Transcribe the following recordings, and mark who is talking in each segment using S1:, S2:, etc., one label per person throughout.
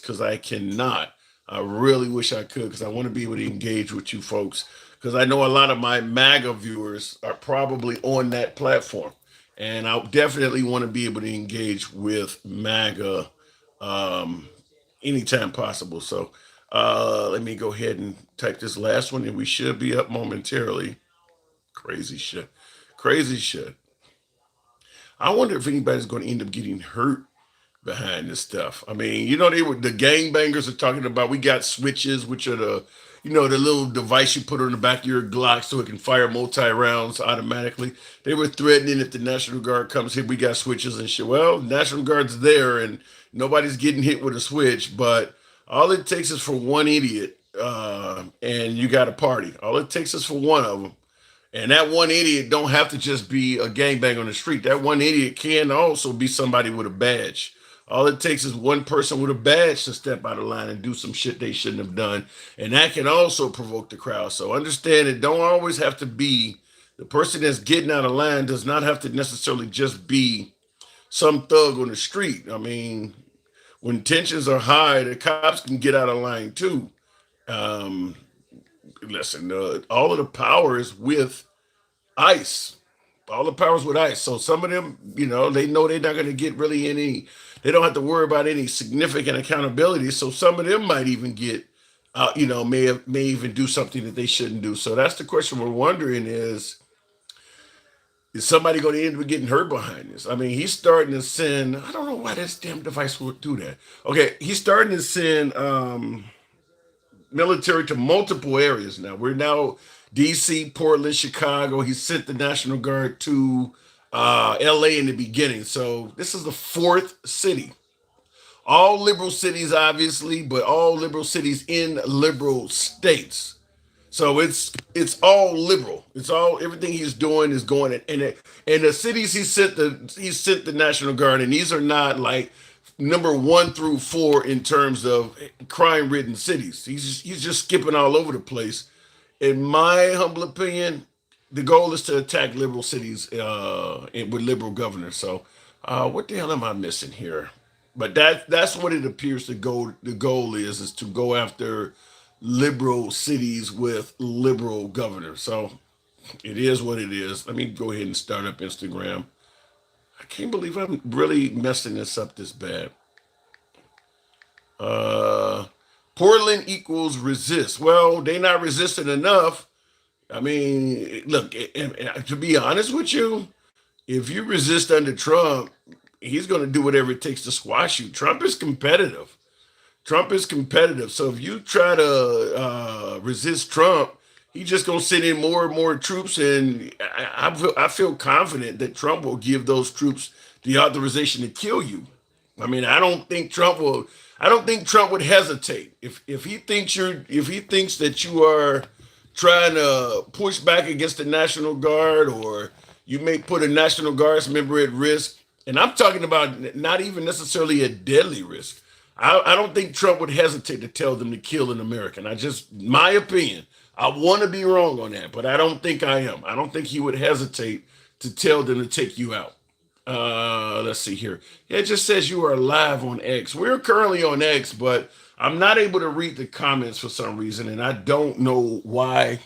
S1: because I cannot. I really wish I could because I want to be able to engage with you folks because I know a lot of my MAGA viewers are probably on that platform. And I definitely want to be able to engage with MAGA um, anytime possible. So let me go ahead and type this last one and we should be up momentarily. Crazy shit. Crazy shit. I wonder if anybody's going to end up getting hurt behind this stuff. I mean, they were the gangbangers are talking about. We got switches, which are the little device you put on the back of your Glock so it can fire multi rounds automatically. They were threatening if the National Guard comes here, we got switches and shit. Well, National Guard's there and nobody's getting hit with a switch, but all it takes is for one idiot, and you got a party. All it takes is for one of them. And that one idiot don't have to just be a gangbang on the street. That one idiot can also be somebody with a badge. All it takes is one person with a badge to step out of line and do some shit they shouldn't have done. And that can also provoke the crowd. So understand it don't always have to be the person that's getting out of line does not have to necessarily just be some thug on the street. I mean, when tensions are high, the cops can get out of line too. Um, listen, all of the power is with ICE. All the powers with ICE. So some of them, they know they're not going to get really any. They don't have to worry about any significant accountability. So some of them might even get, may even do something that they shouldn't do. So that's the question we're wondering is somebody going to end up getting hurt behind this? I mean, he's starting to send. I don't know why this damn device would do that. Okay, he's starting to send military to multiple areas now. We're now DC, Portland, Chicago. He sent the National Guard to LA in the beginning. So this is the fourth city. All liberal cities, obviously, but all liberal cities in liberal states. So it's all liberal. It's all everything he's doing is going and the cities he sent the National Guard, and these are not like number 1 through 4 in terms of crime ridden cities. He's just skipping all over the place. In my humble opinion, the goal is to attack liberal cities with liberal governors. So what the hell am I missing here? But that's what it appears to go. The goal is to go after liberal cities with liberal governors. So it is what it is. Let me go ahead and start up Instagram. I can't believe I'm really messing this up this bad. Uh, Portland equals resist. Well, they not resisting enough. I mean, look, and to be honest with you, if you resist under Trump, he's going to do whatever it takes to squash you. Trump is competitive. Trump is competitive. So if you try to resist Trump, he's just going to send in more and more troops. And I feel confident that Trump will give those troops the authorization to kill you. I mean, I don't think Trump will. I don't think Trump would hesitate if he thinks that you are trying to push back against the National Guard or you may put a National Guards member at risk. And I'm talking about not even necessarily a deadly risk. I don't think Trump would hesitate to tell them to kill an American. My opinion. I want to be wrong on that, but I don't think I am. I don't think he would hesitate to tell them to take you out. Let's see here. It just says you are live on X. We're currently on X, but I'm not able to read the comments for some reason, and I don't know why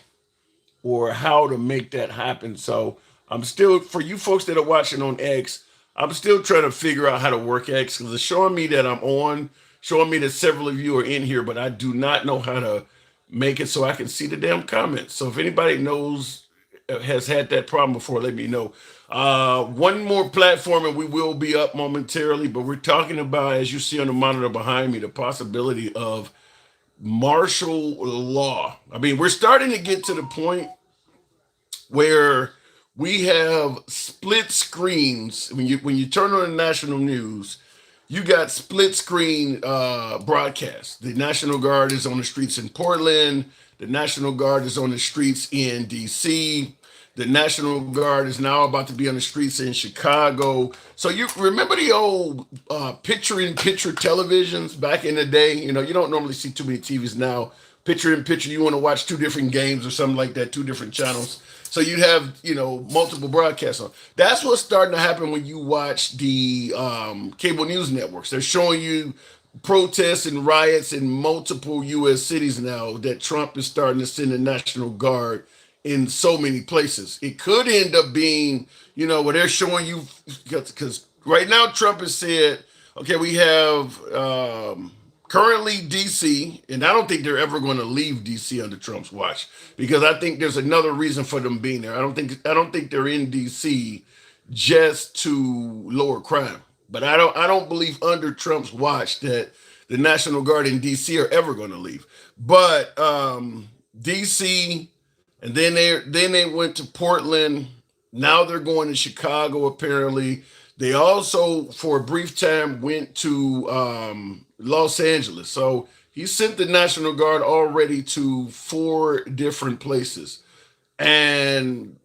S1: or how to make that happen. So I'm still, for you folks that are watching on X, I'm still trying to figure out how to work X because it's showing me that I'm on, showing me that several of you are in here, but I do not know how to make it so I can see the damn comments. So if anybody knows, has had that problem before, let me know. One more platform and we will be up momentarily, but we're talking about, as you see on the monitor behind me, the possibility of martial law. I mean, we're starting to get to the point where we have split screens. When you turn on the national news, you got split screen broadcast. The National Guard is on the streets in Portland. The National Guard is on the streets in DC. The National Guard is now about to be on the streets in Chicago. So you remember the old picture-in-picture televisions back in the day? You don't normally see too many TVs now. Picture-in-picture, you want to watch two different games or something like that, two different channels. So you'd have, multiple broadcasts on. That's what's starting to happen when you watch the cable news networks. They're showing you protests and riots in multiple U.S. cities now that Trump is starting to send the National Guard in so many places. It could end up being, where they're showing you, because right now Trump has said, okay, we have currently D.C., and I don't think they're ever going to leave D.C. under Trump's watch because I think there's another reason for them being there. I don't think they're in D.C. just to lower crime. But I don't believe under Trump's watch that the National Guard in DC are ever going to leave. But DC, and then they went to Portland. Now they're going to Chicago. Apparently, they also for a brief time went to Los Angeles. So he sent the National Guard already to 4 different places, and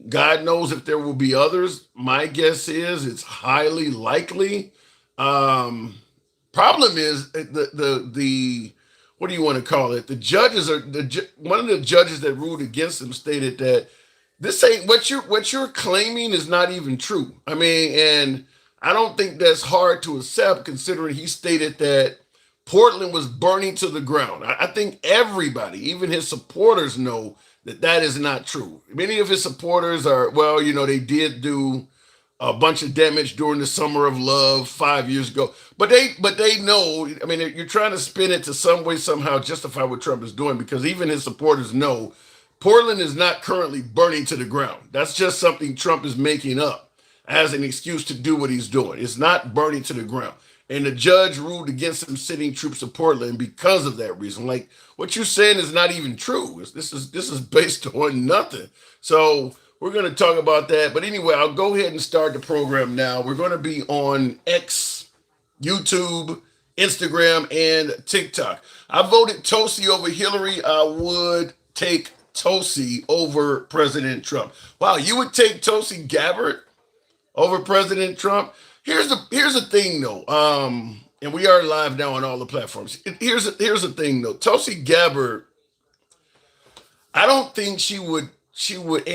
S1: God knows if there will be others. My guess is it's highly likely. Um, Problem is the what do you want to call it? The judges are one of the judges that ruled against him stated that this ain't what you're claiming is not even true. I mean, and I don't think that's hard to accept considering he stated that Portland was burning to the ground. I think everybody, even his supporters, know that that is not true. Many of his supporters are, well, they did do a bunch of damage during the summer of love 5 years ago, but they know. I mean, you're trying to spin it to some way somehow justify what Trump is doing because even his supporters know Portland is not currently burning to the ground. That's just something Trump is making up as an excuse to do what he's doing. It's not burning to the ground. And the judge ruled against him sending troops to Portland because of that reason. Like what you're saying is not even true. This is based on nothing. So we're going to talk about that. But anyway, I'll go ahead and start the program now. We're going to be on X, YouTube, Instagram, and TikTok. I voted Tosi over Hillary. I would take Tosi over President Trump. Wow, you would take Tosi Gabbard over President Trump? Here's the thing though. And we are live now on all the platforms. Here's the thing though. Tosi Gabbard, I don't think she would she would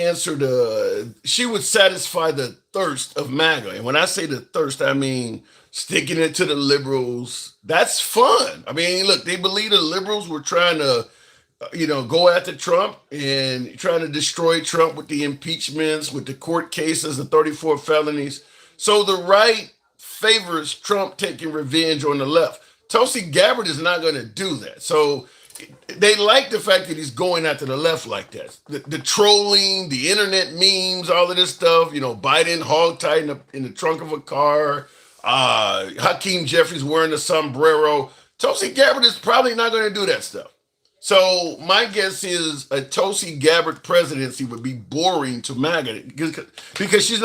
S1: satisfy the thirst of MAGA. And when I say the thirst, I mean sticking it to the liberals. That's fun. I mean, look, they believe the liberals were trying to go after Trump and trying to destroy Trump with the impeachments, with the court cases, the 34 felonies. So the right favors Trump taking revenge on the left. Tulsi Gabbard is not going to do that. So they like the fact that he's going after the left like that. The trolling, the internet memes, all of this stuff, Biden hogtied in the trunk of a car, Hakeem Jeffries wearing a sombrero. Tulsi Gabbard is probably not going to do that stuff. So my guess is a Tulsi Gabbard presidency would be boring to MAGA because she's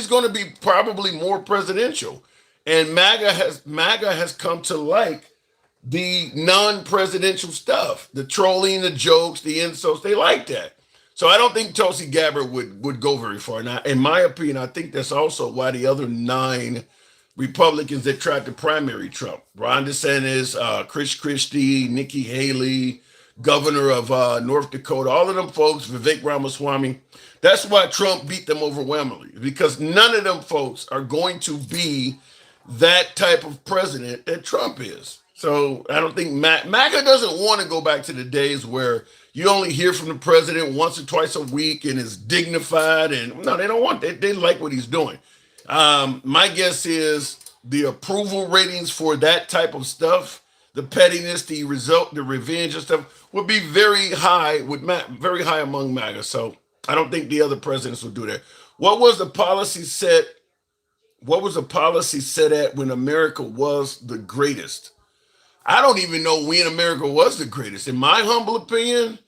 S1: going to be probably more presidential, and MAGA has come to like the non-presidential stuff, the trolling, the jokes, the insults. They like that. So I don't think Tulsi Gabbard would go very far. Now, in my opinion, I think that's also why the other 9 Republicans that tried to primary Trump, Ron DeSantis, Chris Christie, Nikki Haley, governor of North Dakota, all of them folks, Vivek Ramaswamy. That's why Trump beat them overwhelmingly, because none of them folks are going to be that type of president that Trump is. So I don't think MAGA doesn't want to go back to the days where you only hear from the president once or twice a week and is dignified. And no, they don't want that. They like what he's doing. My guess is the approval ratings for that type of stuff, the pettiness, the revenge and stuff, would be very high very high among MAGA. So I don't think the other presidents will do that. What was the policy set? What was the policy set at when America was the greatest? I don't even know when America was the greatest. In my humble opinion,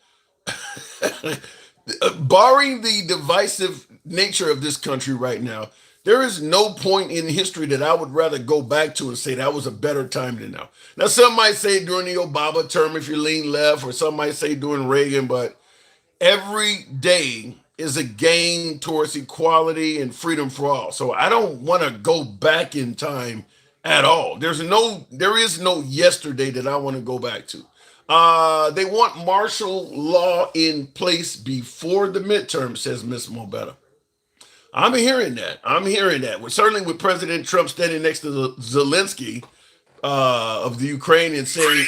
S1: barring the divisive nature of this country right now, there is no point in history that I would rather go back to and say that was a better time than now. Now, some might say during the Obama term, if you lean left, or some might say during Reagan, but every day is a gain towards equality and freedom for all. So I don't want to go back in time at all. There is no yesterday that I want to go back to. They want martial law in place before the midterm, says Miss Mobetta. I'm hearing that. Well, certainly with President Trump standing next to Zelensky, of the Ukrainian saying,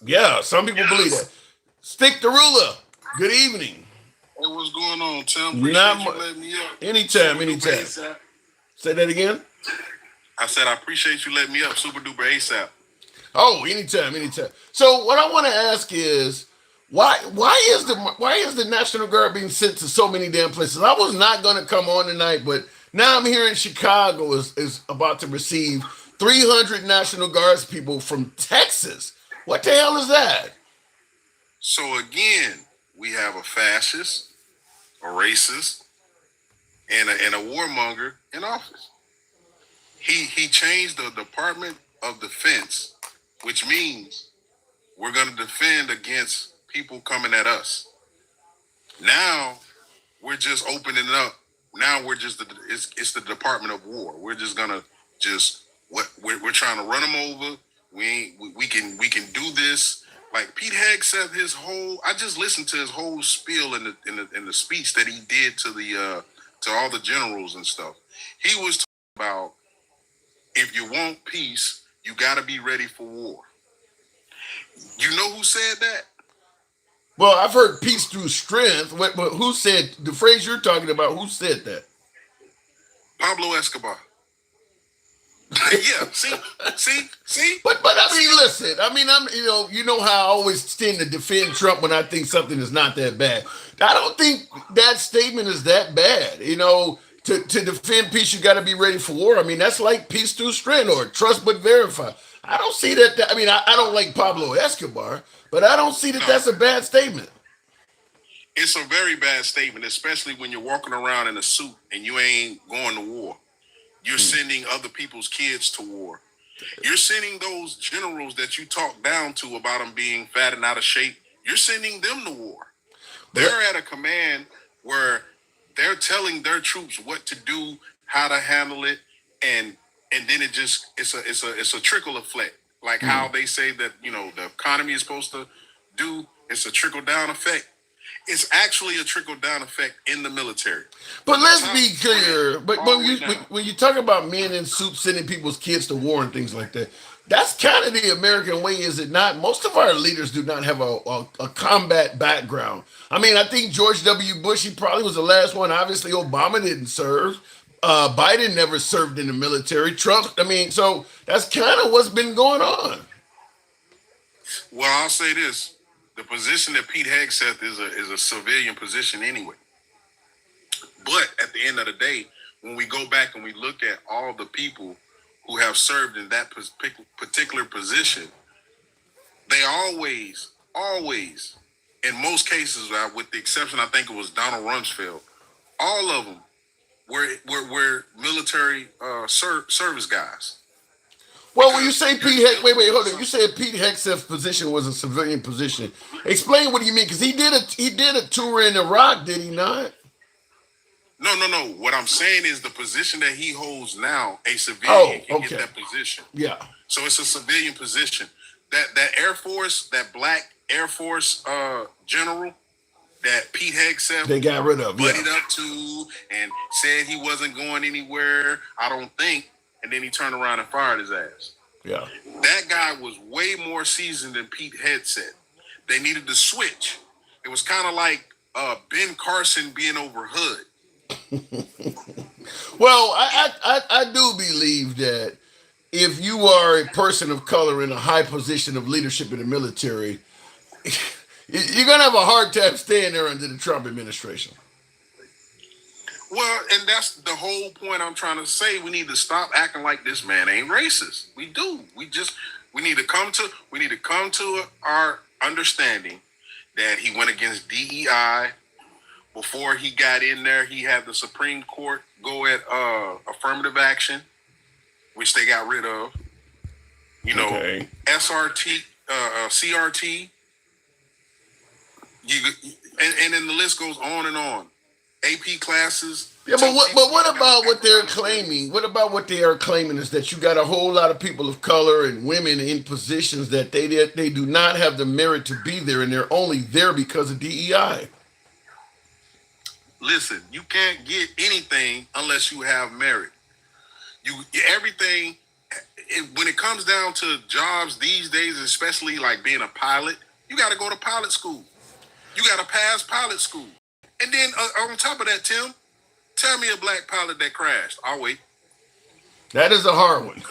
S1: yeah, some people believe that. Stick the ruler. Good evening.
S2: Hey, what's going on, Tim?
S1: Not
S2: Appreciate you
S1: mu-
S2: letting me up.
S1: Anytime,
S2: Super duper
S1: anytime.
S2: ASAP.
S1: Say that again.
S2: I said I appreciate you letting me up. Super duper ASAP.
S1: Oh, anytime, anytime. So what I want to ask is, why is the National Guard being sent to so many damn places? I was not going to come on tonight, but now I'm hearing Chicago is about to receive 300 National Guards people from Texas. What the hell is that?
S2: So again, we have a fascist, a racist, and a warmonger in office. He changed the Department of Defense, which means we're going to defend against people coming at us. Now we're just opening up. Now we're just it's the Department of War. We're just gonna just what we're trying to run them over. We can do this. Like Pete Hegseth, his whole I just listened to his whole spiel in the speech that he did to all the generals and stuff. He was talking about if you want peace, you got to be ready for war. You know who said that?
S1: Well, I've heard peace through strength. But who said the phrase you're talking about? Who said that?
S2: Pablo Escobar. Yeah, see.
S1: But I mean, listen. I mean, I'm how I always tend to defend Trump when I think something is not that bad. I don't think that statement is that bad. To defend peace, you got to be ready for war. I mean, that's like peace through strength or trust but verify. I don't see that. I mean, I don't like Pablo Escobar, but I don't see that
S2: No,
S1: that's a bad statement.
S2: it's a very bad statement, especially when you're walking around in a suit and you ain't going to war. You're
S1: Hmm.
S2: sending other people's kids to war. You're sending those generals that you talk down to about them being fat and out of shape. You're sending them to war.
S1: But
S2: They're at a command where they're telling their troops what to do, how to handle it, and then it's a trickle effect. Like how
S1: mm.
S2: they say that the economy is supposed to do. It's a trickle down effect. It's actually a trickle down effect in the military.
S1: But
S2: From the
S1: let's
S2: top
S1: be
S2: spread
S1: clear. But
S2: all
S1: when
S2: the way
S1: you
S2: down.
S1: when you talk about men in suits sending people's kids to war and things like that, that's kind of the American way, is it not? Most of our leaders do not have a combat background. I mean, I think George W. Bush, he probably was the last one. Obviously, Obama didn't serve. Biden never served in the military. Trump, I mean, so that's kind of what's been going on.
S2: Well, I'll say this: the position that Pete Hegseth is a civilian position anyway. But at the end of the day, when we go back and we look at all the people who have served in that particular position, they always, in most cases, with the exception, I think it was Donald Rumsfeld, all of them were military service guys
S1: Well, when you
S2: because
S1: say
S2: you're
S1: Pete Heck, wait,
S2: dealing with
S1: hold on. You
S2: some.
S1: said Pete Hegseth's position was a civilian position. Explain what do you mean? Because he did a tour in Iraq, did he not?
S2: No. What I'm saying is the position that he holds now, a civilian
S1: Oh,
S2: can get
S1: okay,
S2: that position.
S1: yeah.
S2: So it's a civilian position. That Air Force, that black Air Force general that Pete Hegseth
S1: They got rid of, yeah,
S2: buddied up to and said he wasn't going anywhere, I don't think, and then he turned around and fired his ass.
S1: yeah.
S2: That guy was way more seasoned than Pete Hegseth. They needed to switch. It was kind of like Ben Carson being over Hood.
S1: Well,
S2: He,
S1: I do believe that if you are a person of color in a high position of leadership in the military, you're gonna have a hard time staying there under the Trump administration.
S2: well, and that's the whole point I'm trying to say. We need to stop acting like this man ain't racist. We do. We need to come to our understanding that he went against DEI. Before he got in there, he had the Supreme Court go at affirmative action, which they got rid of. You know,
S1: Okay.
S2: SRT, CRT, you, and then the list goes on and on. AP classes
S1: Yeah, but
S2: tell
S1: what but
S2: people
S1: what
S2: you got
S1: about what they're
S2: to understand.
S1: claiming? What about what they are claiming is that you got a whole lot of people of color and women in positions that they do not have the merit to be there, and they're only there because of DEI.
S2: Listen, you can't get anything unless you have merit. You everything. When it comes down to jobs these days, especially like being a pilot, you got to go to pilot school. You got to pass pilot school. And then on top of that, Tim, tell me a black pilot that crashed. I'll wait.
S1: That is a hard one.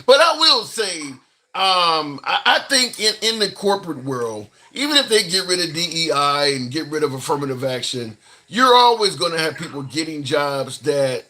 S1: But I will say, I think in the corporate world, even if they get rid of DEI and get rid of affirmative action, you're always going to have people getting jobs that,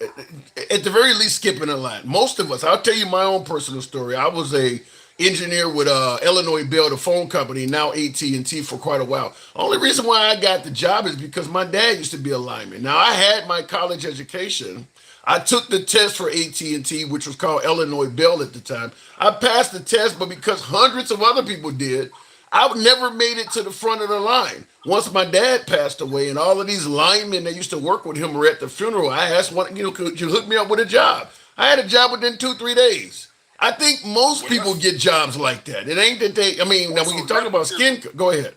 S1: at the very least, skipping a line. Most of us, I'll tell you my own personal story. I was a engineer with Illinois Bell, the phone company, now AT&T for quite a while. Only reason why I got the job is because my dad used to be a lineman. Now I had my college education. I took the test for AT&T, which was called Illinois Bell at the time. I passed the test, but because hundreds of other people did, I never made it to the front of the line. Once my dad passed away, and all of these linemen that used to work with him were at the funeral, I asked one, could you hook me up with a job? I had a job within 2, 3 days. I think most people
S2: Well,
S1: get jobs like that. It ain't that they. I mean, now when
S2: so
S1: you talk about skin, go ahead.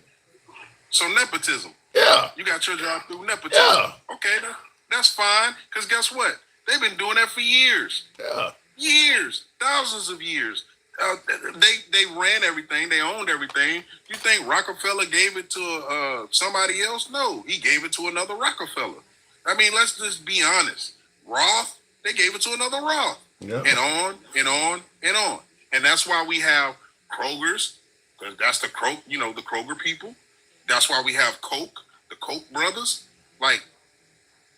S2: So nepotism.
S1: Yeah,
S2: You got your job through nepotism.
S1: yeah,
S2: Okay, that's fine. Because guess what? They've been doing that for years.
S1: yeah.
S2: Years. Thousands of years. They ran everything. They owned everything. You think Rockefeller gave it to somebody else? No, he gave it to another Rockefeller. I mean, let's just be honest. Roth, they gave it to another Roth.
S1: Yeah.
S2: And on and on and on. And that's why we have Kroger's, because that's the the Kroger people. That's why we have Coke, the Koch brothers. Like,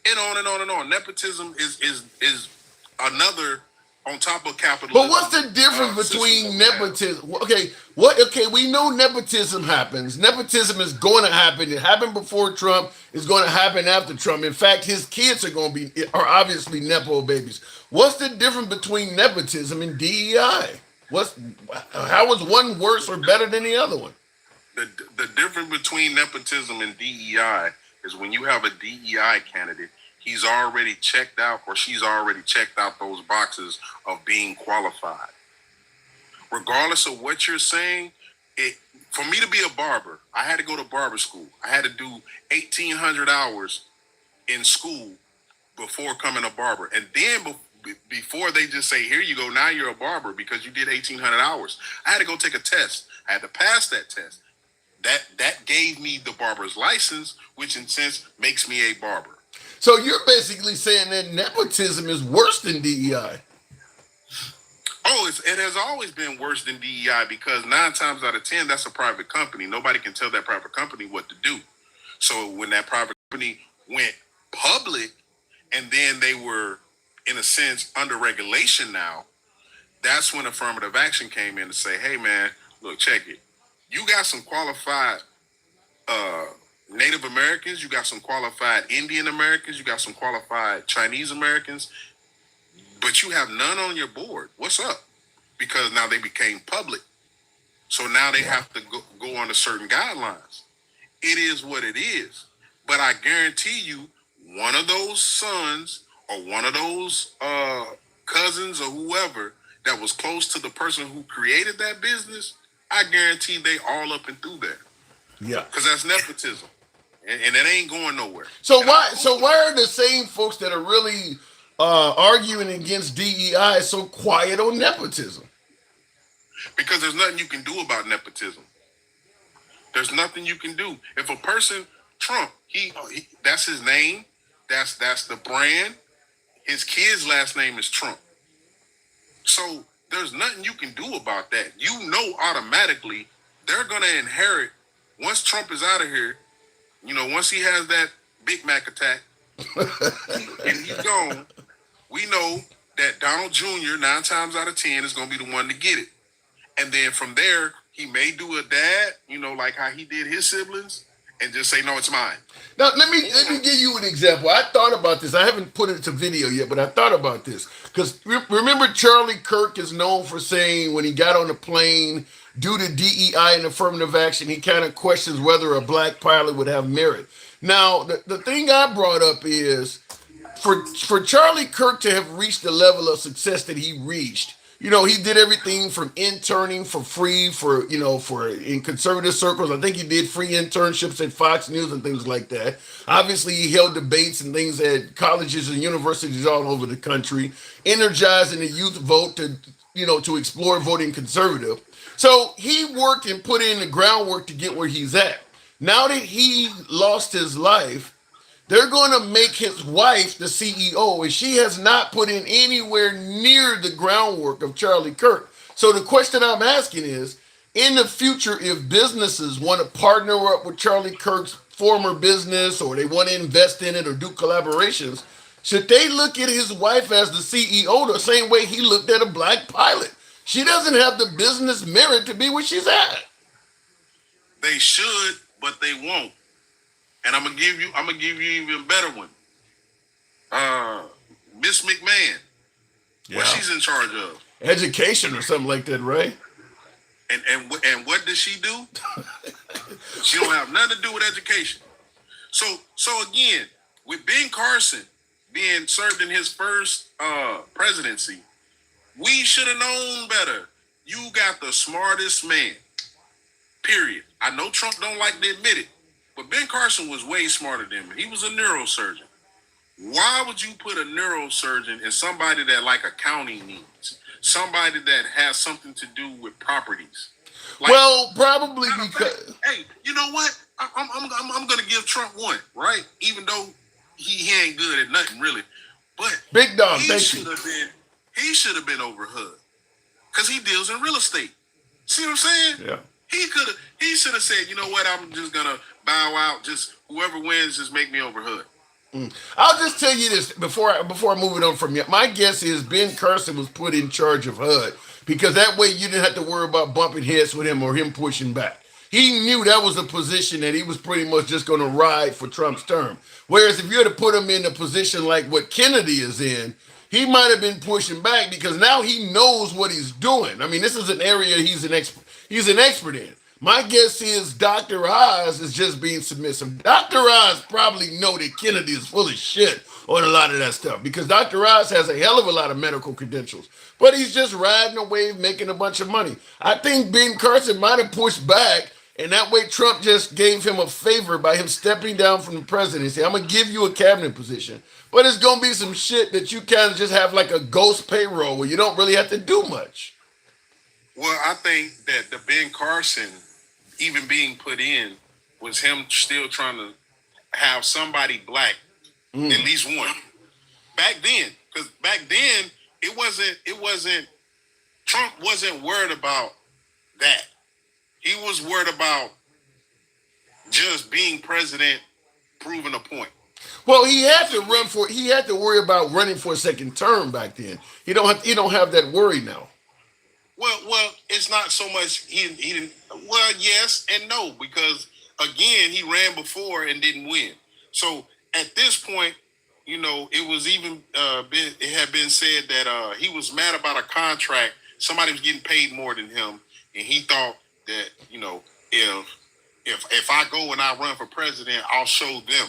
S2: and on and on and on. Nepotism is another on top of capitalism.
S1: But what's the difference between
S2: system that we have.
S1: nepotism? Okay, what? Okay, we know nepotism happens. Nepotism is going to happen. It happened before Trump. It's going to happen after Trump. In fact, his kids are obviously nepo babies. What's the difference between nepotism and DEI? How is one worse or better than the other one?
S2: The the difference between nepotism and DEI is when you have a DEI candidate, he's already checked out or she's already checked out those boxes of being qualified. Regardless of what you're saying, it for me to be a barber, I had to go to barber school. I had to do 1,800 hours in school before coming a barber. And then before they just say, here you go, now you're a barber because you did 1,800 hours. I had to go take a test. I had to pass that test. That gave me the barber's license, which in sense makes me a barber.
S1: So you're basically saying that nepotism is worse than DEI.
S2: Oh, it has always been worse than DEI because 9 times out of 10, that's a private company. Nobody can tell that private company what to do. So when that private company went public and then they were, in a sense, under regulation now, that's when affirmative action came in to say, hey, man, look, check it. You got some qualified uh, Native Americans, you got some qualified Indian Americans, you got some qualified Chinese Americans, but you have none on your board. What's up? Because now they became public. So now they have to go under certain guidelines. It is what it is. But I guarantee you, one of those sons or one of those cousins or whoever that was close to the person who created that business, I guarantee they all up and through there.
S1: Yeah.
S2: Because that's nepotism. And it ain't going nowhere.
S1: So why are the same folks that are really arguing against DEI so quiet on nepotism?
S2: Because there's nothing you can do about nepotism. There's nothing you can do. If a person, Trump, he that's his name, that's the brand. His kid's last name is Trump. So there's nothing you can do about that. You know automatically they're gonna inherit once Trump is out of here. Once he has that Big Mac attack and he's gone, we know that Donald Jr. 9 times out of 10 is gonna be the one to get it. And then from there, he may do a dad, like how he did his siblings, and just say, no, it's mine.
S1: Now let me give you an example. I thought about this. I haven't put it to video yet, but I thought about this because remember Charlie Kirk is known for saying when he got on the plane due to DEI and affirmative action, he kind of questions whether a black pilot would have merit. Now the thing I brought up is for Charlie Kirk to have reached the level of success that he reached. He did everything from interning for free for in conservative circles. I think he did free internships at Fox News and things like that. Obviously, he held debates and things at colleges and universities all over the country, energizing the youth vote to explore voting conservative. So he worked and put in the groundwork to get where he's at. Now that he lost his life, they're going to make his wife the CEO, and she has not put in anywhere near the groundwork of Charlie Kirk. So the question I'm asking is, in the future, if businesses want to partner up with Charlie Kirk's former business, or they want to invest in it or do collaborations, should they look at his wife as the CEO the same way he looked at a black pilot? She doesn't have the business merit to be where she's at.
S2: They should, but they won't. And I'm gonna give you even better one. Miss McMahon.
S1: Yeah.
S2: What she's in charge of.
S1: Education or something like that, right?
S2: And what does she do? She don't have nothing to do with education. So again, with Ben Carson being served in his first presidency, we should have known better. You got the smartest man. Period. I know Trump don't like to admit it, but Ben Carson was way smarter than him. He was a neurosurgeon. Why would you put a neurosurgeon in somebody that like accounting needs? Somebody that has something to do with properties?
S1: Like, well, probably because...
S2: Hey, you know what? I'm going to give Trump one, right? Even though he ain't good at nothing, really. But
S1: Big Dog,
S2: he should have been over HUD. Because he deals in real estate. See what I'm saying?
S1: Yeah.
S2: He should have said, you know what, I'm just gonna bow out. Just whoever wins, just make me over HUD.
S1: I'll just tell you this before I move it on from you. My guess is Ben Carson was put in charge of HUD because that way you didn't have to worry about bumping heads with him or him pushing back. He knew that was a position that he was pretty much just going to ride for Trump's term. Whereas if you had to put him in a position like what Kennedy is in, he might have been pushing back because now he knows what he's doing. I mean, this is an area he's an expert in. My guess is Dr. Oz is just being submissive. Dr. Oz probably know that Kennedy is full of shit on a lot of that stuff because Dr. Oz has a hell of a lot of medical credentials, but he's just riding a wave, making a bunch of money. I think Ben Carson might have pushed back, and that way Trump just gave him a favor by him stepping down from the presidency. I'm going to give you a cabinet position, but it's going to be some shit that you kind of just have like a ghost payroll where you don't really have to do much.
S2: Well, I think that the Ben Carson even being put in was him still trying to have somebody black, at least one. Back then, because back then it wasn't Trump wasn't worried about that. He was worried about just being president, proving a point.
S1: Well, he had to worry about running for a second term back then. He don't have that worry now.
S2: Well, it's not so much he didn't. Well, yes and no, because again, he ran before and didn't win. So at this point, it was even it had been said that he was mad about a contract. Somebody was getting paid more than him, and he thought that if I go and I run for president, I'll show them,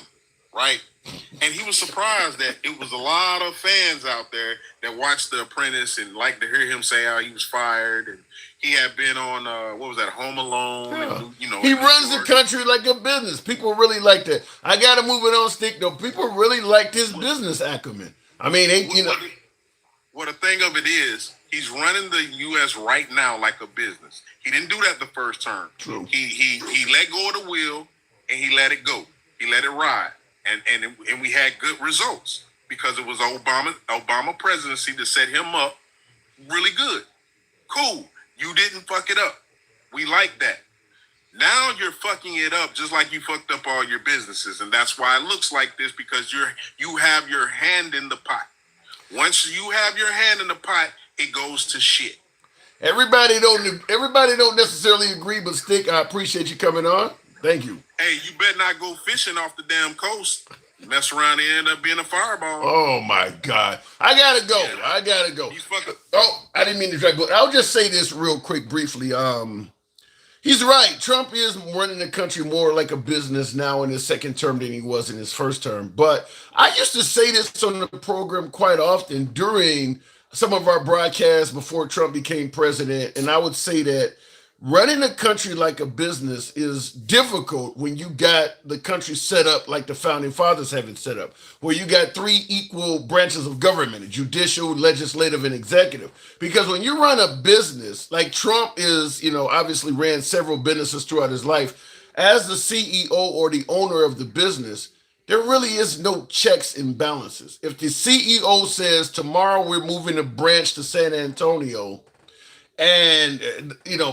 S2: right? And he was surprised that it was a lot of fans out there that watched The Apprentice and liked to hear him say how he was fired. And he had been on, Home Alone.
S1: Yeah. And, he runs the country like a business. People really like that. I got to move it on stick, though. People really liked his business acumen. I mean,
S2: Well, the thing of it is, he's running the U.S. right now like a business. He didn't do that the first term.
S1: True.
S2: He let go of the wheel and he let it go. He let it ride. And we had good results because it was Obama presidency that set him up really good. Cool. You didn't fuck it up. We like that. Now you're fucking it up just like you fucked up all your businesses. And that's why it looks like this, because you have your hand in the pot. Once you have your hand in the pot, it goes to shit.
S1: Everybody don't necessarily agree, but Stick, I appreciate you coming on. Thank you.
S2: Hey, you better not go fishing off the damn coast. Mess around and end up being a fireball.
S1: Oh my God. I gotta go. Oh, I didn't mean to drag, but I'll just say this real quick, briefly. He's right. Trump is running the country more like a business now in his second term than he was in his first term. But I used to say this on the program quite often during some of our broadcasts before Trump became president, and I would say that running a country like a business is difficult when you got the country set up like the founding fathers have it set up, where you got three equal branches of government: judicial, legislative, and executive. Because when you run a business, like Trump is, obviously ran several businesses throughout his life, as the CEO or the owner of the business, there really is no checks and balances. If the CEO says tomorrow we're moving a branch to San Antonio, and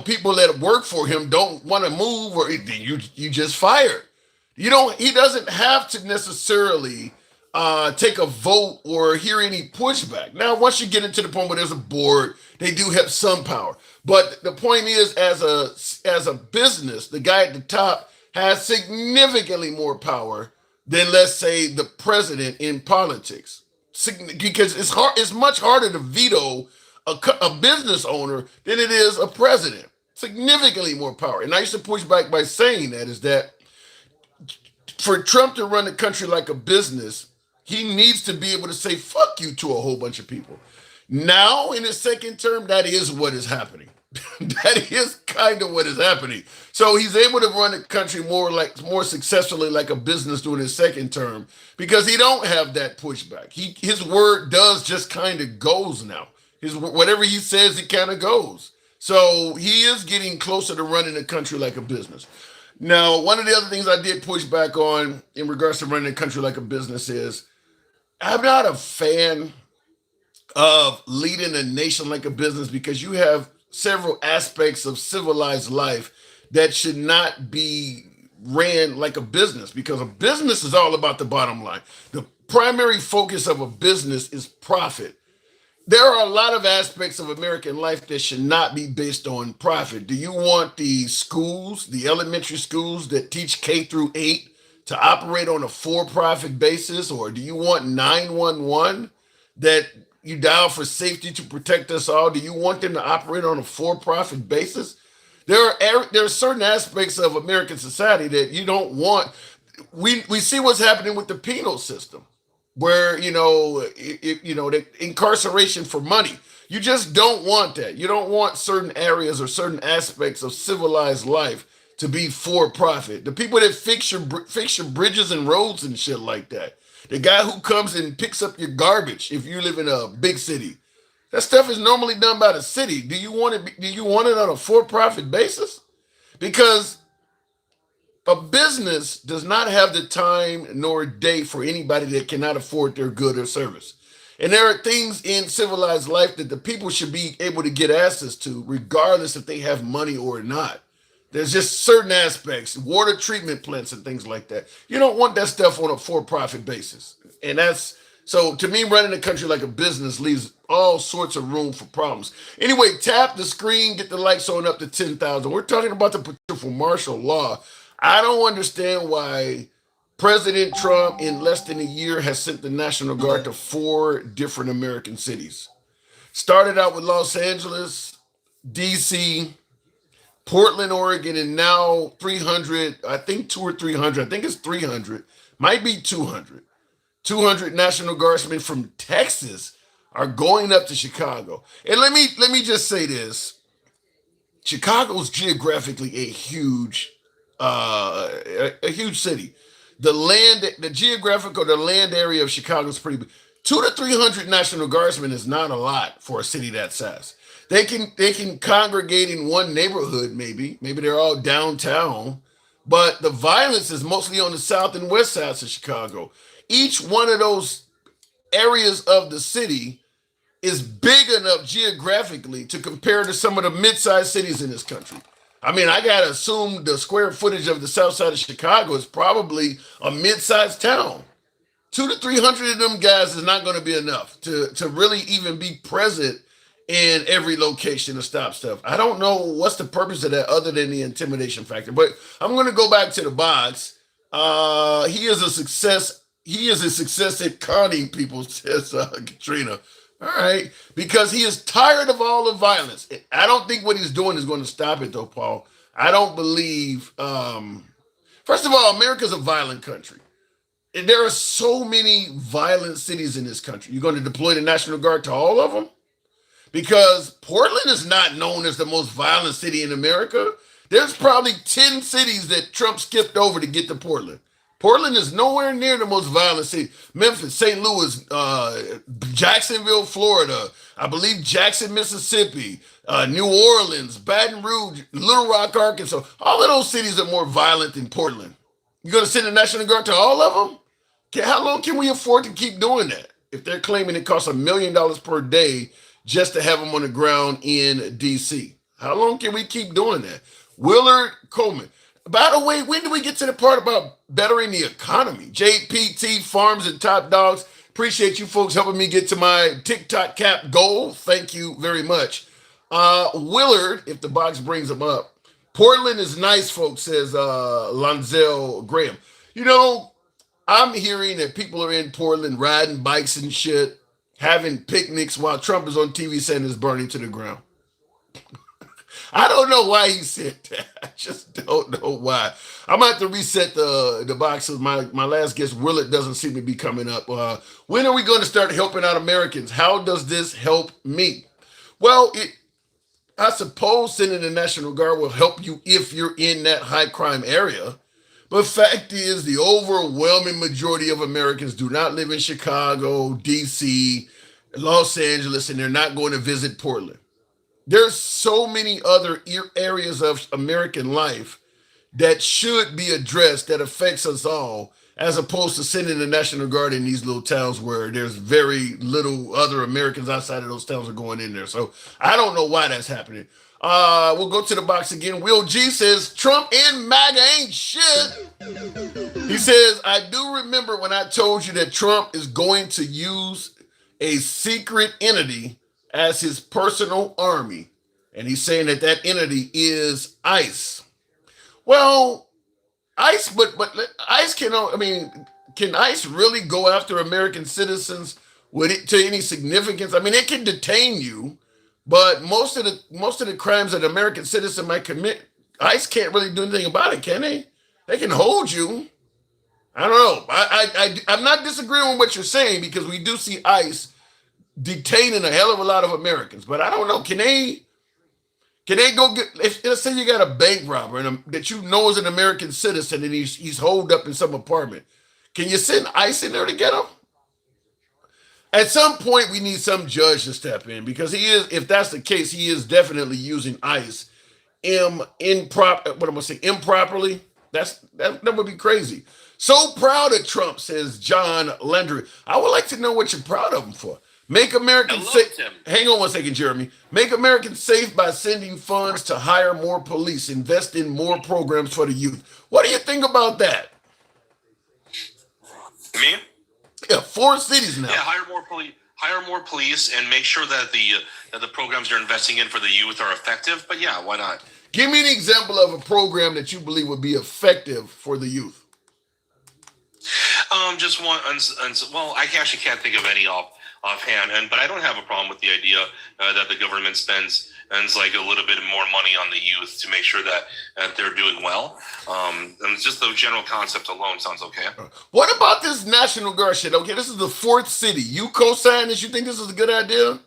S1: people that work for him don't want to move, or you just fire. You don't. He doesn't have to necessarily take a vote or hear any pushback. Now, once you get into the point where there's a board, they do have some power. But the point is, as a business, the guy at the top has significantly more power than, let's say, the president in politics. Because it's hard. It's much harder to veto a business owner than it is a president. Significantly more power. And I used to push back by saying that is that for Trump to run the country like a business, he needs to be able to say fuck you to a whole bunch of people. Now, in his second term, that is what is happening. That is kind of what is happening. So he's able to run the country more successfully like a business during his second term because he don't have that pushback. His word does just kind of goes now. Whatever he says, it kind of goes. So he is getting closer to running the country like a business. Now, one of the other things I did push back on in regards to running the country like a business is I'm not a fan of leading a nation like a business because you have several aspects of civilized life that should not be ran like a business because a business is all about the bottom line. The primary focus of a business is profit. There are a lot of aspects of American life that should not be based on profit. Do you want the schools, the elementary schools that teach K through 8 to operate on a for-profit basis, or do you want 911 that you dial for safety to protect us all? Do you want them to operate on a for-profit basis? There are certain aspects of American society that you don't want. We see what's happening with the penal system, where the incarceration for money. You just don't want that. You don't want certain areas or certain aspects of civilized life to be for profit. The people that fix your bridges and roads and shit like that. The guy who comes and picks up your garbage if you live in a big city. That stuff is normally done by the city. Do you want it on a for-profit basis? Because a business does not have the time nor day for anybody that cannot afford their good or service. And there are things in civilized life that the people should be able to get access to, regardless if they have money or not. There's just certain aspects, water treatment plants and things like that. You don't want that stuff on a for-profit basis. And so to me, running a country like a business leaves all sorts of room for problems. Anyway, tap the screen, get the likes on up to 10,000. We're talking about the potential for martial law. I don't understand why President Trump, in less than a year, has sent the National Guard to 4 different American cities. Started out with Los Angeles, D.C., Portland, Oregon, and now 300, I think 2 or 300, I think it's 300, might be 200. 200 National Guardsmen from Texas are going up to Chicago. And let me just say this. Chicago's geographically a huge city. The land area of Chicago is pretty big. 200 to 300 National Guardsmen is not a lot for a city that size. They can congregate in one neighborhood, maybe they're all downtown, but the violence is mostly on the south and west sides of Chicago. Each one of those areas of the city is big enough geographically to compare to some of the mid-sized cities in this country. I mean, I gotta assume the square footage of the south side of Chicago is probably a mid-sized town. 200 to 300 of them guys is not going to be enough to really even be present in every location to stop stuff. I don't know what's the purpose of that other than the intimidation factor. But I'm going to go back to the box. He is a success. He is a success at conning people, says Katrina. All right, because he is tired of all the violence. I don't think what he's doing is going to stop it, though, Paul. I don't believe. First of all, America's a violent country. And there are so many violent cities in this country. You're going to deploy the National Guard to all of them? because Portland is not known as the most violent city in America. There's probably 10 cities that Trump skipped over to get to Portland. Portland is nowhere near the most violent city. Memphis, St. Louis, Jacksonville, Florida, I believe Jackson, Mississippi, New Orleans, Baton Rouge, Little Rock, Arkansas. All of those cities are more violent than Portland. You're going to send the National Guard to all of them? How long can we afford to keep doing that? If they're claiming it costs $1 million per day just to have them on the ground in D.C., how long can we keep doing that? Willard Coleman. By the way, when do we get to the part about bettering the economy? JPT Farms and Top Dogs. Appreciate you folks helping me get to my TikTok cap goal. Thank you very much. Willard, if the box brings him up. Portland is nice, folks, says Lonzel Graham. You know, I'm hearing that people are in Portland riding bikes and shit, having picnics while Trump is on TV saying it's burning to the ground. I don't know why he said that. I just don't know why. I'm gonna have to reset the boxes. My last guest, Willard, doesn't seem to be coming up. When are we going to start helping out Americans? How does this help me? Well, I suppose sending the National Guard will help you if you're in that high crime area. But fact is, the overwhelming majority of Americans do not live in Chicago, D.C., Los Angeles, and they're not going to visit Portland. There's so many other areas of American life that should be addressed that affects us all, as opposed to sending the National Guard in these little towns where there's very little other Americans outside of those towns are going in there. So I don't know why that's happening. We'll go to the box again. Will G says, Trump and MAGA ain't shit. He says, I do remember when I told you that Trump is going to use a secret entity as his personal army. And he's saying that that entity is ICE. Well, ICE, but ICE can ICE really go after American citizens with it to any significance? I mean, it can detain you, but most of the crimes that an American citizen might commit, ICE can't really do anything about it, can they? They can hold you. I don't know. I'm not disagreeing with what you're saying, because we do see ICE detaining a hell of a lot of Americans, but I don't know. Can they go get? If let's say you got a bank robber that you know is an American citizen and he's holed up in some apartment, can you send ICE in there to get him? At some point, we need some judge to step in, because he is. If that's the case, he is definitely using ICE improperly. That would be crazy. So proud of Trump, says John Landry. I would like to know what you're proud of him for. Make Americans safe. Hang on one second, Jeremy. Make Americans safe by sending funds to hire more police, invest in more programs for the youth. What do you think about that?
S3: Me?
S1: Yeah, 4 cities now.
S3: Yeah, hire more police, and make sure that the programs you're investing in for the youth are effective. But yeah, why not?
S1: Give me an example of a program that you believe would be effective for the youth.
S3: Just one. Well, I actually can't think of any offhand, but I don't have a problem with the idea that the government spends like a little bit more money on the youth to make sure that they're doing well. And just the general concept alone sounds okay.
S1: What about this National Guard shit? Okay, this is the 4th city. You co-sign this? You think this is a good idea?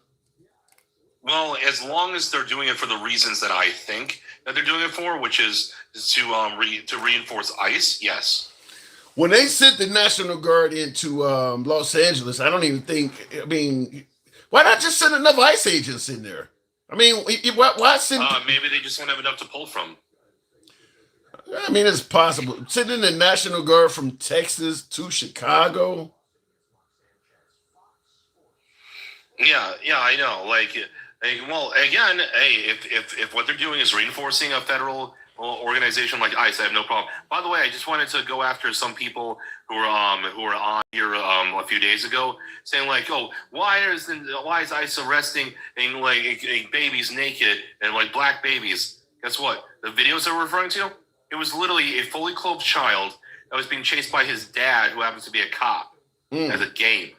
S3: Well, as long as they're doing it for the reasons that I think that they're doing it for, which is to reinforce ICE, yes.
S1: When they sent the National Guard into Los Angeles, I don't even think. I mean, why not just send enough ICE agents in there? I mean, why send?
S3: Maybe they just don't have enough to pull from.
S1: I mean, it's possible. Sending the National Guard from Texas to Chicago.
S3: Yeah, I know. Well, again, hey, if what they're doing is reinforcing a federal organization like ICE, I have no problem. By the way, I just wanted to go after some people who were on here a few days ago, saying like, "Oh, why is ICE arresting babies naked and like black babies?" Guess what? The videos they're referring to, it was literally a fully clothed child that was being chased by his dad, who happens to be a cop, as a game.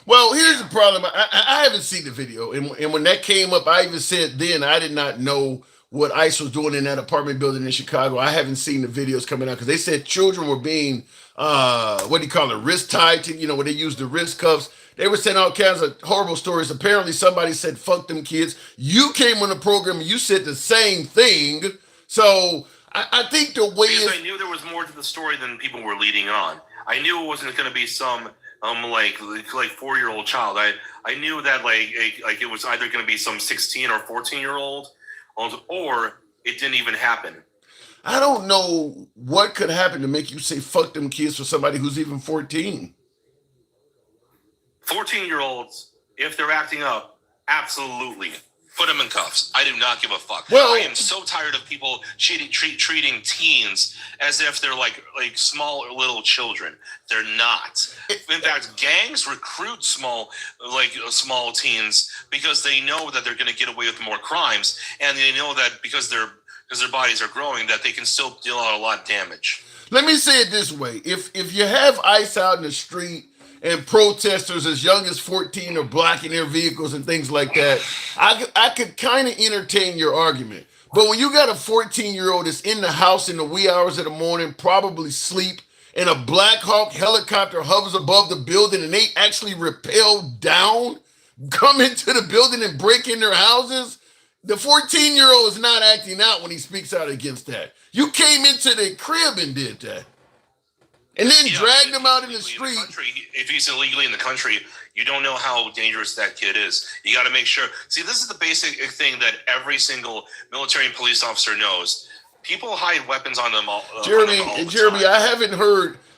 S1: Well, here's the problem. I haven't seen the video, and when that came up, I even said then I did not know what ICE was doing in that apartment building in Chicago. I haven't seen the videos coming out because they said children were being what do you call it, wrist tied to, when they use the wrist cuffs. They were saying all kinds of horrible stories. Apparently somebody said fuck them kids. You came on the program and you said the same thing. So I think the way
S3: because I knew there was more to the story than people were leading on. I knew it wasn't going to be some like 4-year-old child. I knew that like it was either going to be some 16 or 14-year-old, or it didn't even happen.
S1: I don't know what could happen to make you say fuck them kids for somebody who's even 14.
S3: 14-year-olds, if they're acting up, absolutely. Put them in cuffs. I do not give a fuck.
S1: Well,
S3: I am so tired of people treating teens as if they're like small little children. They're not. In fact, gangs recruit small teens because they know that they're going to get away with more crimes, and they know that because their bodies are growing, that they can still deal out a lot of damage.
S1: Let me say it this way: if you have ICE out in the street and protesters as young as 14 are blocking their vehicles and things like that, I could kind of entertain your argument. But when you got a 14-year-old that's in the house in the wee hours of the morning, probably sleep, and a Black Hawk helicopter hovers above the building and they actually rappel down, come into the building and break in their houses, the 14-year-old is not acting out when he speaks out against that. You came into their crib and did that. And then dragged him out in the street.
S3: If he's illegally in the country, you don't know how dangerous that kid is. You got to make sure. See, this is the basic thing that every single military and police officer knows. People hide weapons on them all.
S1: Jeremy,
S3: time.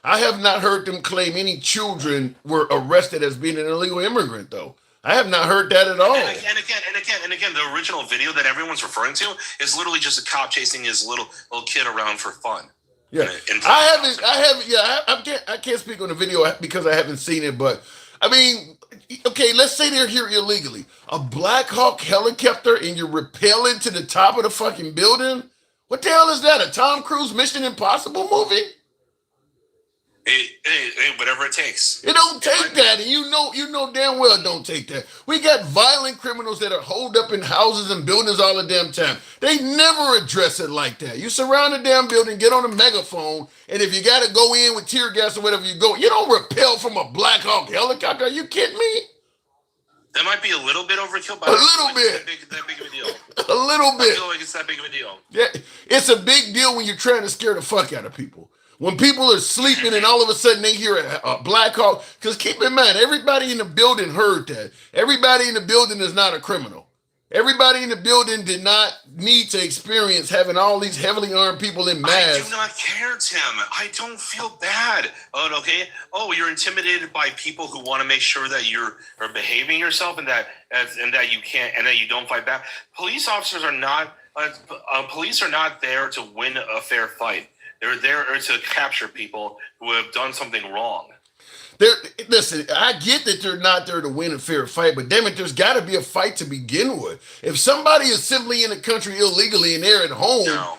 S1: I have not heard them claim any children were arrested as being an illegal immigrant, though. I have not heard that at all.
S3: And again, the original video that everyone's referring to is literally just a cop chasing his little kid around for fun.
S1: Yeah, I can't speak on the video because I haven't seen it, but I mean, okay, let's say they're here illegally. A Black Hawk helicopter and you're rappelling to the top of the fucking building? What the hell is that? A Tom Cruise Mission Impossible movie?
S3: Hey, whatever it takes.
S1: It don't take that, and you know damn well it don't take that. We got violent criminals that are holed up in houses and buildings all the damn time. They never address it like that. You surround the damn building, get on a megaphone, and if you got to go in with tear gas or whatever you don't rappel from a Black Hawk helicopter. Are you kidding me?
S3: That might be a little bit overkill, but
S1: a little bit.
S3: That big of a deal.
S1: A little bit.
S3: I feel like it's that big of a deal.
S1: Yeah, it's a big deal when you're trying to scare the fuck out of people. When people are sleeping and all of a sudden they hear a Black Hawk, because keep in mind, everybody in the building heard that. Everybody in the building is not a criminal. Everybody in the building did not need to experience having all these heavily armed people in masks.
S3: I do not care, Tim. I don't feel bad. Oh, okay. Oh, you're intimidated by people who want to make sure that you're behaving yourself and that you can't and that you don't fight back. Police officers are not. Police are not there to win a fair fight. They're there to capture people who have done something wrong.
S1: Listen, I get that they're not there to win a fair fight, but damn it, there's got to be a fight to begin with. If somebody is simply in the country illegally and they're at home,
S3: no.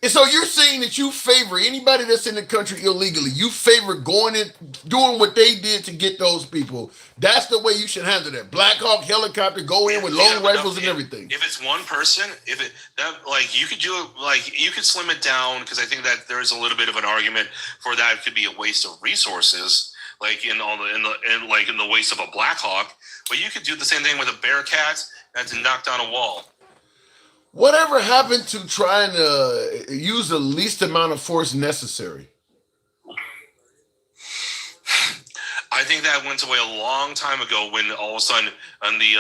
S1: So you're saying that you favor anybody that's in the country illegally, you favor going in, doing what they did to get those people. That's the way you should handle that. Black Hawk helicopter, go in with long rifles and everything.
S3: If it's one person, you could do it, you could slim it down, because I think that there is a little bit of an argument for that. It could be a waste of resources, in the waste of a Black Hawk. But you could do the same thing with a Bearcat and to knock down a wall.
S1: Whatever happened to trying to use the least amount of force necessary?
S3: I think that went away a long time ago when all of a sudden on the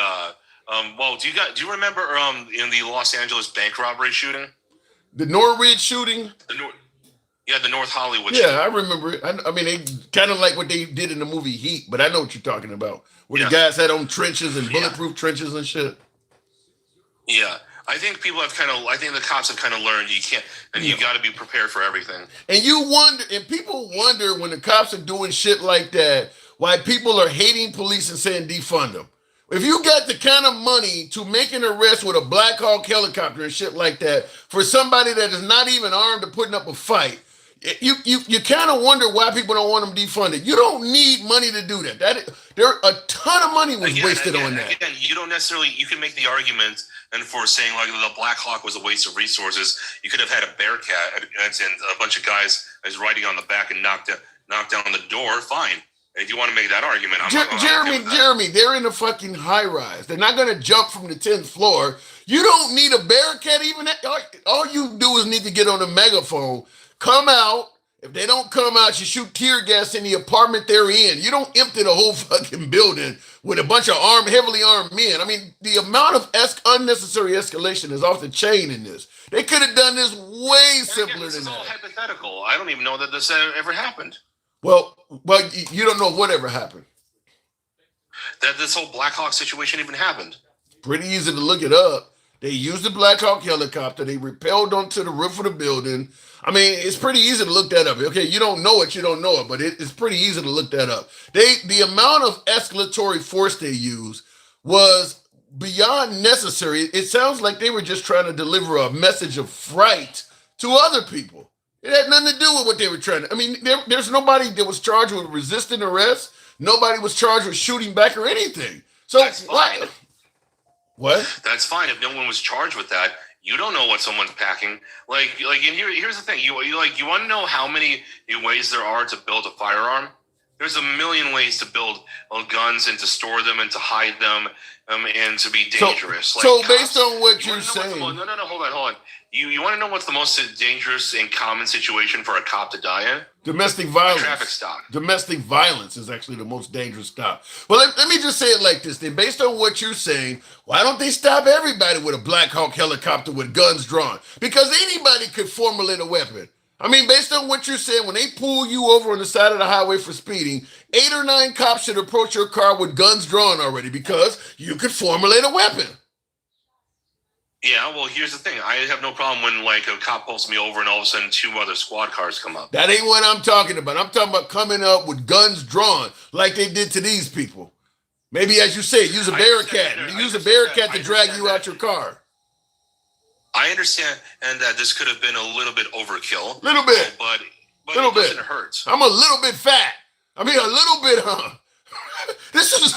S3: do you remember in the Los Angeles bank robbery shooting?
S1: The Norridge shooting?
S3: The North Hollywood
S1: shooting.
S3: Yeah,
S1: I remember it. I mean, they kind of like what they did in the movie Heat, but I know what you're talking about. Where the guys had on trenches and bulletproof trenches and shit.
S3: Yeah. I think the cops have kind of learned you can't, and you got to be prepared for everything.
S1: And people wonder when the cops are doing shit like that, why people are hating police and saying defund them. If you got the kind of money to make an arrest with a Black Hawk helicopter and shit like that for somebody that is not even armed or putting up a fight, you kind of wonder why people don't want them defunded. You don't need money to do that. There a ton of money was wasted on that.
S3: Again, you don't necessarily. You can make the argument, and for saying like the Black Hawk was a waste of resources, you could have had a Bearcat and a bunch of guys is riding on the back and knocked down the door. Fine. If you want to make that argument,
S1: Jeremy, they're in a fucking high rise. They're not going to jump from the 10th floor. You don't need a Bearcat even. All you do is need to get on a megaphone, come out. If they don't come out, you shoot tear gas in the apartment they're in. You don't empty the whole fucking building with a bunch of heavily armed men. I mean, the amount of unnecessary escalation is off the chain in this. They could have done this way simpler than that. This is all
S3: hypothetical. I don't even know that this ever happened.
S1: Well, you don't know whatever happened.
S3: That this whole Black Hawk situation even happened.
S1: Pretty easy to look it up. They used the Black Hawk helicopter. They rappelled onto the roof of the building. I mean, it's pretty easy to look that up. Okay, you don't know it, but it's pretty easy to look that up. The amount of escalatory force they used was beyond necessary. It sounds like they were just trying to deliver a message of fright to other people. It had nothing to do with what they were trying to. I mean, there's nobody that was charged with resisting arrest. Nobody was charged with shooting back or anything. So what?
S3: That's fine if no one was charged with that. You don't know what someone's packing. And here's the thing. You want to know how many ways there are to build a firearm? There's a million ways to build guns and to store them and to hide them and to be dangerous.
S1: So based on what you're saying,
S3: hold on. You want to know what's the most dangerous and common situation for a cop to die in?
S1: Domestic violence.
S3: A traffic stop.
S1: Domestic violence is actually the most dangerous stop. Well, let me just say it like this. Then, based on what you're saying, why don't they stop everybody with a Black Hawk helicopter with guns drawn? Because anybody could formulate a weapon. I mean, based on what you're saying, when they pull you over on the side of the highway for speeding, 8 or 9 cops should approach your car with guns drawn already because you could formulate a weapon.
S3: Yeah, well, here's the thing. I have no problem when, a cop pulls me over and all of a sudden 2 other squad cars come up.
S1: That ain't what I'm talking about. I'm talking about coming up with guns drawn like they did to these people. Maybe, as you say, use a Bearcat. Use a Bearcat to drag you out your car.
S3: I understand, and that this could have been a little bit overkill.
S1: Little bit.
S3: But
S1: little
S3: it doesn't hurt.
S1: I'm a little bit fat. I mean, a little bit, huh? This is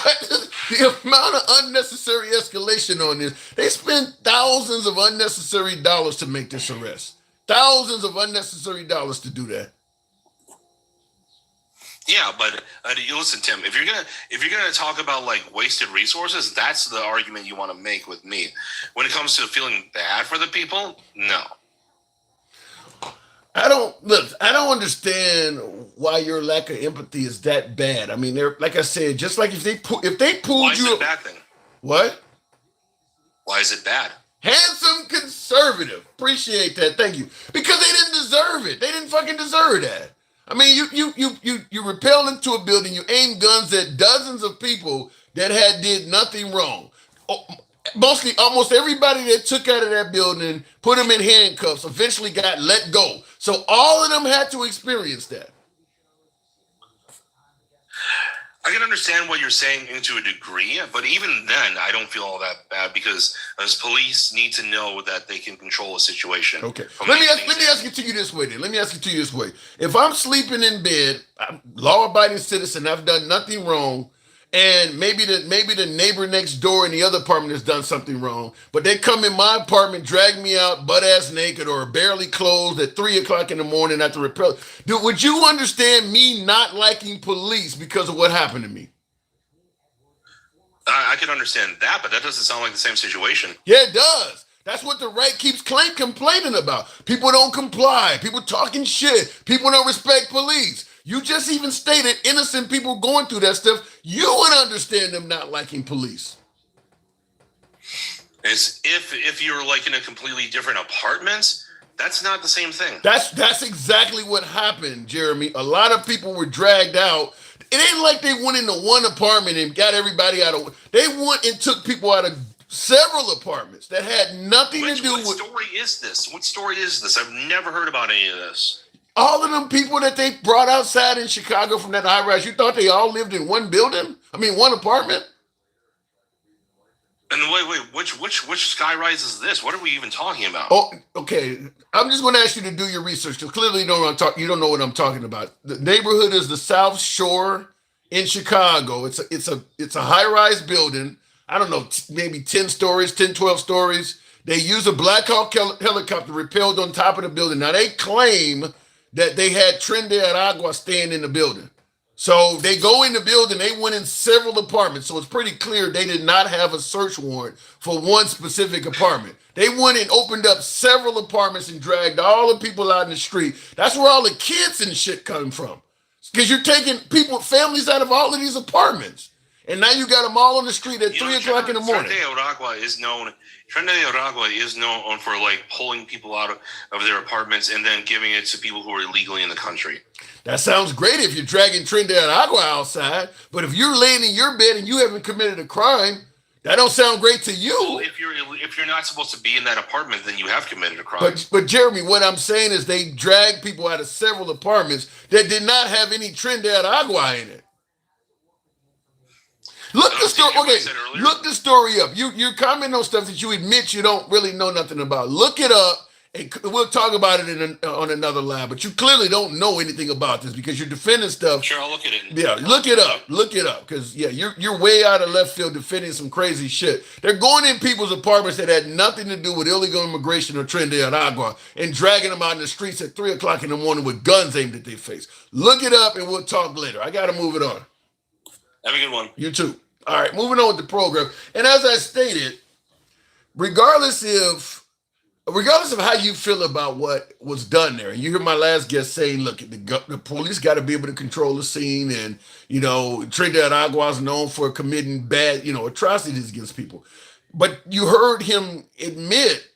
S1: the amount of unnecessary escalation on this. They spent thousands of unnecessary dollars to make this arrest. Thousands of unnecessary dollars to do that.
S3: Yeah, but listen, Tim. If you're gonna talk about wasted resources, that's the argument you want to make with me. When it comes to feeling bad for the people, no.
S1: I don't understand why your lack of empathy is that bad. I mean, they're like I said, just like if they pulled you.
S3: Why is it a bad thing?
S1: What?
S3: Why is it bad?
S1: Handsome conservative. Appreciate that. Thank you. Because they didn't deserve it. They didn't fucking deserve that. I mean, you rappel into a building, you aim guns at dozens of people that did nothing wrong. Mostly, almost everybody that took out of that building, put them in handcuffs, eventually got let go. So all of them had to experience that.
S3: I can understand what you're saying to a degree, but even then, I don't feel all that bad because as police need to know that they can control a situation.
S1: Okay. Let me ask it to you this way then. If I'm sleeping in bed, I'm law-abiding citizen, I've done nothing wrong, and maybe the neighbor next door in the other apartment has done something wrong, but they come in my apartment, drag me out butt-ass naked or barely clothed at 3 o'clock in the morning after rappel. Would you understand me not liking police because of what happened to me?
S3: I can understand that, but that doesn't sound like the same situation.
S1: Yeah, it does. That's what the right keeps complaining about. People don't comply. People talking shit. People don't respect police. You just even stated innocent people going through that stuff. You would understand them not liking police.
S3: It's if you're in a completely different apartment, that's not the same thing.
S1: That's exactly what happened, Jeremy. A lot of people were dragged out. It ain't like they went into one apartment and got everybody out of. They went and took people out of several apartments that had nothing to do with.
S3: What story is this? What story is this? I've never heard about any of this.
S1: All of them people that they brought outside in Chicago from that high rise, you thought they all lived in one building? I mean, one apartment?
S3: And wait, which skyrise is this? What are we even talking about?
S1: Oh, okay. I'm just going to ask you to do your research because clearly you don't know what you don't know what I'm talking about. The neighborhood is the South Shore in Chicago. It's a high-rise building. I don't know, maybe 10 stories, 10, 12 stories. They use a Black Hawk helicopter repelled on top of the building. Now they claim that they had Trinidad Agua staying in the building. So they go in the building, they went in several apartments. So it's pretty clear they did not have a search warrant for one specific apartment. They went and opened up several apartments and dragged all the people out in the street. That's where all the kids and shit come from. Because you're taking families out of all of these apartments. And now you got them all on the street at 3 o'clock in the morning.
S3: Trinidad Aragua is known for like pulling people out of their apartments and then giving it to people who are illegally in the country.
S1: That sounds great if you're dragging Trinidad Agua outside, but if you're laying in your bed and you haven't committed a crime, that don't sound great to you.
S3: Well, if you're not supposed to be in that apartment, then you have committed a crime.
S1: But Jeremy, what I'm saying is they dragged people out of several apartments that did not have any Trinidad Agua in it. Look the story. Okay, look the story up. You're commenting on stuff that you admit you don't really know nothing about. Look it up, and we'll talk about it on another live. But you clearly don't know anything about this because you're defending stuff.
S3: Sure, I'll look at it.
S1: Yeah, look it up. Look it up, because you're way out of left field defending some crazy shit. They're going in people's apartments that had nothing to do with illegal immigration or Trinidad Agua and dragging them out in the streets at 3 o'clock in the morning with guns aimed at their face. Look it up, and we'll talk later. I got to move it on.
S3: Have a good one.
S1: You too. All right, moving on with the program. And as I stated, regardless of how you feel about what was done there, and you hear my last guest saying, look, the police got to be able to control the scene, and, Trinidad Agua is known for committing bad, atrocities against people. But you heard him admit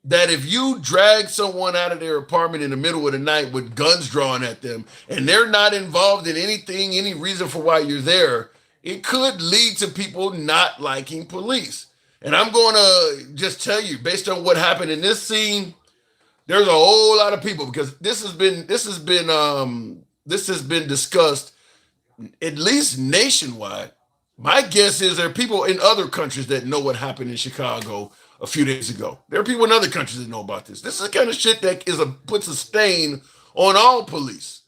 S1: that if you drag someone out of their apartment in the middle of the night with guns drawn at them, and they're not involved in anything, any reason for why you're there, it could lead to people not liking police. And I'm going to just tell you, based on what happened in this scene, there's a whole lot of people, because this has been discussed at least nationwide. My guess is there are people in other countries that know what happened in Chicago a few days ago. There are people in other countries that know about this. This is the kind of shit that puts a stain on all police.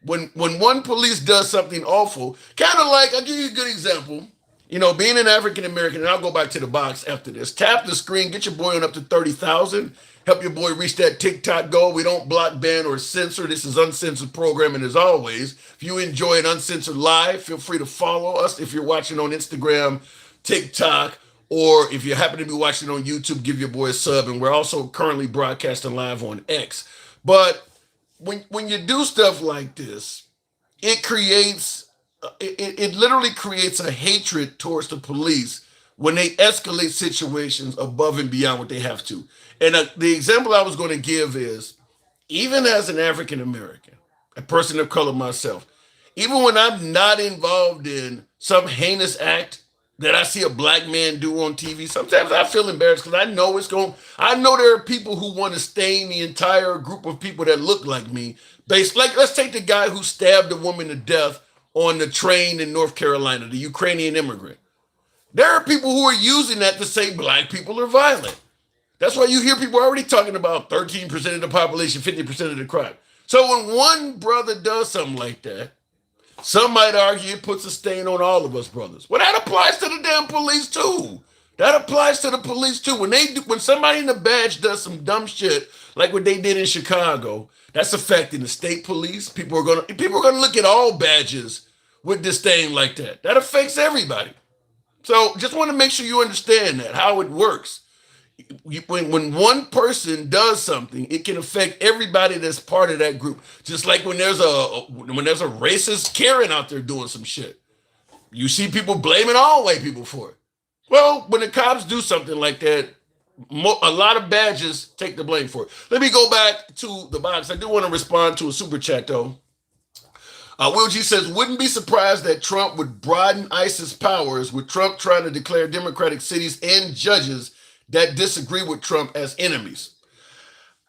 S1: When one police does something awful, kind of like, I'll give you a good example. Being an African American, and I'll go back to the box after this. Tap the screen, get your boy on up to 30,000. Help your boy reach that TikTok goal. We don't block, ban, or censor. This is uncensored programming as always. If you enjoy an uncensored live, feel free to follow us. If you're watching on Instagram, TikTok, or if you happen to be watching on YouTube, give your boy a sub. And we're also currently broadcasting live on X. But when you do stuff like this, it literally creates a hatred towards the police when they escalate situations above and beyond what they have to. And the example I was going to give is, even as an African American, a person of color myself, even when I'm not involved in some heinous act that I see a black man do on TV, sometimes I feel embarrassed because I know there are people who want to stain the entire group of people that look like me. Let's take the guy who stabbed a woman to death on the train in North Carolina, the Ukrainian immigrant. There are people who are using that to say black people are violent. That's why you hear people already talking about 13% of the population, 50% of the crime. So when one brother does something like that, some might argue it puts a stain on all of us brothers. Well, that applies to the damn police too. That applies to the police too. When somebody in the badge does some dumb shit like what they did in Chicago, that's affecting the state police. People are gonna look at all badges with disdain like that. That affects everybody. So just want to make sure you understand that, how it works. When one person does something, it can affect everybody that's part of that group. Just like when there's a racist Karen out there doing some shit, you see people blaming all white people for it. Well, when the cops do something like that, a lot of badges take the blame for it. Let me go back to the box. I do want to respond to a super chat though. Will G says, wouldn't be surprised that Trump would broaden ISIS powers, with Trump trying to declare Democratic cities and judges that disagree with Trump as enemies.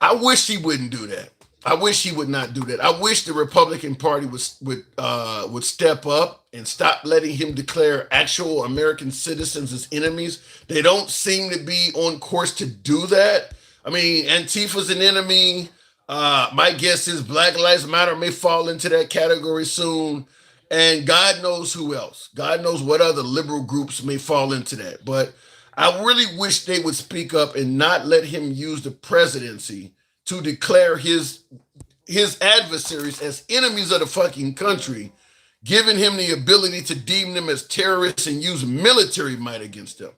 S1: I wish he wouldn't do that. I wish he would not do that. I wish the Republican Party would step up and stop letting him declare actual American citizens as enemies. They don't seem to be on course to do that. I mean, Antifa's an enemy. My guess is Black Lives Matter may fall into that category soon. And God knows who else. God knows what other liberal groups may fall into that. But I really wish they would speak up and not let him use the presidency to declare his adversaries as enemies of the fucking country, giving him the ability to deem them as terrorists and use military might against them.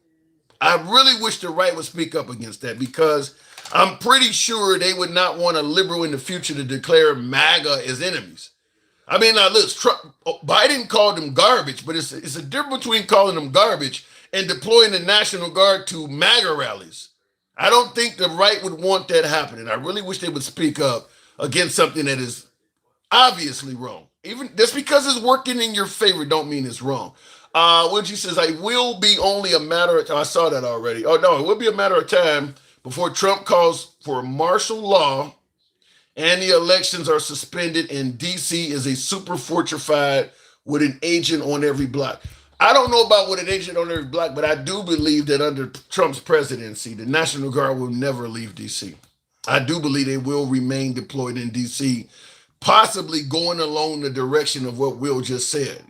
S1: I really wish the right would speak up against that, because I'm pretty sure they would not want a liberal in the future to declare MAGA as enemies. I mean, now look, Biden called them garbage, but it's a difference between calling them garbage and deploying the National Guard to MAGA rallies. I don't think the right would want that happening. I really wish they would speak up against something that is obviously wrong. Even just because it's working in your favor don't mean it's wrong. What says, I will be only a matter of time. I saw that already. Oh no, it will be a matter of time before Trump calls for martial law and the elections are suspended and DC is a super fortified with an agent on every block. I don't know about with an agent on every block, but I do believe that under Trump's presidency, the National Guard will never leave DC. I do believe they will remain deployed in DC, possibly going along the direction of what Will just said,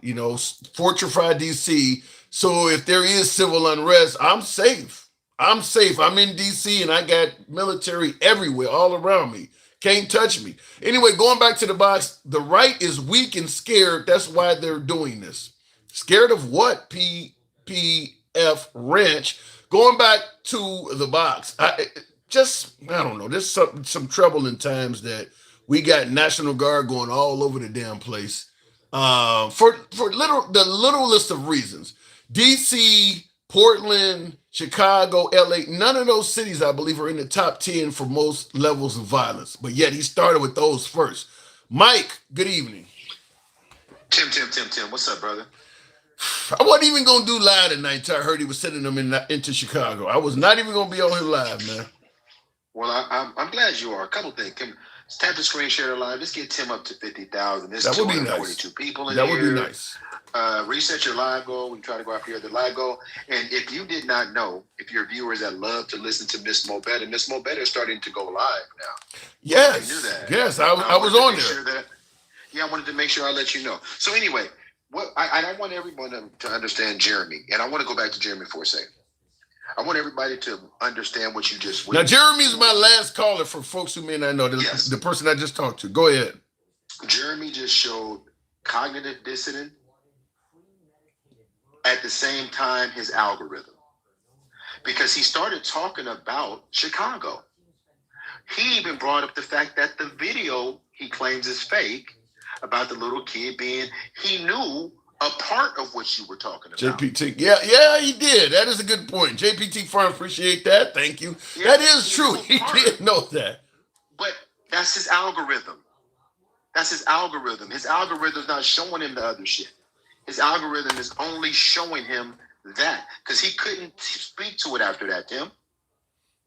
S1: fortify DC. So if there is civil unrest, I'm safe. I'm safe. I'm in DC and I got military everywhere, all around me. Can't touch me. Anyway, going back to the box, the right is weak and scared. That's why they're doing this. Scared of what? PPF Ranch. Going back to the box. I don't know. There's some troubling times that we got National Guard going all over the damn place. For the littlest of reasons. DC, Portland, Chicago, LA, none of those cities, I believe, are in the top 10 for most levels of violence. But yet he started with those first. Mike, good evening.
S4: Tim, what's up, brother?
S1: I wasn't even going to do live tonight until I heard he was sending them into Chicago. I was not even going to be on here live, man.
S4: Well, I'm glad you are. A couple things. Tim, tap the screen share the live. Let's get Tim up to 50,000. There's
S1: that would be nice.
S4: 242 people in
S1: that
S4: here.
S1: That would be nice.
S4: Reset your live goal. We try to go after your other live goal. And if you did not know, if your viewers that love to listen to Miss Mo Better is starting to go live now.
S1: Yes.
S4: I knew that.
S1: Yes, I was on there.
S4: I wanted to make sure I let you know. So anyway, I want everyone to understand Jeremy. And I want to go back to Jeremy for a second. I want everybody to understand what you just witnessed.
S1: Now, Jeremy's my last caller for folks who may not know. The person I just talked to. Go ahead.
S4: Jeremy just showed cognitive dissonance. At the same time, his algorithm, because he started talking about Chicago. He even brought up the fact that the video he claims is fake about the little kid he knew a part of what you were talking about.
S1: JPT, yeah, he did. That is a good point. JPT Farm, appreciate that. Thank you. Yeah, that is true. He did know that.
S4: But that's his algorithm. His algorithm's not showing him the other shit. His algorithm is only showing him that, because he couldn't speak to it after that, Tim.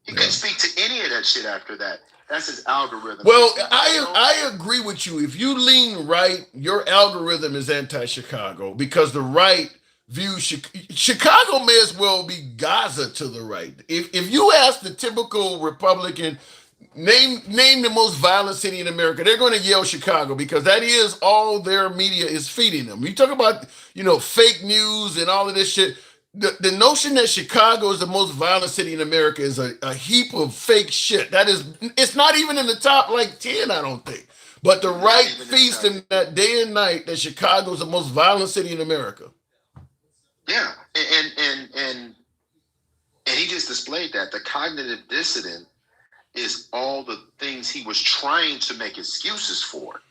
S4: He couldn't speak to any of that shit after that. That's his algorithm.
S1: Well, I agree with you. If you lean right, your algorithm is anti-Chicago, because the right views Chicago may as well be Gaza to the right. If you ask the typical Republican, name the most violent city in America, they're going to yell Chicago, because that is all their media is feeding them. You talk about, fake news and all of this shit. The notion that Chicago is the most violent city in America is a heap of fake shit. It's not even in the top 10, I don't think. But the right feeds them that day and night that Chicago is the most violent city in America.
S4: Yeah, and he just displayed that. The cognitive dissonance is all the things he was trying to make excuses for.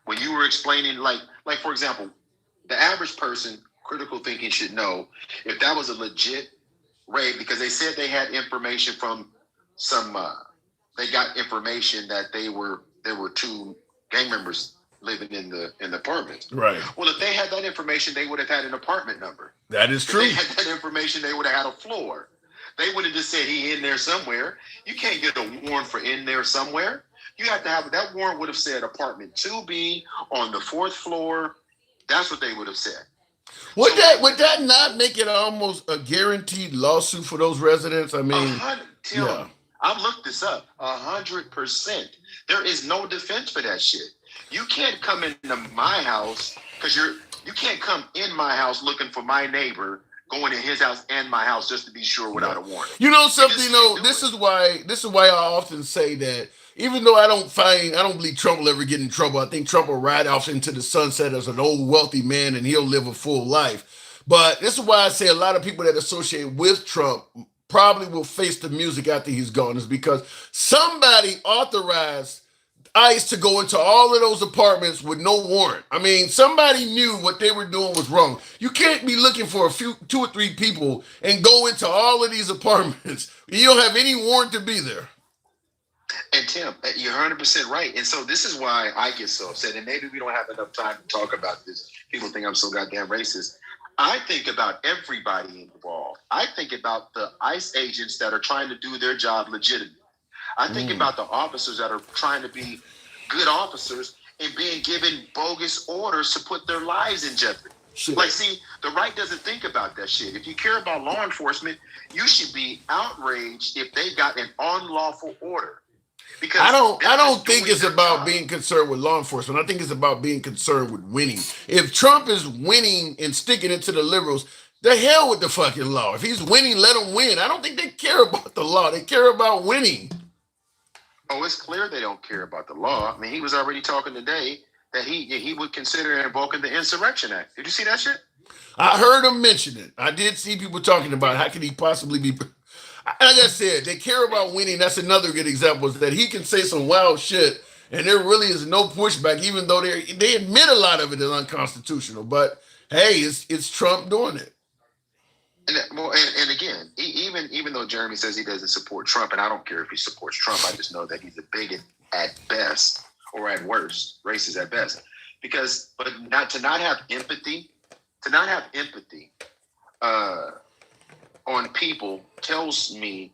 S4: When you were explaining, like for example, the average person, critical thinking should know if that was a legit raid, because they said they had information from they got information that there were two gang members living in the apartment.
S1: Right.
S4: Well, if they had that information, they would have had an apartment number.
S1: That is true.
S4: If they had that information, they would have had a floor. They would have just said he in there somewhere. You can't get a warrant for in there somewhere. You have to have that warrant would have said apartment 2B on the 4th floor. That's what they would have said.
S1: Would that not make it almost a guaranteed lawsuit for those residents? I mean,
S4: Tim,
S1: yeah.
S4: I've looked this up. 100%. There is no defense for that shit. You can't come into my house because you can't come in my house looking for my neighbor, going in his house and my house just to be sure without a warrant.
S1: You know something though, this is why I often say that even though I don't believe Trump will ever get in trouble. I think Trump will ride off into the sunset as an old wealthy man and he'll live a full life. But this is why I say a lot of people that associate with Trump probably will face the music after he's gone, is because somebody authorized ICE to go into all of those apartments with no warrant. I mean, somebody knew what they were doing was wrong. You can't be looking for two or three people and go into all of these apartments. You don't have any warrant to be there.
S4: And Tim, you're 100% right. And so this is why I get so upset. And maybe we don't have enough time to talk about this. People think I'm so goddamn racist. I think about everybody involved. I think about the ICE agents that are trying to do their job legitimately. I think about the officers that are trying to be good officers and being given bogus orders to put their lives in jeopardy.
S1: Shit.
S4: Like, see, the right doesn't think about that shit. If you care about law enforcement, you should be outraged if they got an unlawful order. Because
S1: I don't think it's about being concerned with law enforcement. I think it's about being concerned with winning. If Trump is winning and sticking it to the liberals, the hell with the fucking law. If he's winning, let him win. I don't think they care about the law. They care about winning.
S4: Oh, it's clear they don't care about the law. I mean, he was already talking today that he would consider invoking the Insurrection Act. Did you see that shit?
S1: I heard him mention it. I did see people talking about how could he possibly be. Like I said, they care about winning. That's another good example, is that he can say some wild shit and there really is no pushback, even though they admit a lot of it is unconstitutional. But hey, it's Trump doing it.
S4: And again, even though Jeremy says he doesn't support Trump, and I don't care if he supports Trump, I just know that he's a bigot at best, or at worst, racist at best. But to not have empathy on people tells me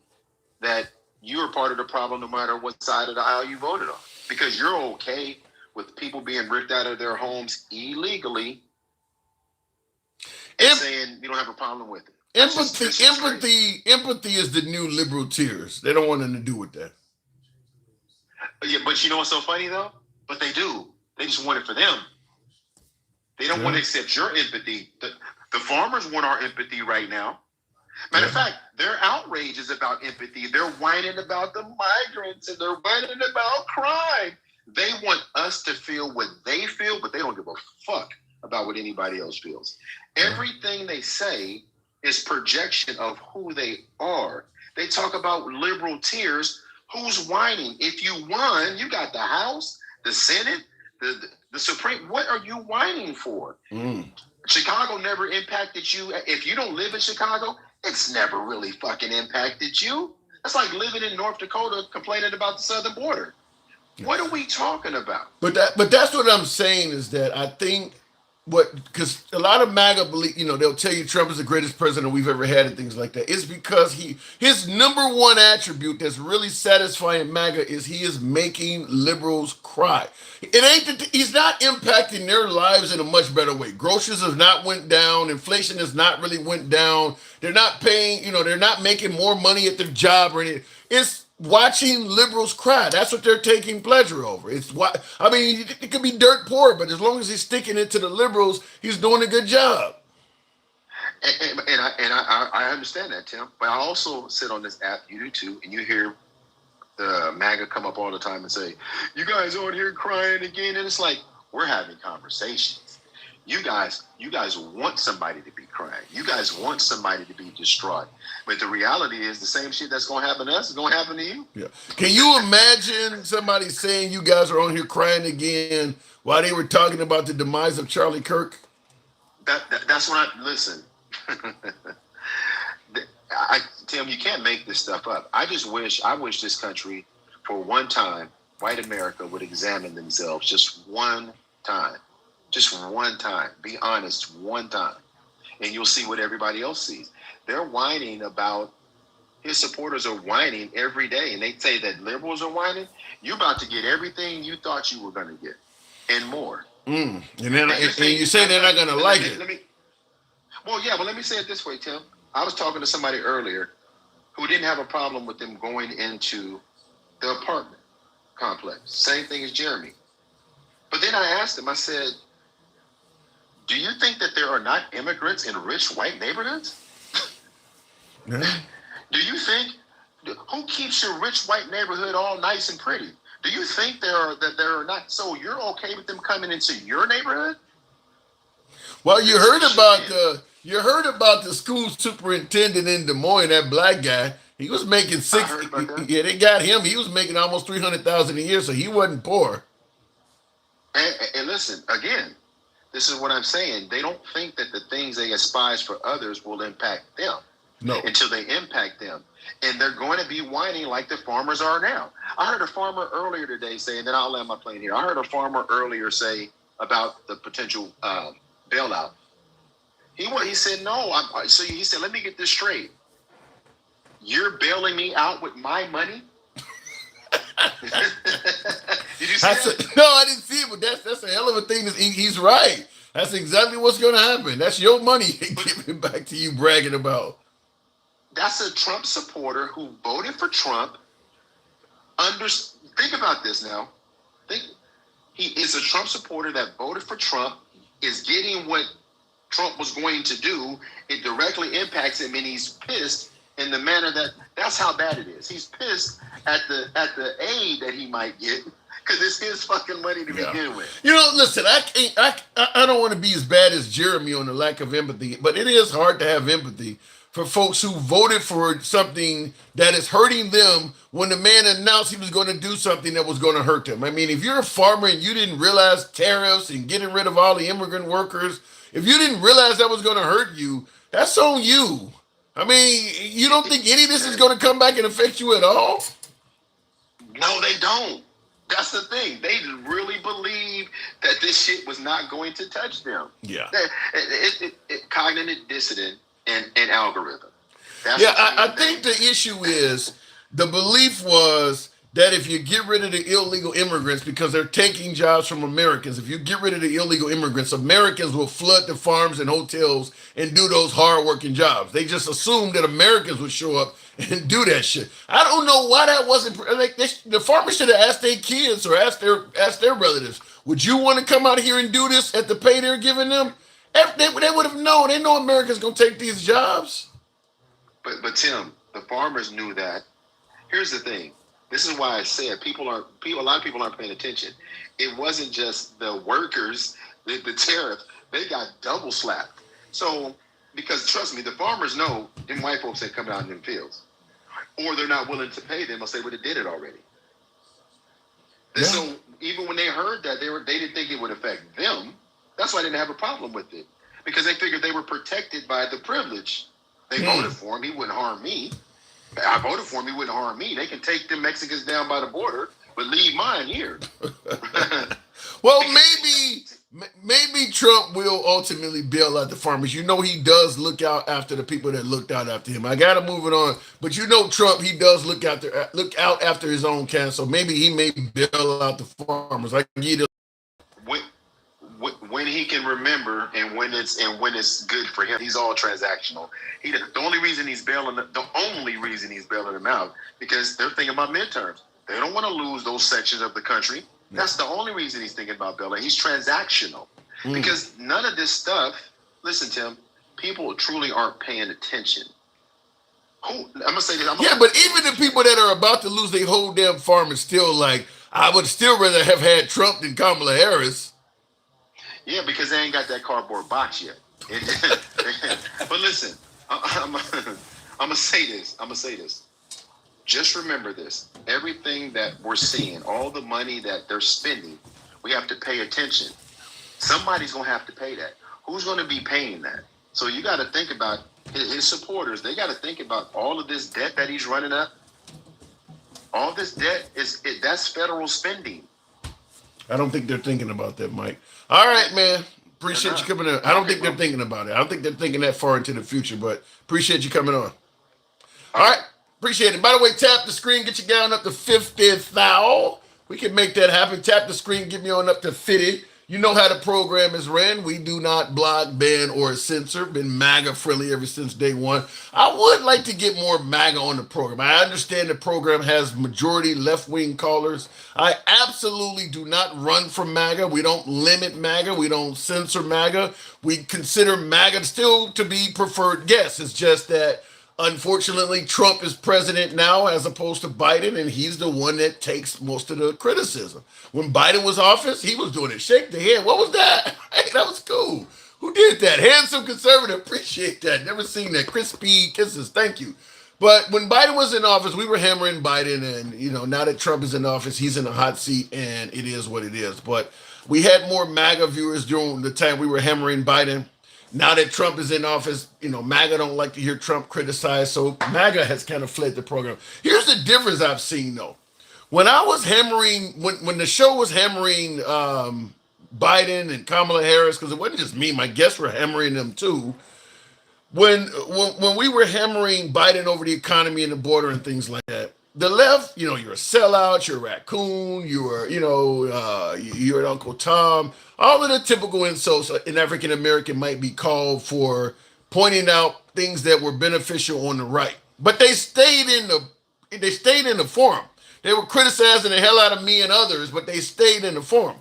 S4: that you're part of the problem no matter what side of the aisle you voted on. Because you're okay with people being ripped out of their homes illegally and saying you don't have a problem with it.
S1: Empathy is the new liberal tears. They don't want nothing to do with that.
S4: Yeah, but you know what's so funny though? But they do. They just want it for them. They don't want to accept your empathy. The farmers want our empathy right now. Matter of fact, their outrage is about empathy. They're whining about the migrants and they're whining about crime. They want us to feel what they feel, but they don't give a fuck about what anybody else feels. Everything they say is projection of who they are. They talk about liberal tears. Who's whining? If you won, you got the House, the Senate, the Supreme. What are you whining for? Chicago never impacted you. If you don't live in Chicago, it's never really fucking impacted you. That's like living in North Dakota complaining about the southern border. What are we talking about?
S1: But that's what I'm saying, is that I think because a lot of MAGA believe, they'll tell you Trump is the greatest president we've ever had and things like that. It's because his number one attribute that's really satisfying MAGA is he is making liberals cry. It ain't that he's not impacting their lives in a much better way. Groceries have not went down. Inflation has not really went down. They're not paying, they're not making more money at their job or anything. It's watching liberals cry. That's what they're taking pleasure over. It could be dirt poor, but as long as he's sticking it to the liberals, he's doing a good job.
S4: And I understand that, Tim. But I also sit on this app, you do too, and you hear the MAGA come up all the time and say, "You guys on here crying again?" And it's like, we're having conversations. You guys want somebody to be crying. You guys want somebody to be distraught. But the reality is the same shit that's going to happen to us is going to happen to you.
S1: Yeah. Can you imagine somebody saying you guys are on here crying again while they were talking about the demise of Charlie Kirk?
S4: That's what listen. Tim, you can't make this stuff up. I wish this country, for one time, white America would examine themselves just one time. Just one time. Be honest one time. And you'll see what everybody else sees. They're whining about his supporters are whining every day, and they say that liberals are whining. You're about to get everything you thought you were going to get, and more.
S1: And then
S4: And
S1: you say they're not going to like it.
S4: Well, yeah, but let me say it this way, Tim. I was talking to somebody earlier who didn't have a problem with them going into the apartment complex. Same thing as Jeremy. But then I asked him, I said, do you think that there are not immigrants in rich white neighborhoods?
S1: Yeah.
S4: Do you think, who keeps your rich white neighborhood all nice and pretty? Do you think there are not, so you're okay with them coming into your neighborhood?
S1: Well, you heard about the school superintendent in Des Moines, that black guy. He was making
S4: I heard about that.
S1: Yeah, they got him. He was making almost $300,000 a year, so he wasn't poor.
S4: And listen, again, this is what I'm saying. They don't think that the things they despise for others will impact them.
S1: No.
S4: Until they impact them. And they're going to be whining like the farmers are now. I heard a farmer earlier today say, and then I'll land my plane here. I heard a farmer earlier say about the potential bailout. He said, no. So he said, let me get this straight. You're bailing me out with my money? Did you see that?
S1: No, I didn't see it, but that's a hell of a thing. He's right. That's exactly what's going to happen. That's your money giving back to you, bragging about.
S4: That's a Trump supporter who voted for Trump. Think about this now. He is a Trump supporter that voted for Trump, is getting what Trump was going to do. It directly impacts him, and he's pissed in the manner that's how bad it is. He's pissed at the aid that he might get because it's his fucking money to begin with.
S1: You know, listen, I don't want to be as bad as Jeremy on the lack of empathy, but it is hard to have empathy for folks who voted for something that is hurting them when the man announced he was going to do something that was going to hurt them. I mean, if you're a farmer and you didn't realize tariffs and getting rid of all the immigrant workers, if you didn't realize that was going to hurt you, that's on you. I mean, you don't think any of this is going to come back and affect you at all?
S4: No, they don't. That's the thing. They really believe that this shit was not going to touch them.
S1: Yeah.
S4: Cognitive dissonance and algorithm.
S1: I think the issue is the belief was that if you get rid of the illegal immigrants because they're taking jobs from Americans, if you get rid of the illegal immigrants, Americans will flood the farms and hotels and do those hard-working jobs. They just assumed that Americans would show up and do that shit. I don't know why that wasn't like the farmers should have asked their kids or asked their relatives, would you want to come out here and do this at the pay they're giving them? They would have known. They know Americans gonna take these jobs.
S4: But Tim, the farmers knew that. Here's the thing. This is why I said a lot of people aren't paying attention. It wasn't just the workers, the tariff, they got double slapped. So, because trust me, the farmers know them white folks ain't coming out in them fields. Or they're not willing to pay them, or they would have did it already. Yeah. So even when they heard that, they didn't think it would affect them. That's why they didn't have a problem with it. Because they figured they were protected by the privilege. They voted for him, he wouldn't harm me. I voted for him, he wouldn't harm me. They can take them Mexicans down by the border, but leave mine here.
S1: Well, maybe Trump will ultimately bail out the farmers. You know he does look out after the people that looked out after him. I gotta move it on. But you know Trump, he does look out after his own kind. So maybe he may bail out the farmers. I can get it.
S4: When he can remember and when it's good for him, he's all transactional. The only reason he's bailing them out because they're thinking about midterms. They don't want to lose those sections of the country. That's the only reason he's thinking about bailing. He's transactional because none of this stuff. Listen, Tim, people truly aren't paying attention. I'm gonna say this.
S1: But even the people that are about to lose their whole damn farm is still like, I would still rather have had Trump than Kamala Harris.
S4: Yeah, because they ain't got that cardboard box yet. But listen, I'm gonna say this. Just remember this. Everything that we're seeing, all the money that they're spending, we have to pay attention. Somebody's gonna have to pay that. Who's gonna be paying that? So you got to think about his supporters. They got to think about all of this debt that he's running up. All this debt that's federal spending.
S1: I don't think they're thinking about that, Mike. All right, man. Appreciate you coming in. I don't think they're thinking about it. I don't think they're thinking that far into the future, but appreciate you coming on. All right. Appreciate it. By the way, tap the screen, get you down up to 50,000. We can make that happen. Tap the screen, get me on up to 50. You know how the program is ran. We do not block, ban, or censor. Been MAGA friendly ever since day one. I would like to get more MAGA on the program. I understand the program has majority left-wing callers. I absolutely do not run from MAGA. We don't limit MAGA. We don't censor MAGA. We consider MAGA still to be preferred guests. It's just that unfortunately, Trump is president now as opposed to Biden, and he's the one that takes most of the criticism. When Biden was office, he was doing it. Shake the hand. What was that? Hey, that was cool. Who did that? Handsome conservative. Appreciate that. Never seen that. Crispy kisses. Thank you. But when Biden was in office, we were hammering Biden, and now that Trump is in office, he's in the hot seat, and it is what it is. But we had more MAGA viewers during the time we were hammering Biden. Now that Trump is in office, MAGA don't like to hear Trump criticized, so MAGA has kind of fled the program. Here's the difference I've seen, though. When I was hammering, when the show was hammering Biden and Kamala Harris, because it wasn't just me, my guests were hammering them too. When we were hammering Biden over the economy and the border and things like that, the left, you're a sellout, you're a raccoon, you're an Uncle Tom. All of the typical insults an African American might be called for pointing out things that were beneficial on the right. But they stayed in the forum. They were criticizing the hell out of me and others, but they stayed in the forum.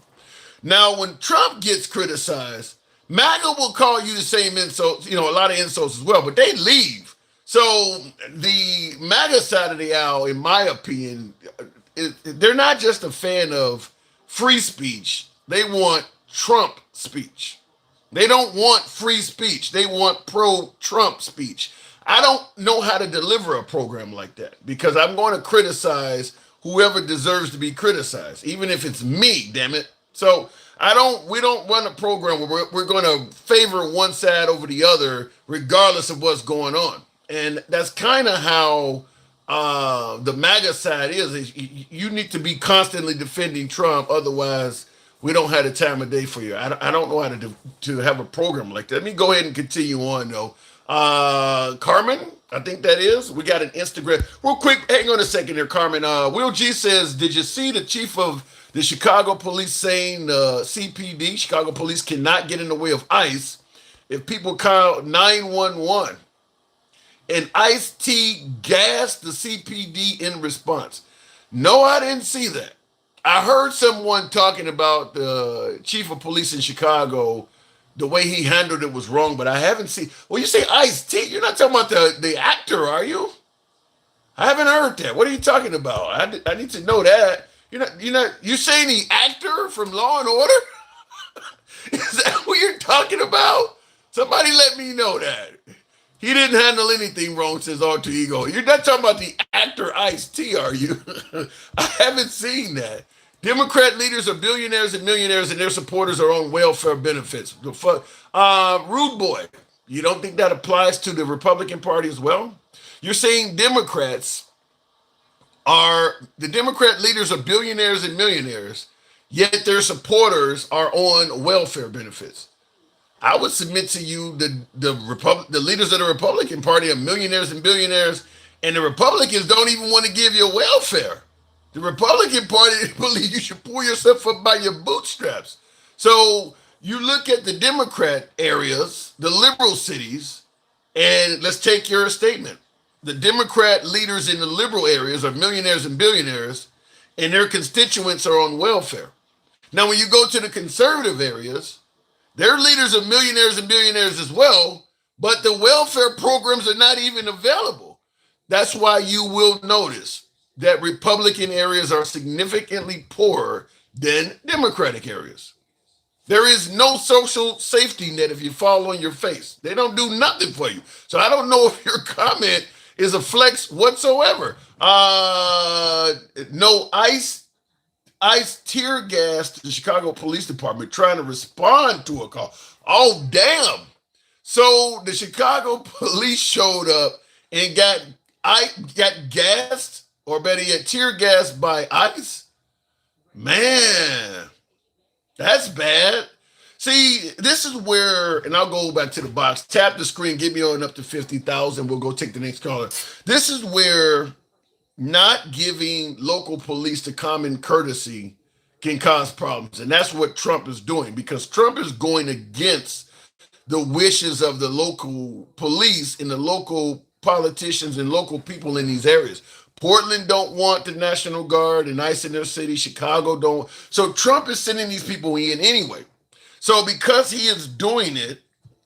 S1: Now, when Trump gets criticized, MAGA will call you the same insults, a lot of insults as well, but they leave. So the MAGA side of the aisle, in my opinion, they're not just a fan of free speech. They want Trump speech. They don't want free speech. They want pro-Trump speech. I don't know how to deliver a program like that because I'm going to criticize whoever deserves to be criticized, even if it's me, damn it. So we don't run a program where we're going to favor one side over the other, regardless of what's going on. And that's kind of how the MAGA side is you need to be constantly defending Trump. Otherwise, we don't have the time of day for you. I don't know how to have a program like that. Let me go ahead and continue on, though. Carmen, I think that is. We got an Instagram. Real quick, hang on a second here, Carmen. Will G says, did you see the chief of the Chicago police saying CPD, Chicago police, cannot get in the way of ICE if people call 911? And Ice-T gassed the CPD in response. No, I didn't see that. I heard someone talking about the chief of police in Chicago, the way he handled it was wrong, but I haven't seen. Well, you say Ice-T, you're not talking about the actor, are you? I haven't heard that. What are you talking about? I need to know that. You saying the actor from Law and Order? Is that what you're talking about? Somebody let me know that. He didn't handle anything wrong, says Alter Ego. You're not talking about the actor Ice-T, are you? I haven't seen that. Democrat leaders are billionaires and millionaires, and their supporters are on welfare benefits. The fuck, Rude Boy, you don't think that applies to the Republican Party as well? You're saying the Democrat leaders are billionaires and millionaires, yet their supporters are on welfare benefits. I would submit to you the leaders of the Republican Party are millionaires and billionaires, and the Republicans don't even want to give you welfare. The Republican Party believes you should pull yourself up by your bootstraps. So you look at the Democrat areas, the liberal cities, and let's take your statement. The Democrat leaders in the liberal areas are millionaires and billionaires, and their constituents are on welfare. Now, when you go to the conservative areas, their leaders are millionaires and billionaires as well, but the welfare programs are not even available. That's why you will notice that Republican areas are significantly poorer than Democratic areas. There is no social safety net if you fall on your face. They don't do nothing for you. So I don't know if your comment is a flex whatsoever. No ICE tear gas to the Chicago Police Department trying to respond to a call. Oh, damn. So the Chicago police showed up and got gassed, or better yet, tear gassed by ICE. Man, that's bad. See, this is where, and I'll go back to the box. Tap the screen, get me on up to 50,000. We'll go take the next caller. This is where not giving local police the common courtesy can cause problems. And that's what Trump is doing because Trump is going against the wishes of the local police and the local politicians and local people in these areas. Portland don't want the National Guard and ICE in their city. Chicago don't. So Trump is sending these people in anyway. So because he is doing it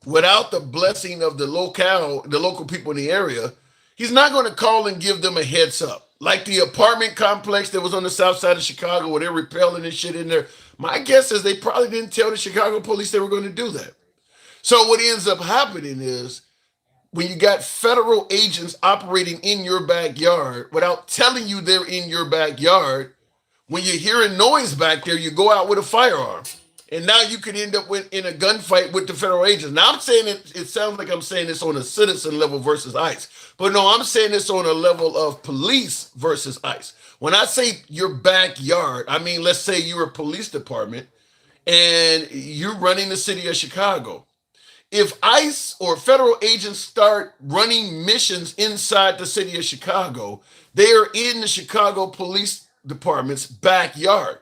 S1: without the blessing of the local people in the area, he's not going to call and give them a heads up. Like the apartment complex that was on the south side of Chicago where they're repelling and shit in there. My guess is they probably didn't tell the Chicago police they were going to do that. So what ends up happening is when you got federal agents operating in your backyard without telling you they're in your backyard, when you hear a noise back there, you go out with a firearm. And now you could end up in a gunfight with the federal agents. Now I'm saying it sounds like I'm saying this on a citizen level versus ICE. But no, I'm saying this on a level of police versus ICE. When I say your backyard, I mean, let's say you're a police department and you're running the city of Chicago. If ICE or federal agents start running missions inside the city of Chicago, they are in the Chicago Police Department's backyard.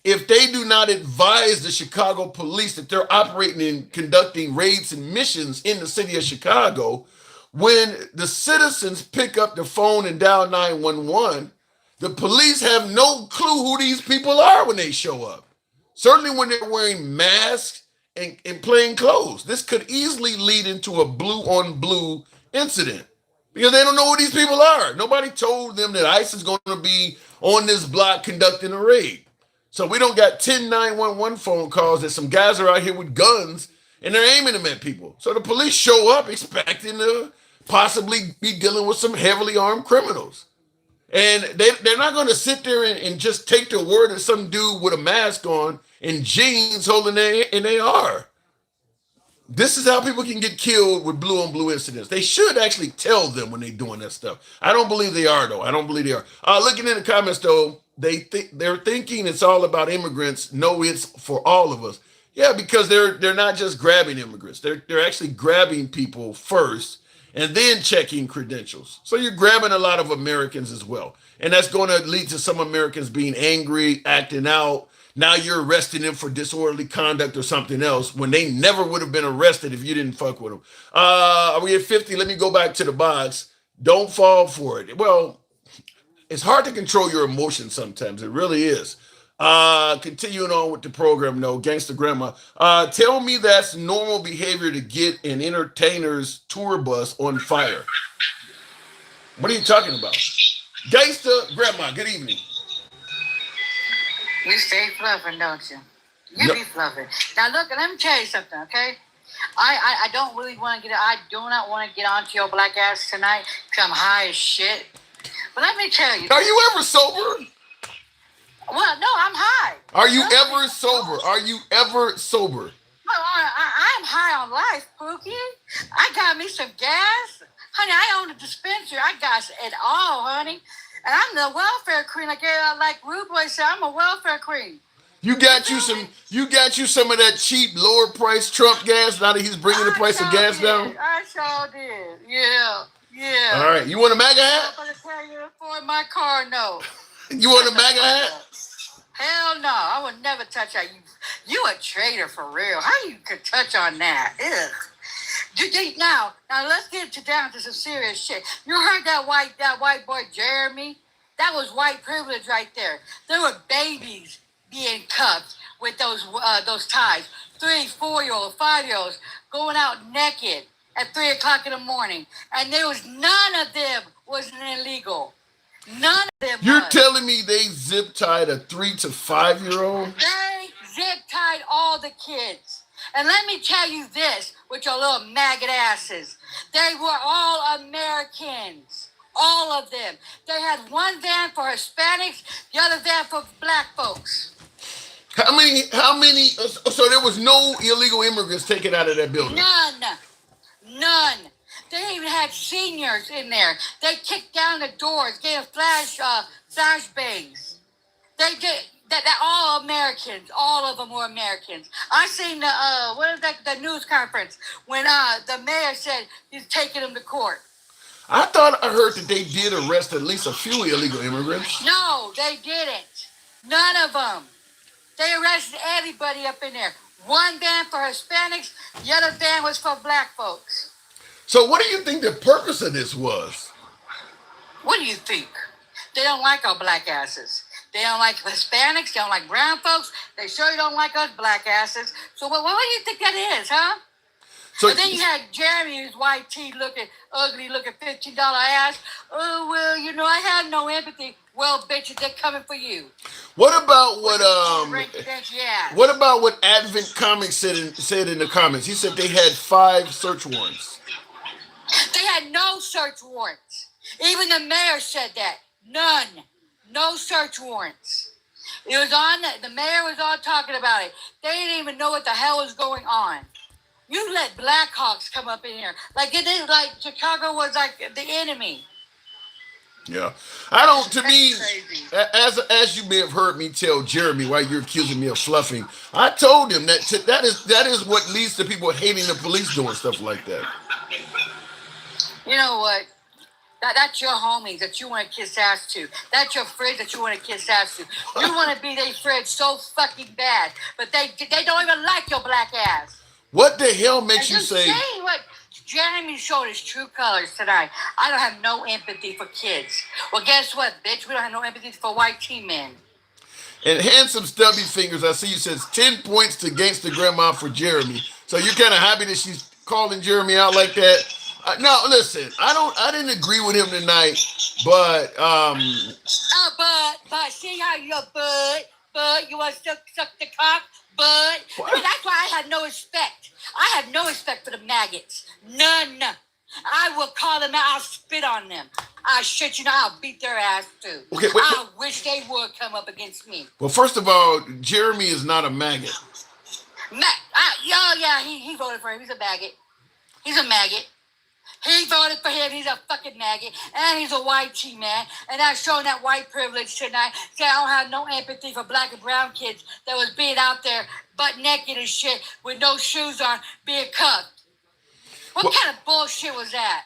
S1: If they do not advise the Chicago police that they're operating and conducting raids and missions in the city of Chicago, when the citizens pick up the phone and dial 911, the police have no clue who these people are when they show up. Certainly when they're wearing masks and plain clothes. This could easily lead into a blue on blue incident because they don't know who these people are. Nobody told them that ICE is going to be on this block conducting a raid. So we don't got 10 911 phone calls that some guys are out here with guns and they're aiming them at people. So the police show up expecting to possibly be dealing with some heavily armed criminals. And they're not going to sit there and just take the word of some dude with a mask on and jeans holding an AR. This is how people can get killed with blue on blue incidents. They should actually tell them when they're doing that stuff. I don't believe they are, though. I don't believe they are. Looking in the comments, though, they're thinking it's all about immigrants. No, it's for all of us. Yeah, because they're not just grabbing immigrants. They're actually grabbing people first and then checking credentials. So you're grabbing a lot of Americans as well. And that's going to lead to some Americans being angry, acting out. Now you're arresting them for disorderly conduct or something else when they never would have been arrested if you didn't fuck with them. Are we at 50? Let me go back to the box. Don't fall for it. Well, it's hard to control your emotions sometimes. It really is. Continuing on with the program, no, Gangsta Grandma. Tell me that's normal behavior to get an entertainer's tour bus on fire. What are you talking about? Gangsta Grandma, good evening.
S5: You stay fluffing, don't you? You
S1: Yep.
S5: be fluffing. Now look, let me tell you something, okay? I don't really want to I do not want to get onto your black ass tonight because I'm high as shit. But let me tell you.
S1: Are you ever sober?
S5: Well, no, I'm high.
S1: Are you ever sober? Are you ever sober?
S5: No, I'm high on life, Pookie. I got me some gas. Honey, I own a dispensary. I got it all, honey. And I'm the welfare queen. Like Rude Boy said, I'm a welfare queen.
S1: You got you some of that cheap lower price Trump gas now that he's bringing the price of gas down?
S5: I sure did. Yeah.
S1: All right. You want a MAGA hat?
S5: I'm gonna tell you for my car, no.
S1: You want a MAGA hat?
S5: Hell no, I would never touch that. You a traitor for real. How you could touch on that? Ugh. Now let's get down to some serious shit. You heard that white boy Jeremy? That was white privilege right there. There were babies being cuffed with those ties. 3, 4-year-olds, 5-year-olds going out naked at 3 o'clock in the morning, and there was none of them was illegal. None of them.
S1: You're telling me they zip tied a 3 to 5-year-old?
S5: They zip tied all the kids. And let me tell you this, with your little maggot asses. They were all Americans. All of them. They had one van for Hispanics, the other van for black folks.
S1: How many? So there was no illegal immigrants taken out of that building?
S5: None. They even had seniors in there. They kicked down the doors, gave flash bangs. They that all Americans, all of them were Americans. I seen the what is that, the news conference when the mayor said he's taking them to court.
S1: I thought I heard that they did arrest at least a few illegal immigrants.
S5: No, they didn't. None of them. They arrested everybody up in there. One van for Hispanics, the other van was for black folks.
S1: So what do you think the purpose of this was?
S5: What do you think? They don't like our black asses. They don't like Hispanics. They don't like brown folks. They sure don't like us black asses. So what do you think that is, huh?
S1: So
S5: And then you had Jeremy, his white tee looking, ugly looking $15 ass. Oh, well, you know, I have no empathy. Well, bitches, they're coming for you.
S1: what about
S5: Yeah.
S1: what about what Advent Comics said in the comments? He said they had 5 search warrants.
S5: They had no search warrants. Even the mayor said that. None. No search warrants. It was on, the mayor was all talking about it. They didn't even know what the hell was going on. You let Blackhawks come up in here. Like it is like Chicago was like the enemy.
S1: Yeah, I don't. To me,
S5: crazy.
S1: as you may have heard me tell Jeremy why you're accusing me of fluffing, I told him that is what leads to people hating the police doing stuff like that.
S5: You know what? That's your homies that you want to kiss ass to. That's your friends that you want to kiss ass to. You want to be their friend so fucking bad, but they don't even like your black ass.
S1: What the hell makes you
S5: And
S1: say?
S5: saying what Jeremy showed his true colors tonight. I don't have no empathy for kids. Well, guess what, bitch? We don't have no empathy for white teen men.
S1: And handsome stubby fingers, I see you says 10 points to gangster grandma for Jeremy. So you're kind of happy that she's calling Jeremy out like that. No, listen, I didn't agree with him tonight, but
S5: But see how your but you want to suck the cock, but I mean, that's why I had no respect. I had no respect for the maggots. None. I will call them out. I'll spit on them. I shit you not. I'll beat their ass too.
S1: Okay,
S5: I wish they would come up against me.
S1: well, first of all, Jeremy is not a maggot.
S5: He voted for him. He's a maggot. He's a maggot. He voted for him. He's a fucking maggot. And he's a white tea man. And I'm showing that white privilege tonight. Say I don't have no empathy for black and brown kids that was being out there butt naked and shit with no shoes on being cuffed. What kind of bullshit was that?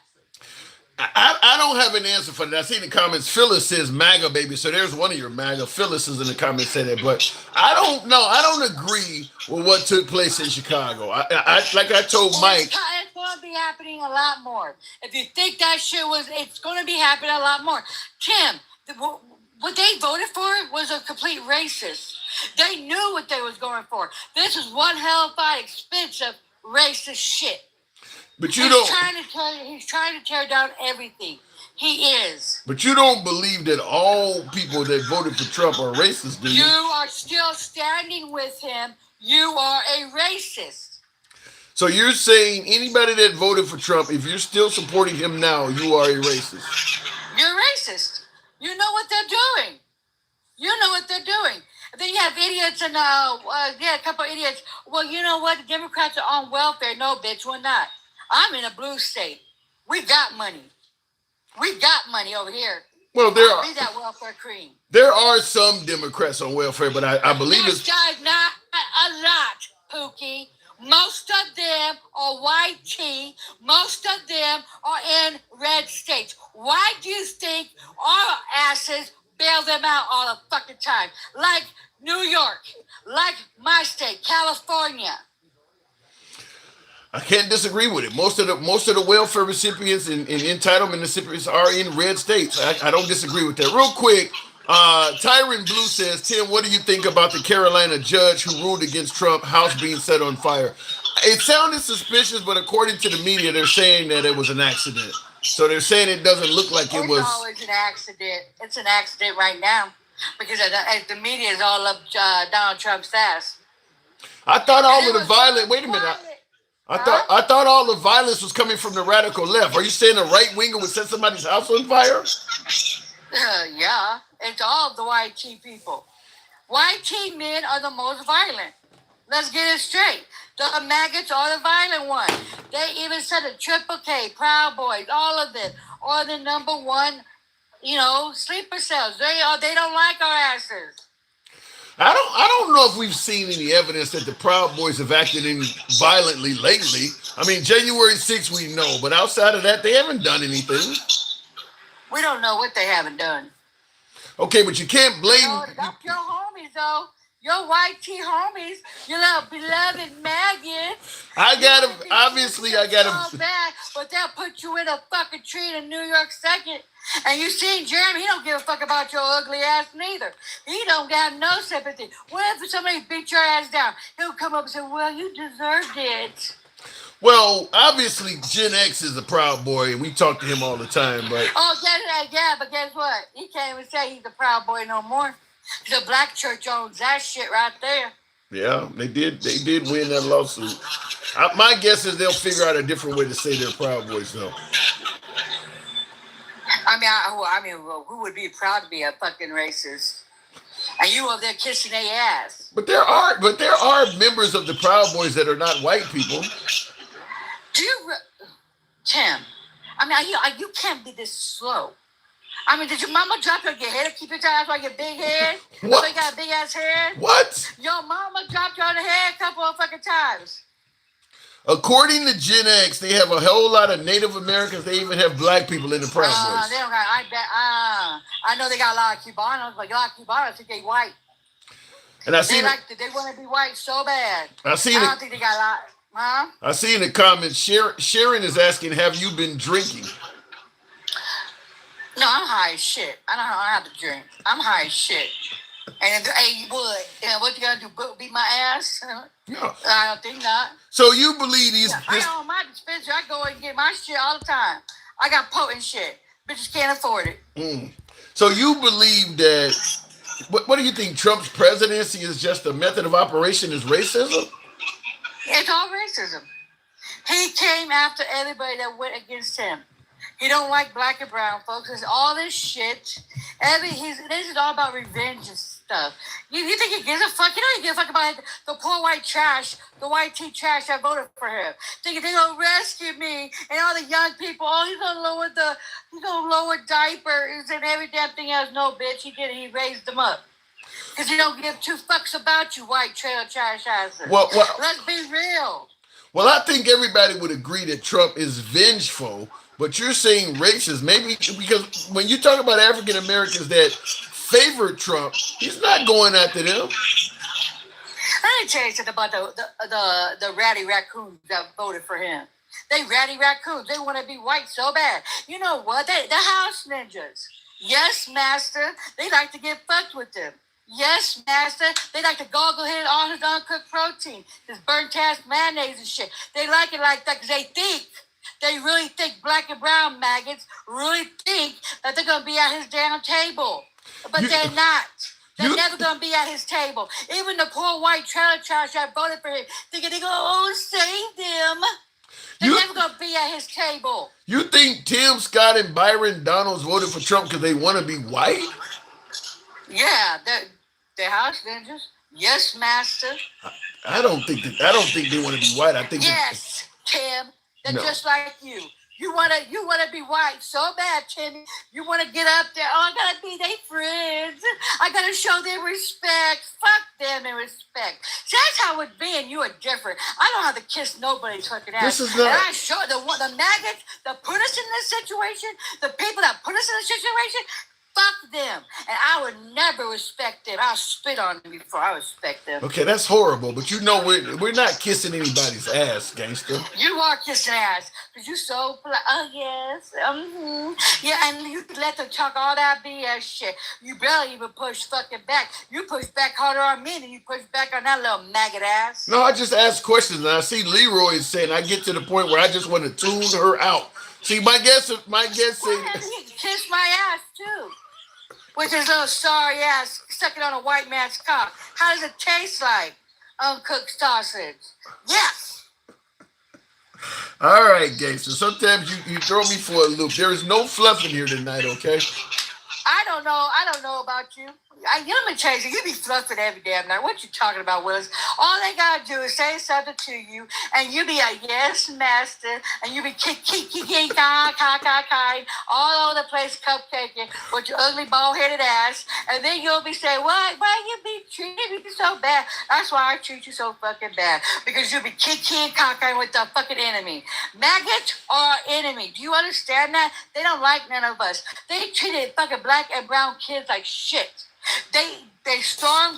S1: I don't have an answer for that. I see in the comments, Phyllis says MAGA baby. So there's one of your MAGA. Phyllis is in the comments saying that, but I don't know. I don't agree with what took place in Chicago. I like I told Mike.
S5: It's going to be happening a lot more. If you think that shit it's going to be happening a lot more. Tim, what they voted for was a complete racist. They knew what they was going for. This is one hell of a expensive racist shit.
S1: But you
S5: he's
S1: don't.
S5: He's trying to tear down everything. He is.
S1: But you don't believe that all people that voted for Trump are racist, do you?
S5: You are still standing with him. You are a racist.
S1: So you're saying anybody that voted for Trump, if you're still supporting him now, you are a racist.
S5: You're racist. You know what they're doing. You know what they're doing. And then you have idiots and a couple of idiots. Well, you know what? The Democrats are on welfare. No, bitch, we're not. I'm in a blue state. We got money. We got money over here.
S1: Well,
S5: Be that welfare cream.
S1: there are some Democrats on welfare, but I believe
S5: This
S1: it's
S5: guy's not a lot, Pookie. Most of them are white tea. Most of them are in red states. Why do you think our asses bail them out all the fucking time? Like New York, like my state, California.
S1: I can't disagree with it. Most of the welfare recipients and entitlement recipients are in red states. I don't disagree with that. Real quick, Tyron Blue says, Tim, what do you think about the Carolina judge who ruled against Trump, house being set on fire? It sounded suspicious, but according to the media, they're saying that it was an accident. So they're saying it doesn't look like it was.
S5: It's always an accident. It's an accident right now because the media is all up Donald Trump's ass.
S1: I thought all of the violence. Wait a minute. I thought all the violence was coming from the radical left. Are you saying a right winger would set somebody's house on fire?
S5: Yeah, it's all the white tea people. White tea men are the most violent. Let's get it straight. The maggots are the violent ones. They even said the Triple K, Proud Boys, all of them are the number one, sleeper cells. They don't like our asses.
S1: I don't know if we've seen any evidence that the Proud Boys have acted any violently lately. I mean, January 6th we know, but outside of that, they haven't done anything.
S5: We don't know what they haven't done.
S1: Okay, but you can't blame.
S5: No, that's your homies though. Your white tee homies, your little beloved maggots.
S1: I gotta,
S5: You
S1: obviously, I
S5: so
S1: gotta.
S5: bad, but they'll put you in a fucking tree in New York second. And you seen Jeremy, he don't give a fuck about your ugly ass neither. He don't got no sympathy. What if somebody beat your ass down? He'll come up and say, well, you deserved it.
S1: Well, obviously, Gen X is a Proud Boy, and we talk to him all the time, but.
S5: Oh, yeah, but guess what? He can't even say he's a Proud Boy no more. The black church owns that shit right there.
S1: Yeah, they did win that lawsuit. My guess is they'll figure out a different way to say they're Proud Boys, though.
S5: Well, who would be proud to be a fucking racist? And you over there kissing their ass.
S1: But there are members of the Proud Boys that are not white people.
S5: Tim? You can't be this slow. Did your mama drop you on your head to keep your ass on your big head?
S1: What?
S5: So you got a big ass head?
S1: What?
S5: Your mama dropped you on the head a couple of fucking times.
S1: According to Gen X, they have a whole lot of Native Americans. They even have black people in the Proud Boys.
S5: They don't got. I know they got a lot of Cubanos, but a lot of Cubanos think they white.
S1: And I
S5: They
S1: seen,
S5: they want to be white so bad.
S1: I
S5: I
S1: seen,
S5: don't think they got a lot. Huh?
S1: I see in the comments, Sharon is asking, "Have you been drinking?"
S5: No, I'm high as shit. I don't have to drink. I'm high as shit. And hey, you would. What you gonna do? Beat my ass?
S1: No.
S5: I don't think not.
S1: So you believe these?
S5: I own my dispensary. I go and get my shit all the time. I got potent shit. Bitches can't afford it.
S1: So you believe that? What do you think? Trump's presidency is just a method of operation is racism?
S5: It's all racism. He came after everybody that went against him. He don't like black and brown folks. It's all this shit. This is all about revenge and stuff. You think he gives a fuck? You know he gives a fuck about the poor white trash, the white tea trash that voted for him. Thinking they're gonna rescue me and all the young people. Oh, he's gonna lower diapers and every damn thing else. No, bitch, he raised them up. Because he don't give two fucks about you, white trailer trash asses.
S1: Well,
S5: let's be real.
S1: Well, I think everybody would agree that Trump is vengeful, but you're saying racist. Maybe because when you talk about African Americans that favor Trump, he's not going after them.
S5: Let me tell you something about the ratty raccoons that voted for him. They ratty raccoons. They want to be white so bad. You know what? The house ninjas. Yes, master. They like to get fucked with them. Yes, master. They like to goggle hit all his uncooked protein, his burnt ass mayonnaise and shit. They like it like that because they really think black and brown maggots really think that they're going to be at his damn table. But they're not. They're never going to be at his table. Even the poor white trailer trash that voted for him thinking they're going to save them. They're never going to be at his table.
S1: You think Tim Scott and Byron Donalds voted for Trump because they want to be white?
S5: Yeah, they're house ninjas. Yes, master.
S1: I don't think they want to be white. I think
S5: yes, Tim. They're
S1: No.
S5: just like you. You wanna be white so bad, Timmy. You wanna get up there. Oh, I gotta be their friends. I gotta show them respect. Fuck them and respect. See, that's how it be, and you are different. I don't have to kiss nobody's fucking ass.
S1: This is not-
S5: And I show the maggots that put us in this situation, the people that put us in this situation. Fuck them. And I would never respect them. I'll spit on them before I respect them.
S1: Okay, that's horrible. But you know we're not kissing anybody's ass, gangster.
S5: You are kissing ass. Because you so polite. Oh, yes. Yeah, and you let them talk all that BS shit. You barely even push fucking back. You push back harder on me than you push back on that little maggot ass.
S1: No, I just ask questions, and I see Leroy saying I get to the point where I just want to tune her out. See, my guess saying
S5: He kissed my ass, too. With his little sorry ass sucking on a white man's cock. How does it taste like? Uncooked sausage. Yes.
S1: All right, gangster. Sometimes you throw me for a loop. There is no fluff in here tonight, okay?
S5: I don't know about you. Let me tell you, you be fluffing every damn night. What you talking about, Willis? All they gotta do is say something to you, and you be a yes master, and you be kicking, all over the place, cupcaking with your ugly bald-headed ass, and then you'll be saying, why you be treating me so bad? That's why I treat you so fucking bad, because you be kicking, with the fucking enemy. Maggots are our enemy. Do you understand that? They don't like none of us. They treated fucking black and brown kids like shit. They stormed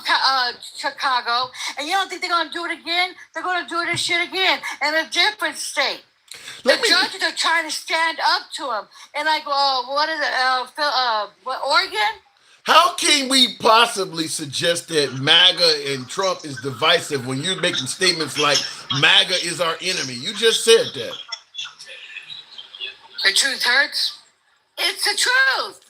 S5: Chicago, and you don't think they're gonna do it again? They're gonna do this shit again in a different state. The judges are trying to stand up to them, and like, what is it? Oregon?
S1: How can we possibly suggest that MAGA and Trump is divisive when you're making statements like MAGA is our enemy? You just said that.
S5: The truth hurts. It's the truth.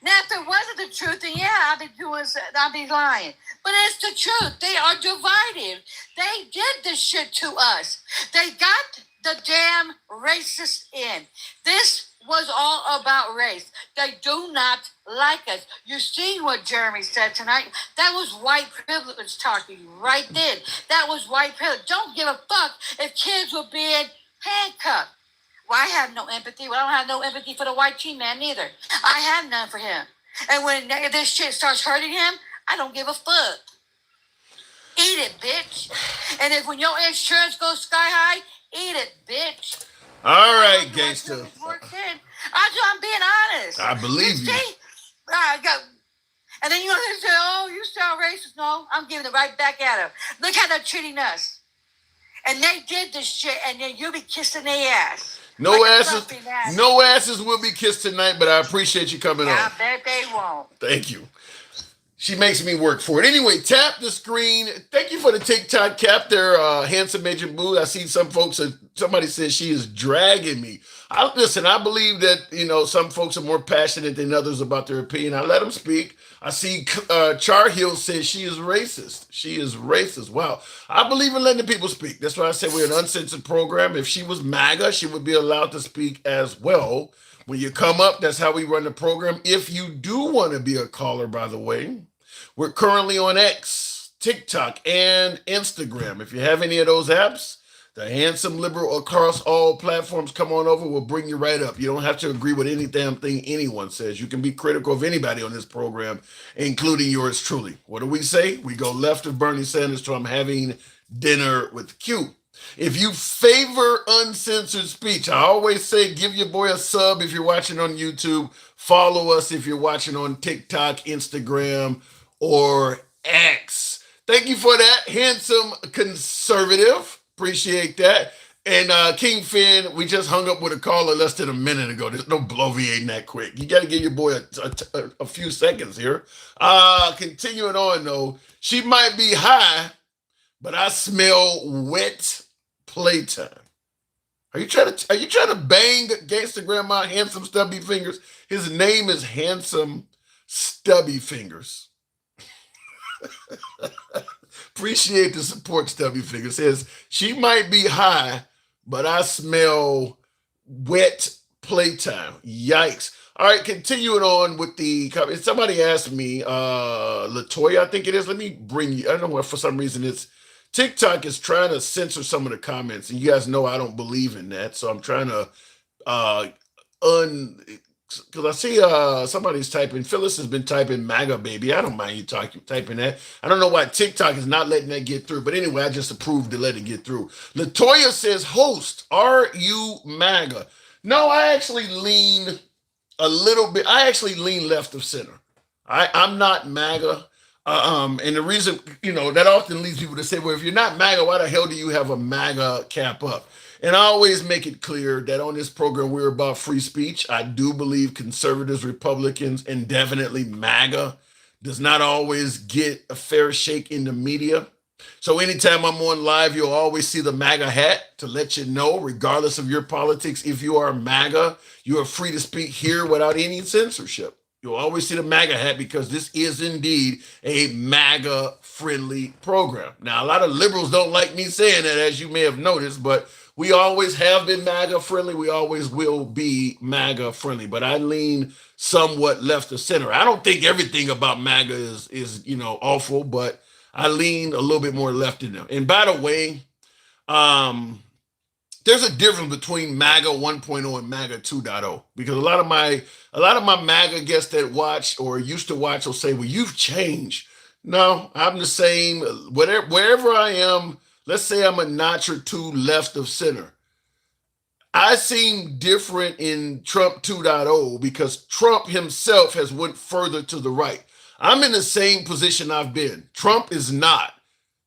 S5: Now, if there wasn't the truth, then yeah, I'd be lying. But it's the truth. They are divided. They did this shit to us. They got the damn racists in. This was all about race. They do not like us. You seen what Jeremy said tonight? That was white privilege talking right then. That was white privilege. Don't give a fuck if kids were being handcuffed. Well, I have no empathy. Well, I don't have no empathy for the white teen man neither. I have none for him. And when this shit starts hurting him, I don't give a fuck. Eat it, bitch. And if when your insurance goes sky high, eat it, bitch.
S1: All right, gangster.
S5: I'm being honest.
S1: I believe you.
S5: And then you're going to say, oh, you sound racist. No, I'm giving it right back at them. Look how they're treating us. And they did this shit, and then you'll be kissing their ass.
S1: No asses will be kissed tonight, but I appreciate you coming on.
S5: I bet they won't.
S1: Thank you. She makes me work for it. Anyway, tap the screen. Thank you for the TikTok cap there, handsome Agent Boo. I see some folks, somebody says she is dragging me. Listen, I believe that, some folks are more passionate than others about their opinion. I let them speak. I see Char Hill says she is racist. She is racist. Wow. I believe in letting people speak. That's why I said we're an uncensored program. If she was MAGA, she would be allowed to speak as well. When you come up, that's how we run the program. If you do want to be a caller, by the way, we're currently on X, TikTok, and Instagram. If you have any of those apps, the handsome liberal across all platforms, come on over. We'll bring you right up. You don't have to agree with any damn thing anyone says. You can be critical of anybody on this program, including yours truly. What do we say? We go left of Bernie Sanders to I'm having dinner with Q. If you favor uncensored speech, I always say give your boy a sub if you're watching on YouTube. Follow us if you're watching on TikTok, Instagram, or X. Thank you for that, handsome conservative. Appreciate that. And King Finn, we just hung up with a caller less than a minute ago. There's no bloviating that quick. You got to give your boy a few seconds here. Continuing on, though, she might be high, but I smell wet playtime. Are you trying to bang Gangsta Grandma Handsome Stubby Fingers? His name is Handsome Stubby Fingers. Appreciate the support, Stubby Fingers. Says she might be high, but I smell wet playtime. Yikes. All right, continuing on with the comments. Somebody asked me, Latoya, I think it is. Let me bring you. I don't know why for some reason it's TikTok is trying to censor some of the comments, and you guys know I don't believe in that. So I'm trying to because I see somebody's typing. Phyllis has been typing MAGA baby. I don't mind you typing that. I don't know why TikTok is not letting that get through. But anyway, I just approved to let it get through. Latoya says, host, are you MAGA? No, I actually lean a little bit. I actually lean left of center. I'm not MAGA. And the reason, that often leads people to say, well, if you're not MAGA, why the hell do you have a MAGA cap up? And I always make it clear that on this program, we're about free speech. I do believe conservatives, Republicans, and definitely MAGA does not always get a fair shake in the media. So anytime I'm on live, you'll always see the MAGA hat to let you know, regardless of your politics, if you are MAGA, you are free to speak here without any censorship. You'll always see the MAGA hat because this is indeed a MAGA-friendly program. Now, a lot of liberals don't like me saying that, as you may have noticed, but we always have been MAGA friendly. We always will be MAGA friendly. But I lean somewhat left of center. I don't think everything about MAGA is awful, but I lean a little bit more left in them. And by the way, there's a difference between MAGA 1.0 and MAGA 2.0 because a lot of my MAGA guests that watch or used to watch will say, "Well, you've changed." No, I'm the same. Wherever I am, let's say I'm a notch or two left of center. I seem different in Trump 2.0 because Trump himself has went further to the right. I'm in the same position I've been. Trump is not.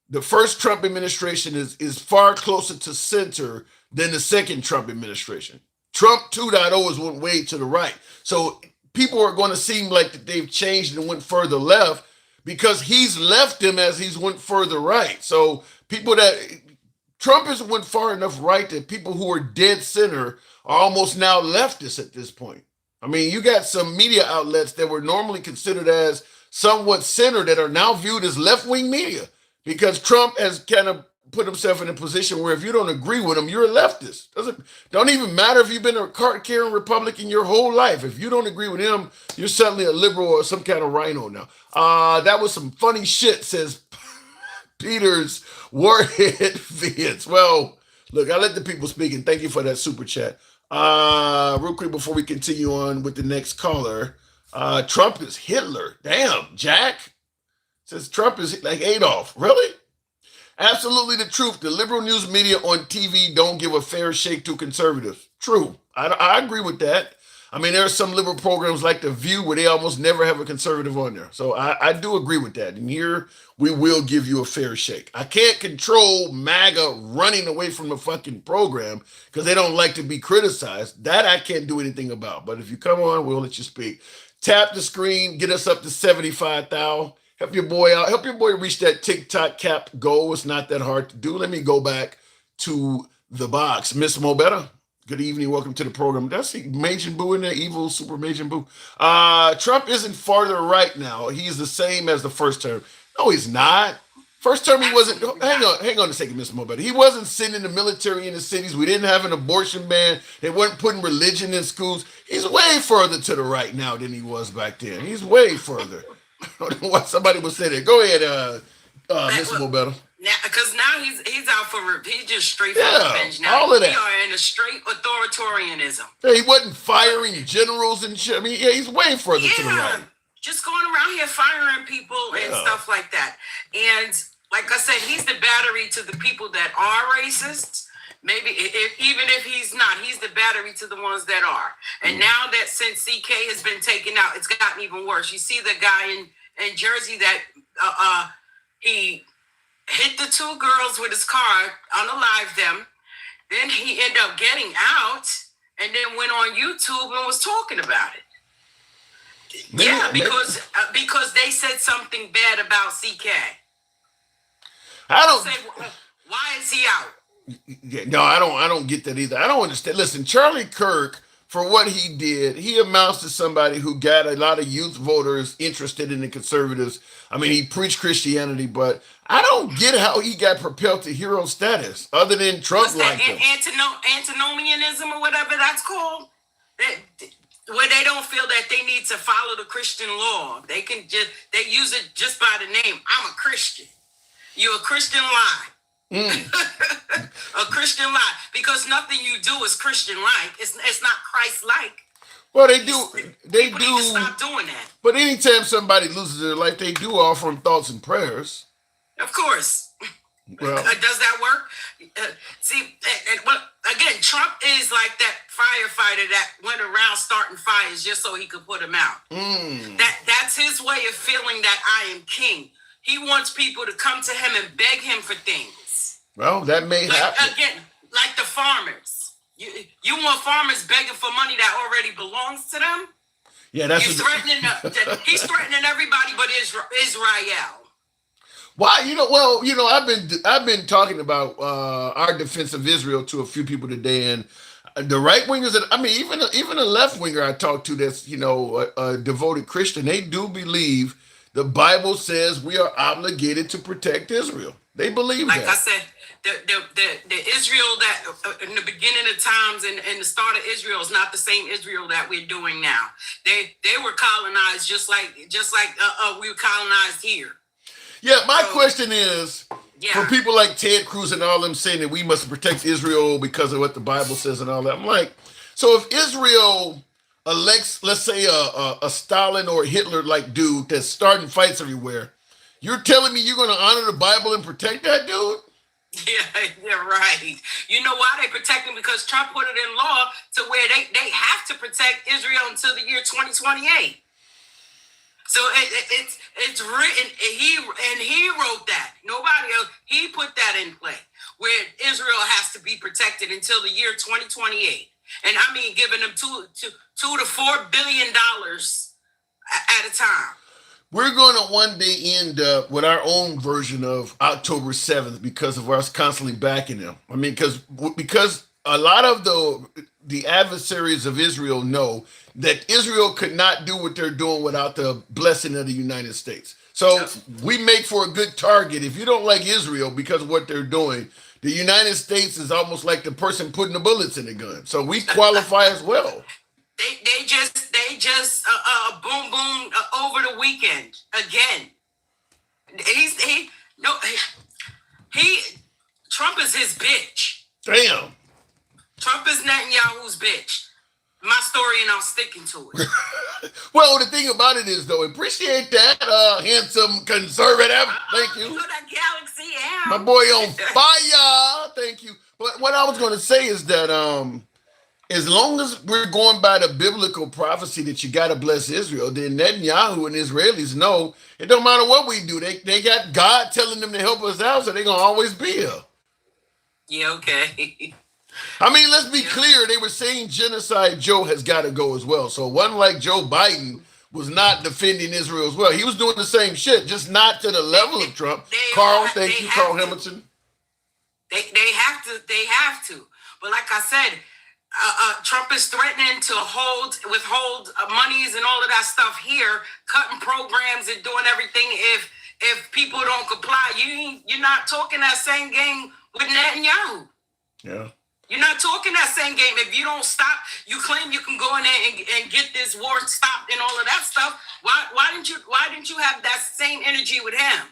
S1: The first Trump administration is far closer to center than the second Trump administration. Trump 2.0 is went way to the right. So people are going to seem like that they've changed and went further left because he's left them as he's went further right. So Trump has went far enough right that people who are dead center are almost now leftists at this point. I mean, you got some media outlets that were normally considered as somewhat center that are now viewed as left-wing media because Trump has kind of put himself in a position where if you don't agree with him, you're a leftist. Don't even matter if you've been a card-carrying Republican your whole life. If you don't agree with him, you're suddenly a liberal or some kind of rhino now. That was some funny shit, says Peter's Warhead Vince. Well, look, I let the people speak, and thank you for that super chat. Real quick before we continue on with the next caller, Trump is Hitler. Damn, Jack says Trump is like Adolf. Really? Absolutely the truth. The liberal news media on TV don't give a fair shake to conservatives. True. I agree with that. I mean, there are some liberal programs like The View where they almost never have a conservative on there. So I do agree with that. And here we will give you a fair shake. I can't control MAGA running away from the fucking program because they don't like to be criticized. That I can't do anything about. But if you come on, we'll let you speak. Tap the screen, get us up to 75,000. Help your boy out. Help your boy reach that TikTok cap goal. It's not that hard to do. Let me go back to the box. Miss Mobetta, good evening. Welcome to the program. That's Majin Buu in there, evil super Majin Buu. Trump isn't farther right now. He's the same as the first term. No, he's not. First term, he wasn't. Hang on a second, Miss Mobetta. He wasn't sending the military in the cities. We didn't have an abortion ban. They weren't putting religion in schools. He's way further to the right now than he was back then. He's way further. I don't know why somebody would say that. Go ahead, Miss Mobetta.
S6: Because now he's out for he's just straight for revenge now.
S1: All of that.
S6: We are in a straight authoritarianism.
S1: Yeah, he wasn't firing generals and shit. I mean, yeah, he's way further to the right.
S6: Just going around here firing people and stuff like that. And like I said, he's the battery to the people that are racist. Maybe even if he's not, he's the battery to the ones that are. And now that since CK has been taken out, it's gotten even worse. You see the guy in Jersey that he hit the two girls with his car, unalived them. Then he ended up getting out and then went on YouTube and was talking about it. Because they said something bad about CK.
S1: I don't
S6: say, why is he out?
S1: No, I don't get that either. I don't understand. Listen, Charlie Kirk, for what he did, he amounts to somebody who got a lot of youth voters interested in the conservatives. I mean, he preached Christianity, but I don't get how he got propelled to hero status other than Trump like that.
S6: Antinomianism or whatever that's called. Where they don't feel that they need to follow the Christian law. They use it just by the name. I'm a Christian. You're a Christian lie. A Christian lie, because nothing you do is Christian-like. It's not Christ-like.
S1: Well, they do.
S6: Need to stop doing that.
S1: But anytime somebody loses their life, they do offer them thoughts and prayers.
S6: Of course.
S1: Well,
S6: does that work? Again, Trump is like that firefighter that went around starting fires just so he could put them out. That's his way of feeling that I am king. He wants people to come to him and beg him for things.
S1: Well, that may happen.
S6: Again, like the farmers. You want farmers begging for money that already belongs to them?
S1: Yeah, that's
S6: he's threatening everybody but Israel.
S1: Why? I've been talking about our defense of Israel to a few people today, and the right wingers. Even a left winger I talked to that's a devoted Christian. They do believe the Bible says we are obligated to protect Israel. They believe
S6: Like I
S1: that.
S6: said, the Israel that in the beginning of times and the start of Israel is not the same Israel that we're doing now. They were colonized just like we were colonized here.
S1: Yeah, my
S6: So,
S1: question is for
S6: yeah.
S1: people like Ted Cruz and all them saying that we must protect Israel because of what the Bible says and all that. I'm like, so if Israel elects, let's say, a Stalin or Hitler like dude that's starting fights everywhere, you're telling me you're going to honor the Bible and protect that dude?
S6: Yeah, right. You know why they protect them? Because Trump put it in law to where they have to protect Israel until the year 2028. So it's written. He wrote that. Nobody else. He put that in play where Israel has to be protected until the year 2028. And I mean, giving them $2 to $4 billion at a time.
S1: We're going to one day end up with our own version of October 7th because of us constantly backing them. I mean, because a lot of the adversaries of Israel know that Israel could not do what they're doing without the blessing of the United States. So we make for a good target. If you don't like Israel because of what they're doing, the United States is almost like the person putting the bullets in the gun. So we qualify as well.
S6: They just boom boom over the weekend again. Trump is his bitch.
S1: Damn.
S6: Trump is Netanyahu's bitch. My story, and I'm sticking to it.
S1: Well, the thing about it is, though, appreciate that, handsome conservative. Thank you.
S6: That Galaxy M.
S1: My boy on fire. Thank you. But what I was going to say is that as long as we're going by the biblical prophecy that you got to bless Israel, then Netanyahu and Israelis know it don't matter what we do. They got God telling them to help us out, so they're going to always be here.
S6: Yeah, okay.
S1: I mean, let's be clear. They were saying Genocide Joe has got to go as well. So one like Joe Biden was not defending Israel as well. He was doing the same shit, just not to the level of Trump. Carl, thank you, Carl Hamilton.
S6: They have to. But like I said, Trump is threatening to withhold monies and all of that stuff here, cutting programs and doing everything. If people don't comply, you're not talking that same game with Netanyahu.
S1: Yeah.
S6: You're not talking that same game. If you don't stop, you claim you can go in there and get this war stopped and all of that stuff. Why didn't you have that same energy with him?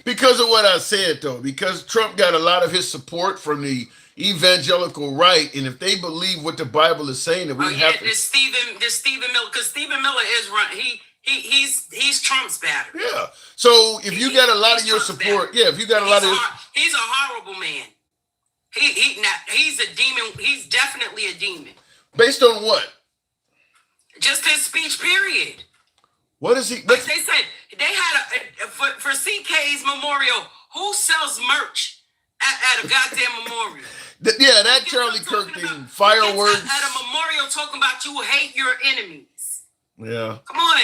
S1: Because of what I said, though. Because Trump got a lot of his support from the evangelical right, and if they believe what the Bible is saying, that we have to.
S6: There's Stephen Miller, because Stephen Miller is run. He's Trump's battery.
S1: Yeah. So if you got a lot of your support, if you got a lot of,
S6: he's a horrible man. He's a demon. He's definitely a demon.
S1: Based on what?
S6: Just his speech, period.
S1: What is he?
S6: Like they said, they had for CK's memorial. Who sells merch at a goddamn memorial?
S1: That Charlie Kirk thing, fireworks.
S6: At a memorial talking about you hate your enemies.
S1: Yeah.
S6: Come on.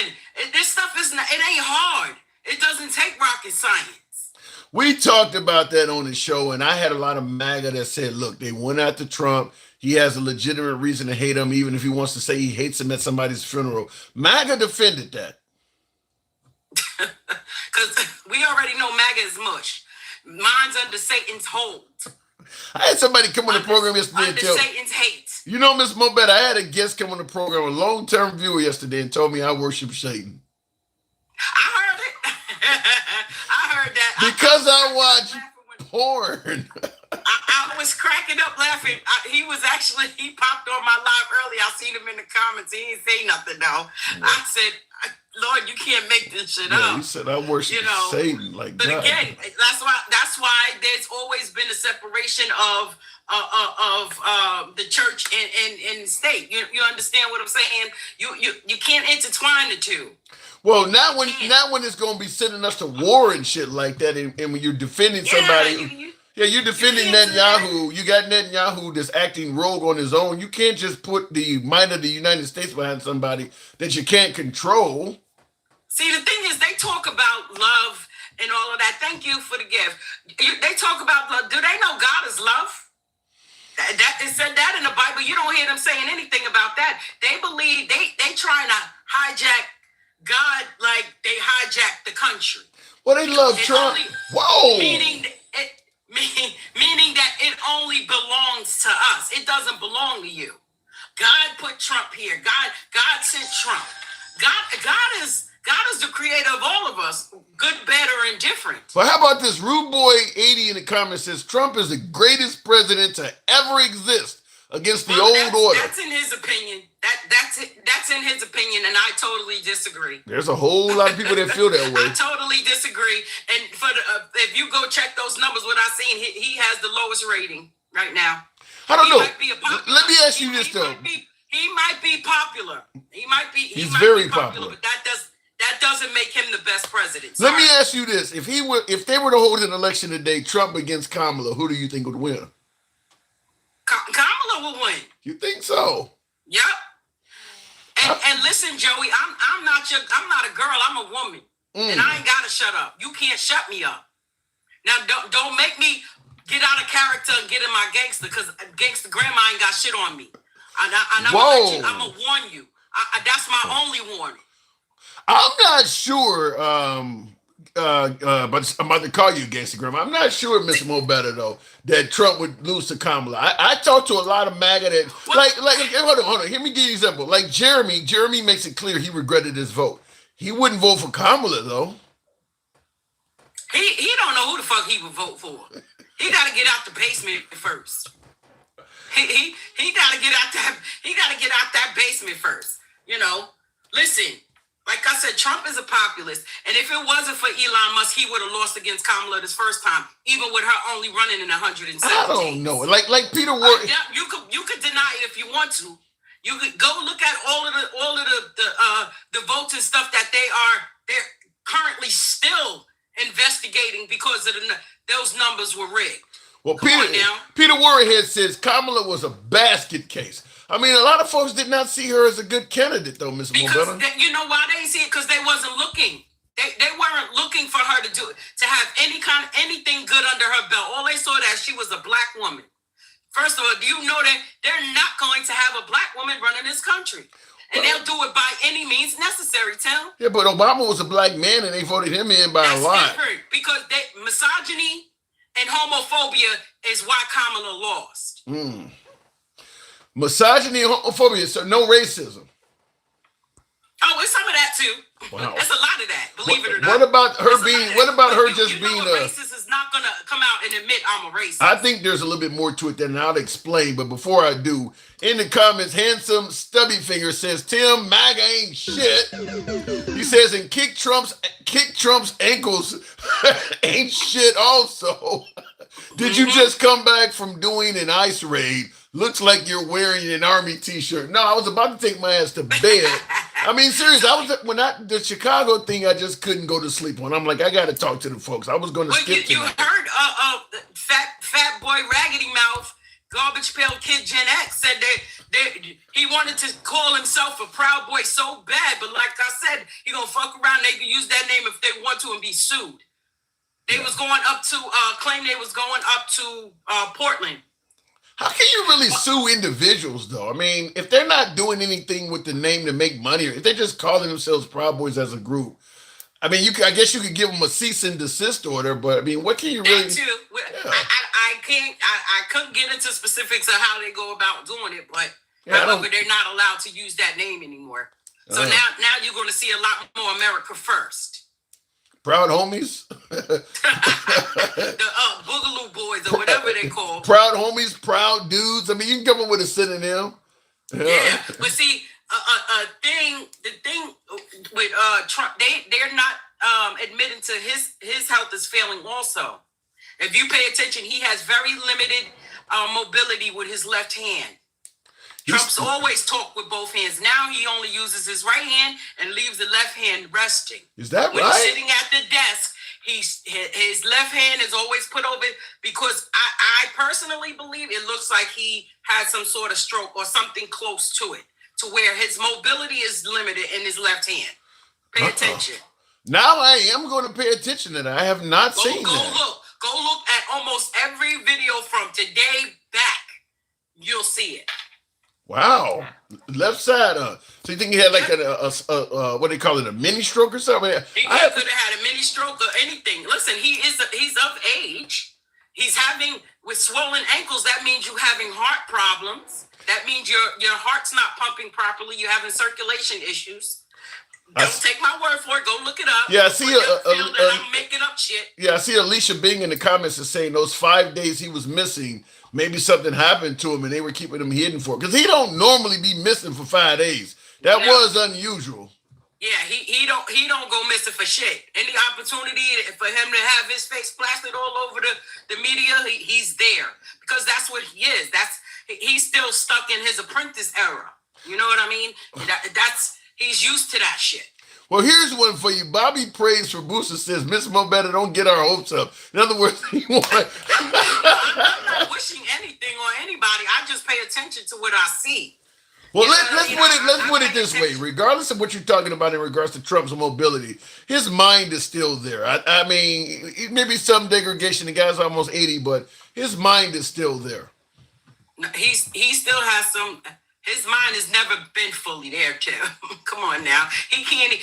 S6: This stuff it ain't hard. It doesn't take rocket science.
S1: We talked about that on the show, and I had a lot of MAGA that said, look, they went after Trump. He has a legitimate reason to hate him, even if he wants to say he hates him at somebody's funeral. MAGA defended that.
S6: Because we already know MAGA is mush. Mine's under Satan's hold.
S1: I had somebody come on the program yesterday and
S6: under
S1: tell
S6: Satan's hate.
S1: You know, Miss Mobet, I had a guest come on the program, a long-term viewer yesterday, and told me I worship Satan.
S6: I heard it. I heard that.
S1: Because I watch porn.
S6: I was cracking up laughing. He popped on my live earlier. I seen him in the comments. He didn't say nothing though. Yeah. I said, Lord, you can't make this shit up.
S1: He said, I worship Satan. Like
S6: but
S1: God.
S6: Again, that's why there's always been a separation of the church and state. You understand what I'm saying? You can't intertwine the two.
S1: Well, not when it's going to be sending us to war and shit like that, and when you're defending somebody. You're defending Netanyahu. You got Netanyahu that's acting rogue on his own. You can't just put the might of the United States behind somebody that you can't control.
S6: See, the thing is, they talk about love and all of that. Thank you for the gift. They talk about love. Do they know God is love? It said that in the Bible. You don't hear them saying anything about that. They believe they trying to hijack God, like they hijacked the country.
S1: Well, they love
S6: It
S1: Trump.
S6: only-
S1: Whoa.
S6: Meaning that it only belongs to us. It doesn't belong to you. God put Trump here. God sent Trump. God is the creator of all of us, good, bad, or indifferent.
S1: But how about this? Rude Boy 80 in the comments says Trump is the greatest president to ever exist against the old order.
S6: That's in his opinion. That's in his opinion, and I totally disagree.
S1: There's a whole lot of people that feel that way.
S6: I totally disagree. And if you go check those numbers, what I've seen, he has the lowest rating right now.
S1: I don't
S6: He
S1: know.
S6: might be
S1: Let me ask you this though.
S6: He might be popular.
S1: He's very popular.
S6: But that doesn't make him the best president.
S1: Let me
S6: Sorry.
S1: ask you this: if they were to hold an election today, Trump against Kamala, who do you think would win?
S6: Kamala will win.
S1: You think so?
S6: Yep. And listen, Joey, I'm not a girl. I'm a woman, and I ain't gotta shut up. You can't shut me up. Now, don't make me get out of character and get in my gangster, because gangster grandma ain't got shit on me. I'm gonna warn you. That's my only warning.
S1: I'm not sure. But I'm about to call you gangster grandma. I'm not sure, Mr. Mo Better though, that Trump would lose to Kamala. I talked to a lot of MAGA that hold on. Let me give you an example. Like Jeremy makes it clear he regretted his vote. He wouldn't vote for Kamala though.
S6: He don't know who the fuck he would vote for. He got to get out the basement first. He got to get out that basement first. You know, listen. Like I said, Trump is a populist, and if it wasn't for Elon Musk, he would have lost against Kamala this first time, even with her only running in 117.
S1: I don't know. Like Peter Ward.
S6: Yeah, you could deny it if you want to. You could go look at all of the votes and stuff that they're currently still investigating because of those numbers were rigged.
S1: Well, Peter Warhead says Kamala was a basket case. I mean, a lot of folks did not see her as a good candidate, though, Mr.
S6: Because
S1: Mobetta.
S6: you know why they didn't see it? Because they wasn't looking. They weren't looking for her to have anything good under her belt. All they saw that she was a black woman. First of all, do you know that they're not going to have a black woman running this country? And they'll do it by any means necessary, Tim.
S1: Yeah, but Obama was a black man, and they voted him in by a lot.
S6: That's different, because misogyny and homophobia is why Kamala lost.
S1: Misogyny and homophobia, so no racism.
S6: Oh, it's some of that too.
S1: Wow.
S6: There's a lot of that, believe it or not.
S1: What about her
S6: There's a
S1: being?
S6: lot of
S1: What
S6: that.
S1: about her
S6: But
S1: just
S6: you know
S1: being
S6: a
S1: a?
S6: racist is not gonna come out and admit I'm a racist.
S1: I think there's a little bit more to it than I'll explain. But before I do, in the comments, handsome stubby finger says Tim MAGA ain't shit. He says and kick Trump's ankles ain't shit. Also, did you just come back from doing an ICE raid? Looks like you're wearing an army t-shirt. No, I was about to take my ass to bed. I mean, seriously, the Chicago thing, I just couldn't go to sleep on. I'm like, I got to talk to the folks. I was going to skip
S6: you
S1: tonight.
S6: heard fat boy Raggedy Mouth, Garbage Pail Kid Gen X said that he wanted to call himself a Proud Boy so bad, but like I said, he gonna fuck around. They can use that name if they want to and be sued. They was going up to claim they was going up to Portland.
S1: How can you really sue individuals, though? I mean, if they're not doing anything with the name to make money, or if they're just calling themselves Proud Boys as a group, I mean, I guess you could give them a cease and desist order, but I mean, what can you really?
S6: That too.
S1: Yeah.
S6: I couldn't get into specifics of how they go about doing it, but
S1: Yeah,
S6: however, they're not allowed to use that name anymore. So now you're going to see a lot more America First.
S1: Proud homies,
S6: The Boogaloo Boys or whatever they call.
S1: proud homies, proud dudes. I mean, you can come up with a synonym.
S6: Yeah, but see, the thing with Trump, they're not admitting to his health is failing. Also, if you pay attention, he has very limited mobility with his left hand. Trump's always talked with both hands. Now he only uses his right hand and leaves the left hand resting.
S1: Is that
S6: When
S1: right?
S6: he's sitting at the desk, his left hand is always put over, because I personally believe it looks like he had some sort of stroke or something close to it, to where his mobility is limited in his left hand. Pay attention.
S1: Now I am going to pay attention to that. I have not seen that.
S6: Go look at almost every video from today back. You'll see it.
S1: Wow. Left side. So you think he had like what do they call it, a mini stroke or something?
S6: He could have had a mini stroke or anything. Listen, he's of age. He's having with swollen ankles. That means you having heart problems. That means your heart's not pumping properly. You're having circulation issues. Don't take my word for it. Go look it up.
S1: Yeah, I see.
S6: I'm making up shit.
S1: Yeah, I see. Alicia Bing in the comments is saying those 5 days he was missing, maybe something happened to him and they were keeping him hidden for it because he don't normally be missing for 5 days. That was unusual.
S6: Yeah, he don't go missing for shit. Any opportunity for him to have his face plastered all over the media, he's there because that's what he is. He's still stuck in his apprentice era. You know what I mean? He's used to that shit.
S1: Well, here's one for you. Bobby prays for Booster says, Miss Mo better don't get our hopes up. In other words,
S6: I'm not wishing anything on anybody. I just pay attention to what I see.
S1: Well, let's put it this way. Regardless of what you're talking about in regards to Trump's mobility, his mind is still there. I mean, maybe some degradation. The guy's almost 80, but his mind is still there.
S6: He still has some. His mind has never been fully there, Tim. Come on now. He can't.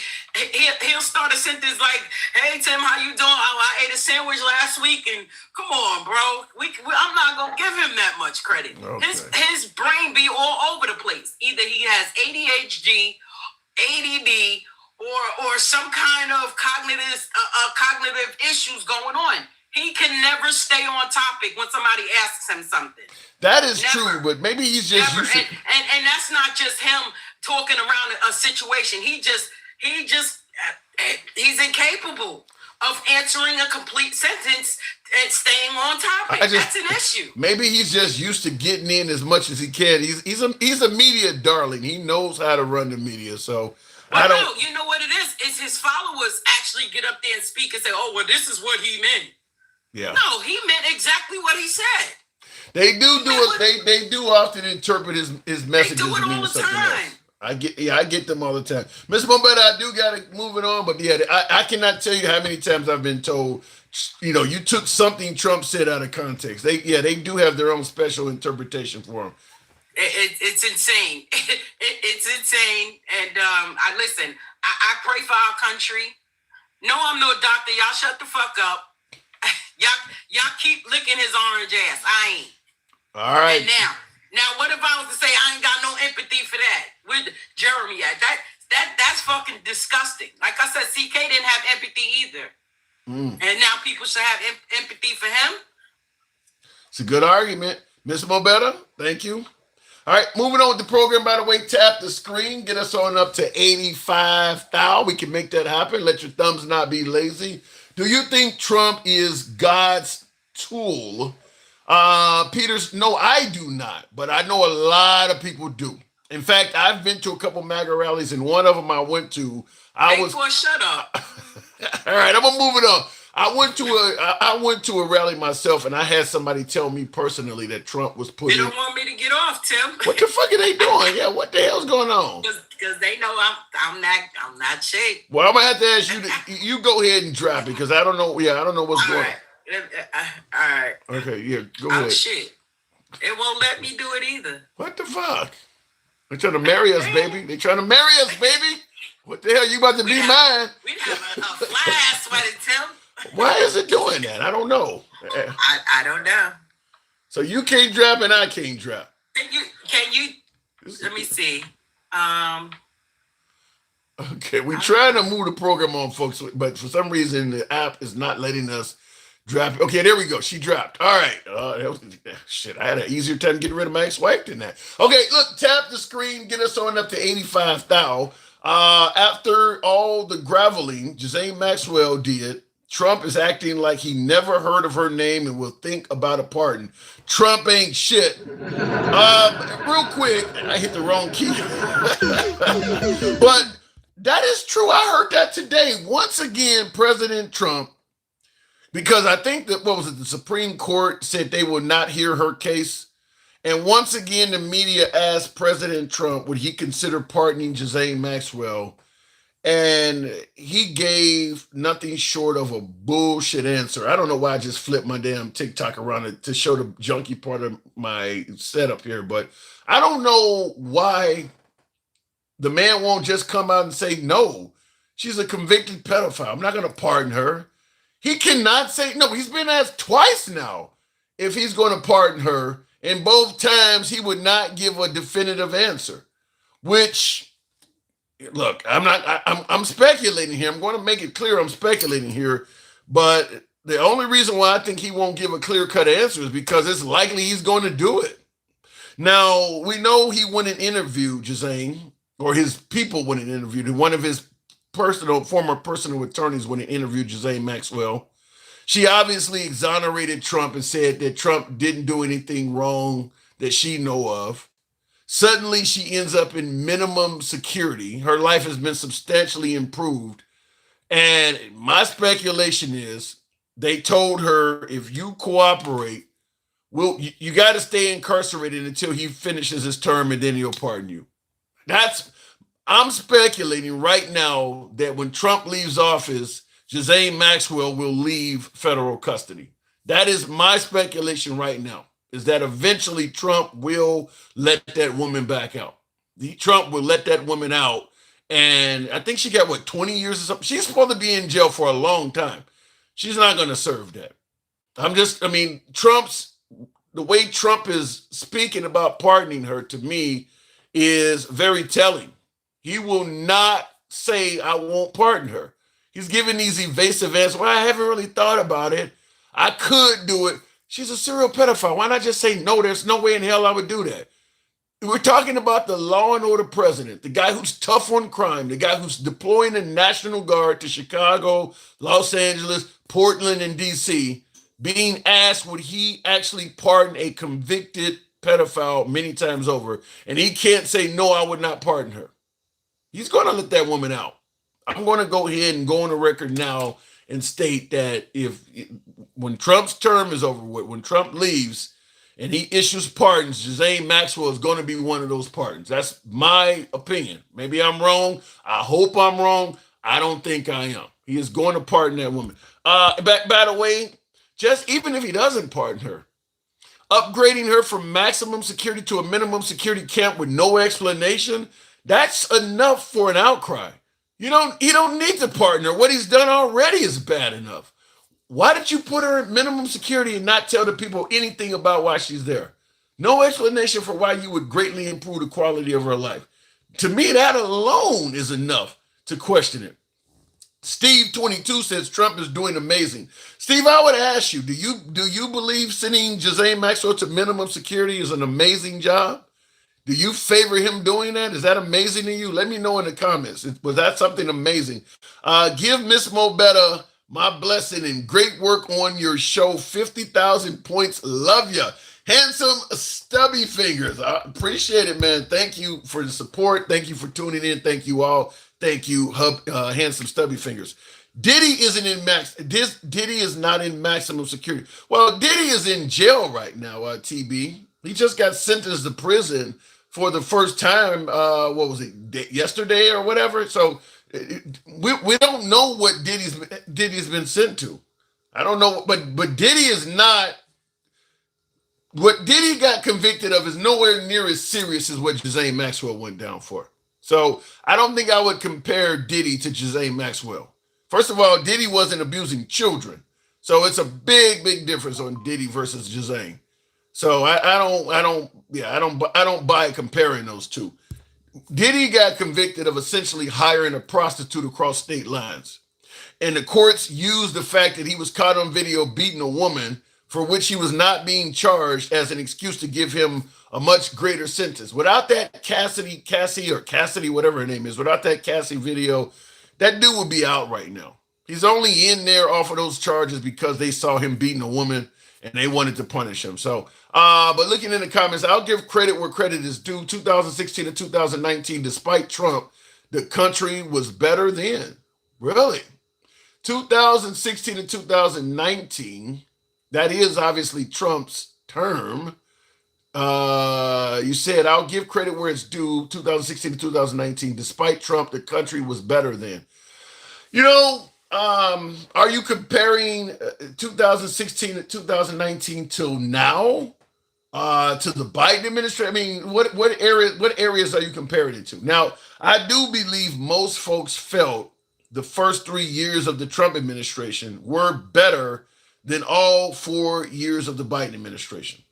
S6: He'll start a sentence like, "Hey Tim, how you doing? I ate a sandwich last week, and come on, bro. I'm not gonna give him that much credit. Okay. His brain be all over the place. Either he has ADHD, ADD, or some kind of cognitive issues going on. He can never stay on topic when somebody asks him something.
S1: That is true, but maybe he's just used to...
S6: and that's not just him talking around a situation. He's incapable of answering a complete sentence and staying on topic. That's an issue.
S1: Maybe he's just used to getting in as much as he can. He's a media darling. He knows how to run the media. So
S6: no, you know what it is? It's his followers actually get up there and speak and say, "Oh, well, this is what he meant."
S1: Yeah.
S6: No, he meant exactly what he said.
S1: They do it. They do often interpret his messages.
S6: They do it all the time.
S1: Else. I get them all the time. Miss Mombetta, I do got to move it on, but yeah, I cannot tell you how many times I've been told, you took something Trump said out of context. They do have their own special interpretation for him.
S6: It's insane. It's insane. And I pray for our country. No, I'm no doctor. Y'all shut the fuck up. Y'all keep licking his orange ass. I ain't.
S1: All right.
S6: And now, what if I was to say I ain't got no empathy for that? With Jeremy at that's fucking disgusting. Like I said, CK didn't have empathy either, and now people should have empathy for him.
S1: It's a good argument, Miss Mombetta. Thank you. All right, moving on with the program. By the way, tap the screen, get us on up to 85,000. We can make that happen. Let your thumbs not be lazy. Do you think Trump is God's tool? Peters, no, I do not, but I know a lot of people do. In fact, I've been to a couple MAGA rallies, and one of them I went to.
S6: Shut up.
S1: All right, I'm gonna move it on. I went to a rally myself, and I had somebody tell me personally that Trump was putting.
S6: They don't want me to get off, Tim.
S1: What the fuck are they doing? Yeah, what the hell's going on?
S6: Because they know I'm not shake.
S1: Well, I'm gonna have to ask you. You go ahead and drop it because I don't know. Yeah, I don't know what's going on.
S6: All right.
S1: Okay, yeah, go ahead.
S6: Shit. It won't let me do it either.
S1: What the fuck? They're trying to marry us, baby. They're trying to marry us, baby. What the hell? You about to be mine?
S6: We have a fly ass sweater, Tim.
S1: Why is it doing that? I don't know.
S6: I don't know.
S1: So you can't drop and I can't drop.
S6: Can you? Let me see.
S1: Okay, we're trying to move the program on, folks, but for some reason the app is not letting us drop. Okay, there we go. She dropped. All right. Shit, I had an easier time getting rid of my ex-wife than that. Okay, look, tap the screen, get us on up to 85,000. After all the graveling Ghislaine Maxwell did, Trump is acting like he never heard of her name and will think about a pardon. Trump ain't shit. Real quick, I hit the wrong key. But that is true. I heard that today. Once again, President Trump, because I think that, the Supreme Court said they will not hear her case. And once again, the media asked President Trump, would he consider pardoning Ghislaine Maxwell? and he gave nothing short of a bullshit answer. I don't know why I just flipped my damn TikTok around to show the junky part of my setup here, but I don't know why the man won't just come out and say, no, she's a convicted pedophile. I'm not going to pardon her. He cannot say, no, he's been asked twice now if he's going to pardon her. And both times he would not give a definitive answer, which, look, I'm speculating here. I'm going to make it clear I'm speculating here. But the only reason why I think he won't give a clear-cut answer is because it's likely he's going to do it. Now, we know he went and interviewed Ghislaine, or his people went and interviewed him. One of his former personal attorneys went and interviewed Ghislaine Maxwell. She obviously exonerated Trump and said that Trump didn't do anything wrong that she know of. Suddenly, she ends up in minimum security. Her life has been substantially improved. And my speculation is they told her, if you cooperate, you got to stay incarcerated until he finishes his term and then he'll pardon you. I'm speculating right now that when Trump leaves office, Ghislaine Maxwell will leave federal custody. That is my speculation right now, is that eventually Trump will let that woman back out. Trump will let that woman out. And I think she got, 20 years or something? She's supposed to be in jail for a long time. She's not going to serve that. The way Trump is speaking about pardoning her, to me, is very telling. He will not say, I won't pardon her. He's giving these evasive answers. Well, I haven't really thought about it. I could do it. She's a serial pedophile. Why not just say, no, there's no way in hell I would do that? We're talking about the law and order president, the guy who's tough on crime, the guy who's deploying the National Guard to Chicago, Los Angeles, Portland, and D.C., being asked would he actually pardon a convicted pedophile many times over. And he can't say, no, I would not pardon her. He's going to let that woman out. I'm going to go ahead and go on the record now and state that when Trump's term is over with, when Trump leaves and he issues pardons, Ghislaine Maxwell is going to be one of those pardons. That's my opinion. Maybe I'm wrong. I hope I'm wrong. I don't think I am. He is going to pardon that woman. By the way, just even if he doesn't pardon her, upgrading her from maximum security to a minimum security camp with no explanation, that's enough for an outcry. You don't need to pardon her. What he's done already is bad enough. Why did you put her in minimum security and not tell the people anything about why she's there? No explanation for why you would greatly improve the quality of her life. To me, that alone is enough to question it. Steve 22 says Trump is doing amazing. Steve, I would ask you, do you believe sending Ghislaine Maxwell to minimum security is an amazing job? Do you favor him doing that? Is that amazing to you? Let me know in the comments. Was that something amazing? Give Miss Mobetta my blessing and great work on your show. 50,000 points. Love ya. Handsome Stubby Fingers. I appreciate it, man. Thank you for the support. Thank you for tuning in. Thank you all. Thank you, Handsome Stubby Fingers. Diddy is not in maximum security. Well, Diddy is in jail right now, TB. He just got sentenced to prison for the first time, what was it, yesterday or whatever? So we don't know what Diddy's been sent to. I don't know, but Diddy is not, what Diddy got convicted of is nowhere near as serious as what Ghislaine Maxwell went down for. So I don't think I would compare Diddy to Ghislaine Maxwell. First of all, Diddy wasn't abusing children. So it's a big, big difference on Diddy versus Ghislaine. So I don't buy comparing those two. Diddy got convicted of essentially hiring a prostitute across state lines. And the courts used the fact that he was caught on video beating a woman, for which he was not being charged, as an excuse to give him a much greater sentence. Without that Cassidy, whatever her name is, without that Cassie video, that dude would be out right now. He's only in there off of those charges because they saw him beating a woman and they wanted to punish him. So, but looking in the comments, I'll give credit where credit is due. 2016 to 2019, despite Trump, the country was better then. Really? 2016 to 2019, that is obviously Trump's term. You said, I'll give credit where it's due. 2016 to 2019, despite Trump, the country was better then. You know, are you comparing 2016 to 2019 till now? To the Biden administration? I mean, what areas are you comparing it to? Now, I do believe most folks felt the first 3 years of the Trump administration were better than all 4 years of the Biden administration.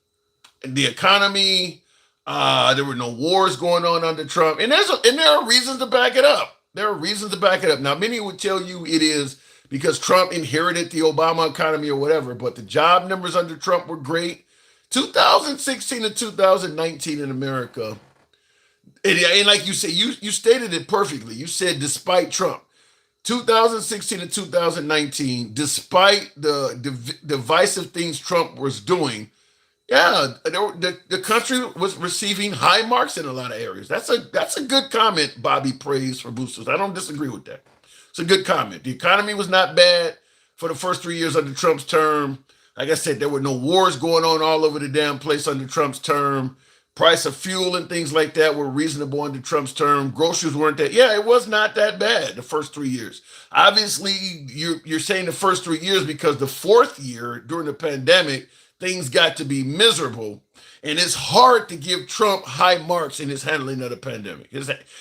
S1: And the economy, there were no wars going on under Trump, and there are reasons to back it up. There are reasons to back it up. Now, many would tell you it is because Trump inherited the Obama economy or whatever, but the job numbers under Trump were great. 2016 to 2019 in America, and like you said, you stated it perfectly. You said despite Trump, 2016 to 2019, despite the divisive things Trump was doing, yeah, the country was receiving high marks in a lot of areas. That's a good comment, Bobby Praise for Boosters. I don't disagree with that. It's a good comment. The economy was not bad for the first 3 years under Trump's term. Like I said, there were no wars going on all over the damn place under Trump's term. Price of fuel and things like that were reasonable under Trump's term. Groceries weren't that. Yeah, it was not that bad the first 3 years. Obviously, you're saying the first 3 years because the fourth year during the pandemic, things got to be miserable. And it's hard to give Trump high marks in his handling of the pandemic.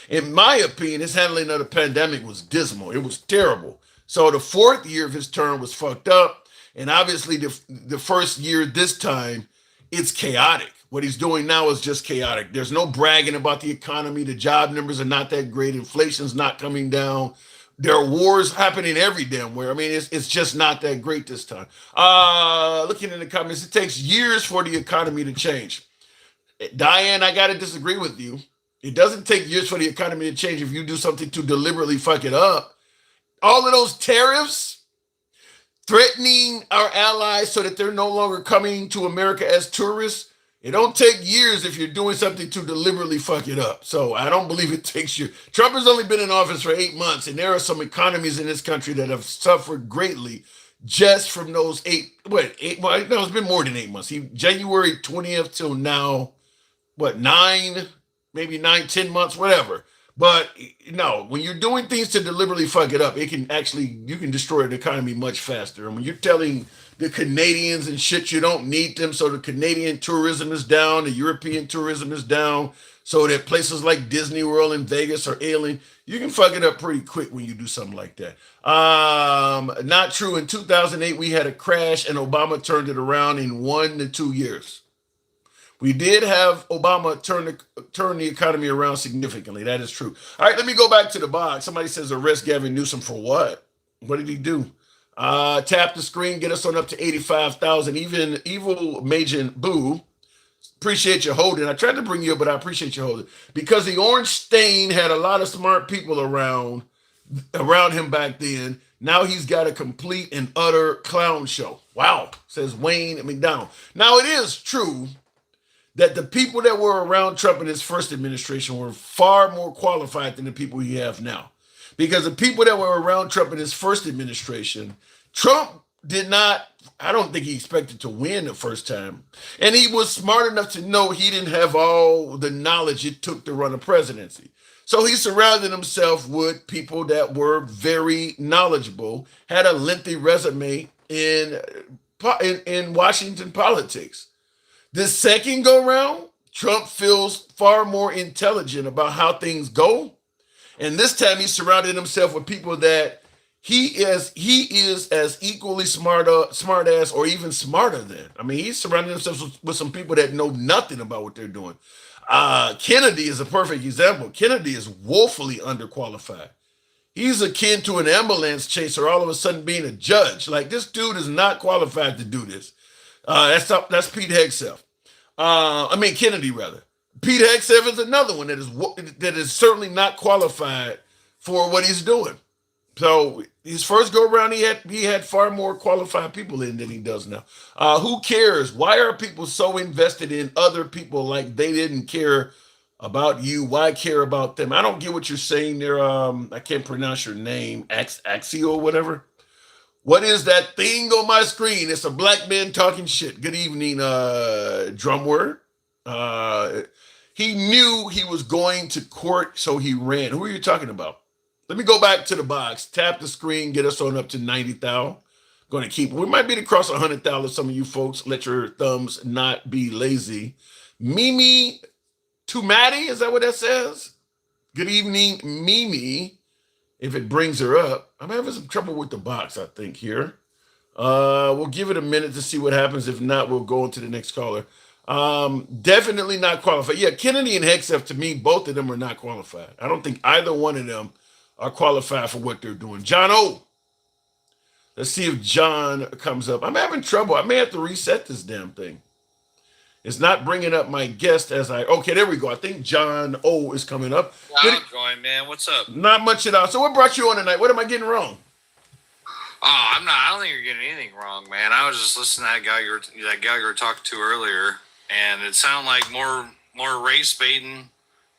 S1: In my opinion, his handling of the pandemic was dismal. It was terrible. So the fourth year of his term was fucked up. And obviously, the first year this time, it's chaotic. What he's doing now is just chaotic. There's no bragging about the economy. The job numbers are not that great. Inflation's not coming down. There are wars happening every damn where. I mean, it's just not that great this time. Looking in the comments, it takes years for the economy to change. Diane, I got to disagree with you. It doesn't take years for the economy to change if you do something to deliberately fuck it up. All of those tariffs, threatening our allies so that they're no longer coming to America as tourists. It don't take years if you're doing something to deliberately fuck it up. So I don't believe it takes years. Trump has only been in office for 8 months, and there are some economies in this country that have suffered greatly just from those 8, well, it's been more than 8 months. January 20th till now, 9, maybe 9, 10 months, whatever. But no, when you're doing things to deliberately fuck it up, you can destroy the economy much faster. And when you're telling the Canadians and shit you don't need them, so the Canadian tourism is down, the European tourism is down, so that places like Disney World and Vegas are ailing, you can fuck it up pretty quick when you do something like that. Not true. In 2008, we had a crash and Obama turned it around in 1 to 2 years. We did have Obama turn the economy around significantly. That is true. All right, let me go back to the box. Somebody says arrest Gavin Newsom for what? What did he do? Tap the screen, get us on up to 85,000. Even Evil Majin Boo, appreciate you holding. I tried to bring you up, but I appreciate you holding. Because the orange stain had a lot of smart people around him back then. Now he's got a complete and utter clown show. Wow, says Wayne McDonald. Now it is true that the people that were around Trump in his first administration were far more qualified than the people he have now. Because the people that were around Trump in his first administration, Trump I don't think he expected to win the first time. And he was smart enough to know he didn't have all the knowledge it took to run a presidency. So he surrounded himself with people that were very knowledgeable, had a lengthy resume in Washington politics. The second go round, Trump feels far more intelligent about how things go. And this time he surrounded himself with people that he is as equally smart ass or even smarter than. I mean, he's surrounded himself with some people that know nothing about what they're doing. Kennedy is a perfect example. Kennedy is woefully underqualified. He's akin to an ambulance chaser all of a sudden being a judge. Like, this dude is not qualified to do this. That's Pete Hegseth. Kennedy rather. Pete Hegseth is another one that is certainly not qualified for what he's doing. So his first go around, he had far more qualified people in than he does now. Who cares? Why are people so invested in other people like they didn't care about you? Why care about them? I don't get what you're saying there. I can't pronounce your name. Axio, whatever. What is that thing on my screen? It's a black man talking shit. Good evening, Drumword. He knew he was going to court, so he ran. Who are you talking about? Let me go back to the box. Tap the screen. Get us on up to 90,000. Going to keep. We might be to cross 100,000. Some of you folks, let your thumbs not be lazy. Mimi Tumati, is that what that says? Good evening, Mimi. If it brings her up, I'm having some trouble with the box, I think, here. We'll give it a minute to see what happens. If not, we'll go on to the next caller. Definitely not qualified. Yeah, Kennedy and Hegseth, to me, both of them are not qualified. I don't think either one of them are qualified for what they're doing. John O. Let's see if John comes up. I'm having trouble. I may have to reset this damn thing. It's not bringing up my guest as okay, there we go. I think John O is coming up.
S7: I'll join, man. What's up?
S1: Not much at all. So what brought you on tonight? What am I getting wrong?
S7: Oh, I'm not. I don't think you're getting anything wrong, man. I was just listening to that guy you were talking to earlier, and it sounded like more race baiting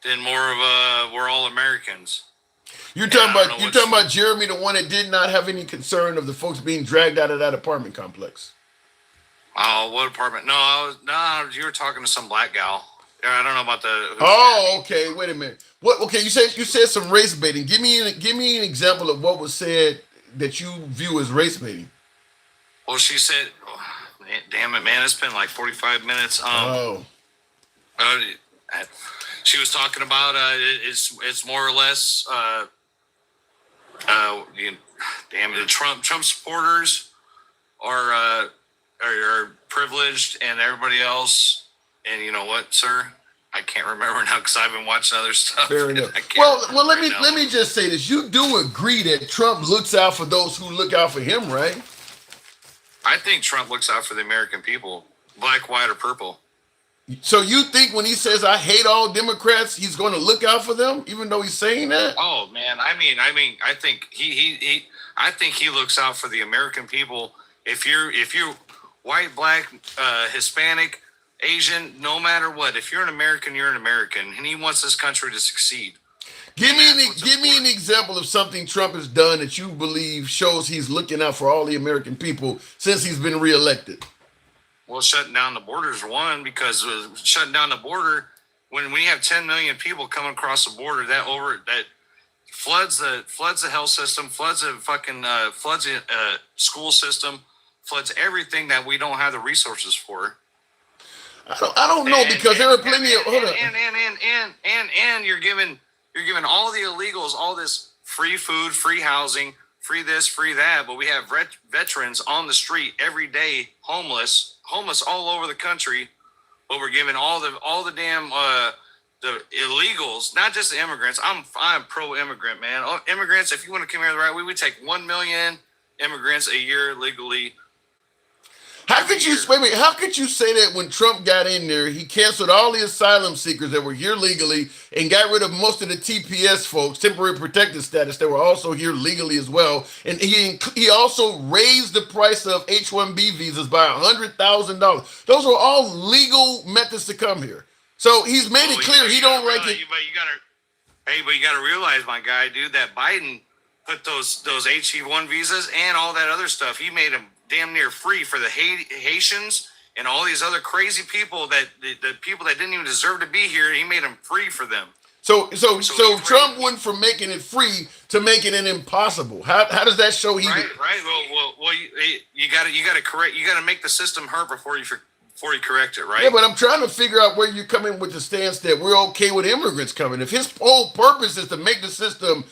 S7: than more of we're all Americans.
S1: You're talking about Jeremy, the one that did not have any concern of the folks being dragged out of that apartment complex.
S7: Oh, what apartment? No, you were talking to some black gal. Yeah, I don't know about the.
S1: Oh, okay. Wait a minute. What? Okay, you said some race baiting. Give me an example of what was said that you view as race baiting.
S7: Well, she said, "Damn it, man! It's been like 45 minutes." She was talking about it's more or less damn it, Trump supporters are privileged and everybody else. And you know what, sir? I can't remember now because I've been watching other stuff.
S1: Fair enough. Well, let me just say this. You do agree that Trump looks out for those who look out for him, right?
S7: I think Trump looks out for the American people, black, white, or purple.
S1: So you think when he says I hate all Democrats, he's going to look out for them, even though he's saying that?
S7: Oh man, I think I think he looks out for the American people. If you're white, black, Hispanic, Asian, no matter what, if you're an American, you're an American, and he wants this country to succeed.
S1: Give me an example of something Trump has done that you believe shows he's looking out for all the American people since he's been reelected.
S7: Well, shutting down the border is one, because shutting down the border, when we have 10 million people coming across the border, that floods the health system, floods the school system, floods everything that we don't have the resources for.
S1: I don't know, because there are plenty of
S7: and you're giving all the illegals all this free food, free housing, free this, free that, but we have veterans on the street every day, homeless all over the country, but we're giving all the damn the illegals, not just the immigrants. I'm pro-immigrant, man. Immigrants, if you want to come here the right way, we take 1 million immigrants a year legally.
S1: How could you say that when Trump got in there, he canceled all the asylum seekers that were here legally and got rid of most of the TPS folks, temporary protected status, that were also here legally as well, and he also raised the price of H-1B visas by $100,000. Those were all legal methods to come here. So he's made it clear he don't like it.
S7: But you got to realize, my guy, dude, that Biden put those H-1 visas and all that other stuff. He made them damn near free for the Haitians and all these other crazy people, that the people that didn't even deserve to be here. He made them free for them.
S1: So Trump went from making it free to making it impossible. How does that show he?
S7: Right. Well, you got to correct. You got to make the system hurt before you correct it, right?
S1: Yeah, but I'm trying to figure out where you come in with the stance that we're okay with immigrants coming. If his whole purpose is to make the system,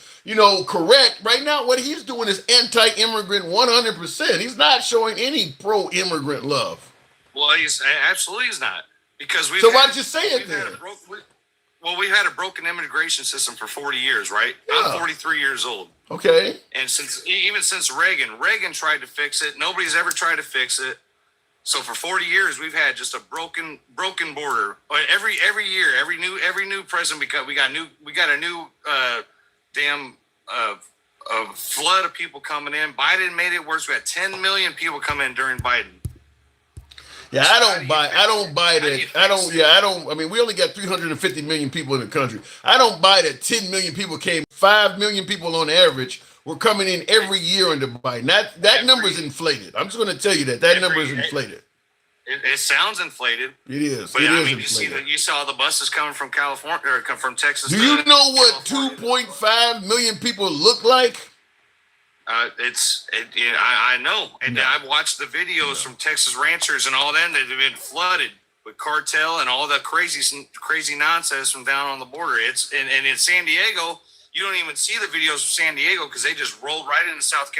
S1: correct, right now what he's doing is anti-immigrant 100%. He's not showing any pro-immigrant love.
S7: Well, he's not, because
S1: so why'd you say it then?
S7: We've had a broken immigration system for 40 years, right?
S1: Yeah.
S7: I'm 43 years old.
S1: Okay.
S7: And since Reagan tried to fix it. Nobody's ever tried to fix it. So for 40 years, we've had just a broken border. Every year, every new president, we got a new flood of people coming in. Biden made it worse. We had 10 million people come in during Biden.
S1: Yeah, I don't buy that. I mean, we only got 350 million people in the country. I don't buy that 10 million people came. 5 million people on average were coming in every year under Biden. That number is inflated. I'm just going to tell you that number is inflated.
S7: It sounds inflated,
S1: It is.
S7: but
S1: It
S7: I
S1: is
S7: mean, you see
S1: inflated.
S7: that you saw the buses coming from California or come from Texas.
S1: Do
S7: to
S1: you know what
S7: California.
S1: 2.5 million people look like?
S7: I know, and
S1: No.
S7: I've watched the videos from Texas ranchers and all that. They've been flooded with cartel and all the crazy nonsense from down on the border. And in San Diego, you don't even see the videos of San Diego because they just rolled right into South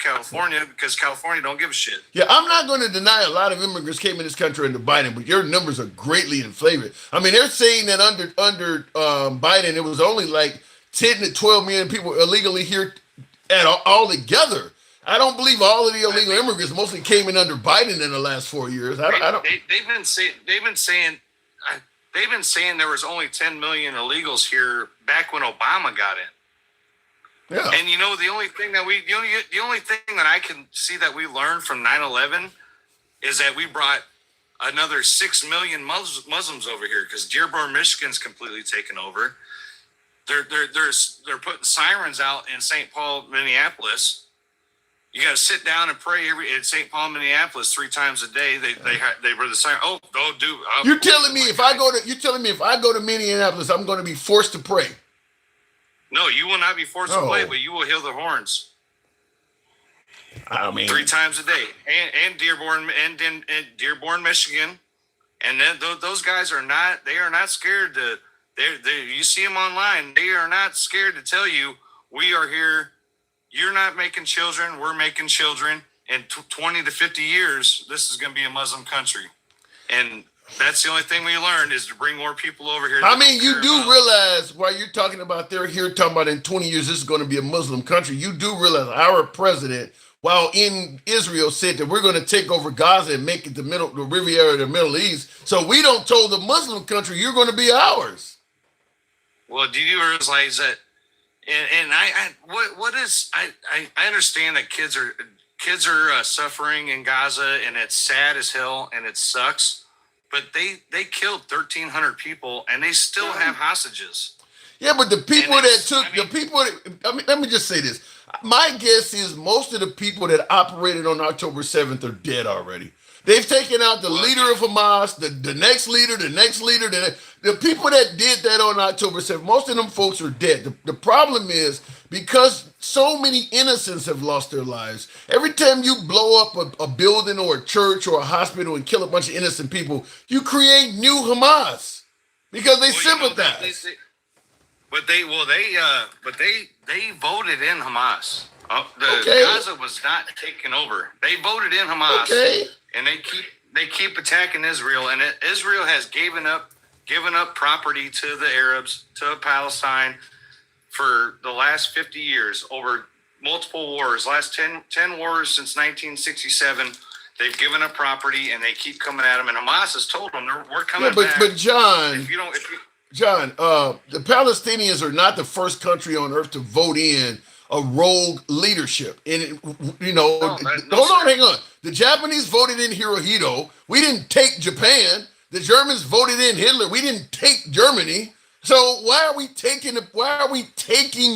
S7: California because California don't give a shit.
S1: Yeah, I'm not going to deny a lot of immigrants came in this country under Biden, but your numbers are greatly inflated. I mean, they're saying that under Biden, it was only like 10 to 12 million people illegally here at all together. I don't believe all of the illegal immigrants mostly came in under Biden in the last 4 years. I don't.
S7: They've been saying there was only 10 million illegals here back when Obama got in.
S1: Yeah.
S7: And you know, the only thing that I can see that we learned from 9/11 is that we brought another 6 million Muslims over here because Dearborn, Michigan's completely taken over. They're putting sirens out in St. Paul, Minneapolis. You got to sit down and pray in St. Paul, Minneapolis 3 times a day. They were the siren.
S1: You're telling me if I go to Minneapolis, I'm going to be forced to pray.
S7: No, you will not be forced to play, but you will hear the horns.
S1: I mean,
S7: 3 times a day, and Dearborn and Dearborn, Michigan, and then those guys are not. They are not scared to. You see them online. They are not scared to tell you we are here. You're not making children. We're making children. In 20 to 50 years, this is going to be a Muslim country, and that's the only thing we learned is to bring more people over here.
S1: I mean, you do realize while you're talking about they're here talking about in 20 years this is going to be a Muslim country. You do realize our president, while in Israel, said that we're going to take over Gaza and make it the Riviera of the Middle East. So we don't told the Muslim country you're going to be ours.
S7: Well, do you realize that? And I understand that kids are suffering in Gaza, and it's sad as hell, and it sucks. But they killed 1,300 people, and they still have hostages.
S1: Yeah, but the people let me just say this. My guess is most of the people that operated on October 7th are dead already. They've taken out the leader of Hamas, the next leader, the people that did that on October 7th, most of them folks are dead. The problem is because so many innocents have lost their lives. Every time you blow up a building or a church or a hospital and kill a bunch of innocent people, you create new Hamas because they sympathize.
S7: But they voted in Hamas. Gaza was not taken over. They voted in Hamas.
S1: Okay.
S7: And they keep attacking Israel, and Israel has given up property to the Arabs, to Palestine, for the last 50 years over multiple wars. Last 10 wars since 1967, they've given up property, and they keep coming at them. And Hamas has told them we're coming back.
S1: But John,
S7: John,
S1: the Palestinians are not the first country on earth to vote in a rogue leadership. And, hang on. The Japanese voted in Hirohito. We didn't take Japan. The Germans voted in Hitler. We didn't take Germany. So why are we taking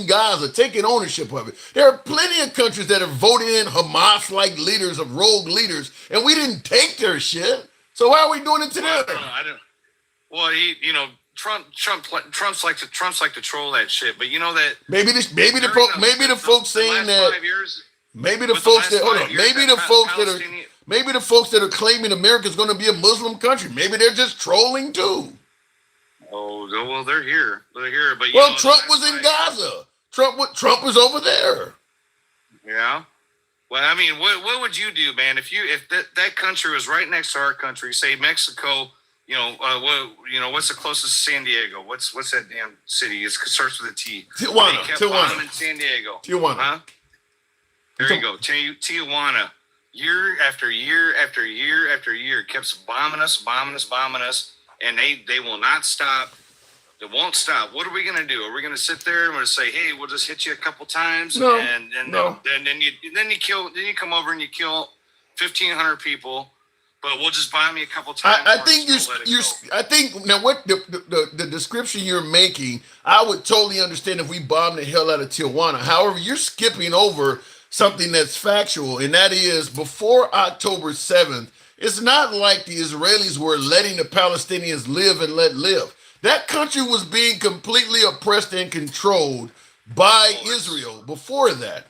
S1: Gaza, taking ownership of it? There are plenty of countries that have voted in Hamas-like leaders, of rogue leaders, and we didn't take their shit. So why are we doing it to them?
S7: Well, Trump's like to troll that shit, but you know that
S1: maybe the folks that are claiming America's going to be a Muslim country, maybe they're just trolling too.
S7: Oh well, they're here. But
S1: Trump was in Gaza. Trump was over there.
S7: Yeah. Well, I mean, what would you do, man, if that country was right next to our country, say Mexico? What's the closest to San Diego? What's that damn city? It starts with a T.
S1: Tijuana.
S7: In San Diego.
S1: Tijuana.
S7: Huh? There you go. Tijuana. Year after year after year after year kept bombing us, and they will not stop. They won't stop. What are we gonna do? Are we gonna sit there and we're gonna say, "Hey, we'll just hit you a couple times,"
S1: No.
S7: Then you come over and you kill 1,500 people. But we'll just bomb you a couple times.
S1: I think now what the description you're making, I would totally understand if we bombed the hell out of Tijuana. However, you're skipping over something that's factual, and that is before October 7th, It's not like the Israelis were letting the Palestinians live and let live. That country was being completely oppressed and controlled by Israel before that.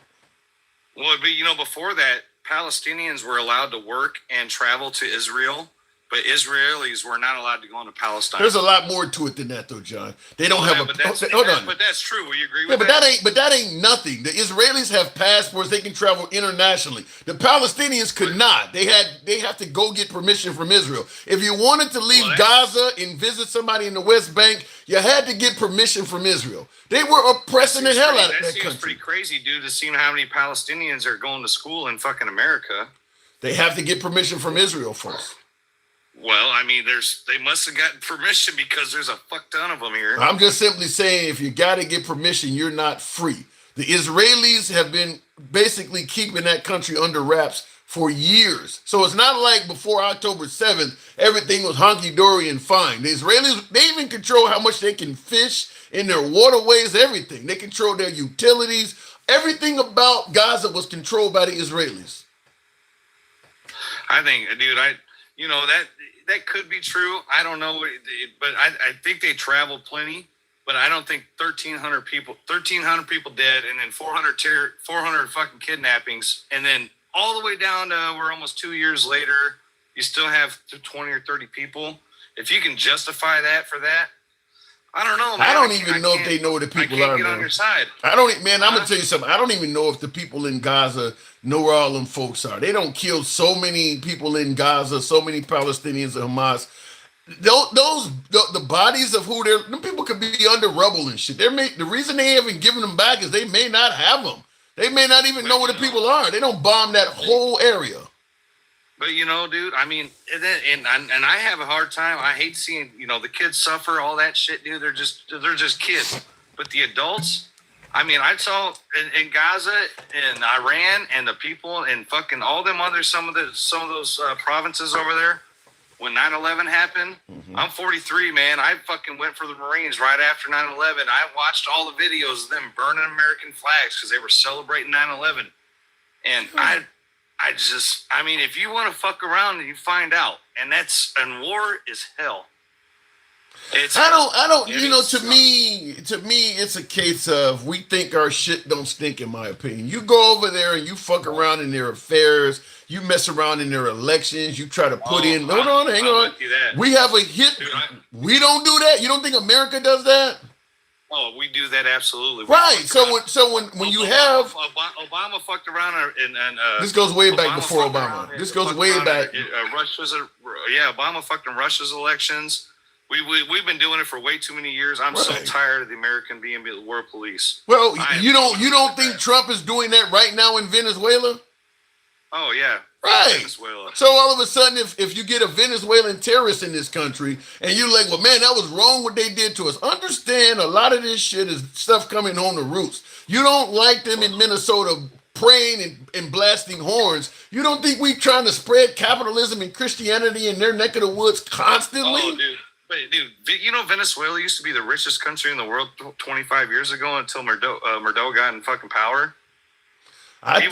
S7: Well, but before that, Palestinians were allowed to work and travel to Israel, but Israelis were not allowed to go into Palestine.
S1: There's a lot more to it than that, though, John. They don't have
S7: but
S1: hold on.
S7: But that's true. Will you agree
S1: Yeah,
S7: with
S1: but that ain't nothing. The Israelis have passports; they can travel internationally. The Palestinians could not. They have to go get permission from Israel. If you wanted to leave Gaza and visit somebody in the West Bank, you had to get permission from Israel. They were oppressing the hell out of that
S7: seems
S1: country.
S7: Pretty crazy, dude, to see how many Palestinians are going to school in fucking America.
S1: They have to get permission from Israel first.
S7: Well, I mean, they must have gotten permission because there's a fuck ton of them here.
S1: I'm just simply saying, if you got to get permission, you're not free. The Israelis have been basically keeping that country under wraps for years. So it's not like before October 7th, everything was honky-dory and fine. The Israelis, they even control how much they can fish in their waterways, everything. They control their utilities. Everything about Gaza was controlled by the Israelis.
S7: I think, dude, that could be true. I don't know, but I think they traveled plenty. But I don't think 1,300 people dead, and then 400 fucking kidnappings, and then all the way down to we're almost 2 years later, you still have 20 or 30 people. If you can justify that for that, I don't know, man.
S1: I don't even know if they know where the people are,
S7: get
S1: man.
S7: on your side.
S1: I'm gonna tell you something. I don't even know if the people in Gaza know where all them folks are. They don't kill so many people in Gaza, so many Palestinians and Hamas. The bodies of them people could be under rubble and shit. The reason they haven't given them back is they may not have them. They may not even know where the people are. They don't bomb that whole area.
S7: But dude, I mean, and I have a hard time. I hate seeing the kids suffer, all that shit, dude. They're just kids. But the adults, I mean, I saw in Gaza, in Iran, and the people, and fucking all them other some of those provinces over there. When 9/11 happened, I'm 43, man. I fucking went for the Marines right after 9/11. I watched all the videos of them burning American flags because they were celebrating 9/11. And I mean, if you want to fuck around, you find out. And war is hell.
S1: To me, it's a case of we think our shit don't stink, in my opinion. You go over there and you fuck around in their affairs, you mess around in their elections, you try to put in. Hang on. We have a hit.
S7: Dude,
S1: we don't do that. You don't think America does that?
S7: Oh, we do that absolutely.
S1: Right. So when you have
S7: Obama fucked around and
S1: this goes way back
S7: Obama
S1: before
S7: fucked
S1: Obama.
S7: around
S1: This
S7: and
S1: goes
S7: fucked
S1: way
S7: around
S1: back.
S7: Obama fucked in Russia's elections. We've been doing it for way too many years. I'm so tired of the American being the world police.
S1: Well, you don't think Trump is doing that right now in Venezuela?
S7: Oh yeah.
S1: Right.
S7: Venezuela.
S1: So all of a sudden, if you get a Venezuelan terrorist in this country and you're like, well, man, that was wrong what they did to us. Understand, a lot of this shit is stuff coming home to roost. You don't like them in Minnesota praying and blasting horns. You don't think we trying to spread capitalism and Christianity in their neck of the woods constantly?
S7: Oh, dude. But, dude, Venezuela used to be the richest country in the world 25 years ago until Murdo got in fucking power. They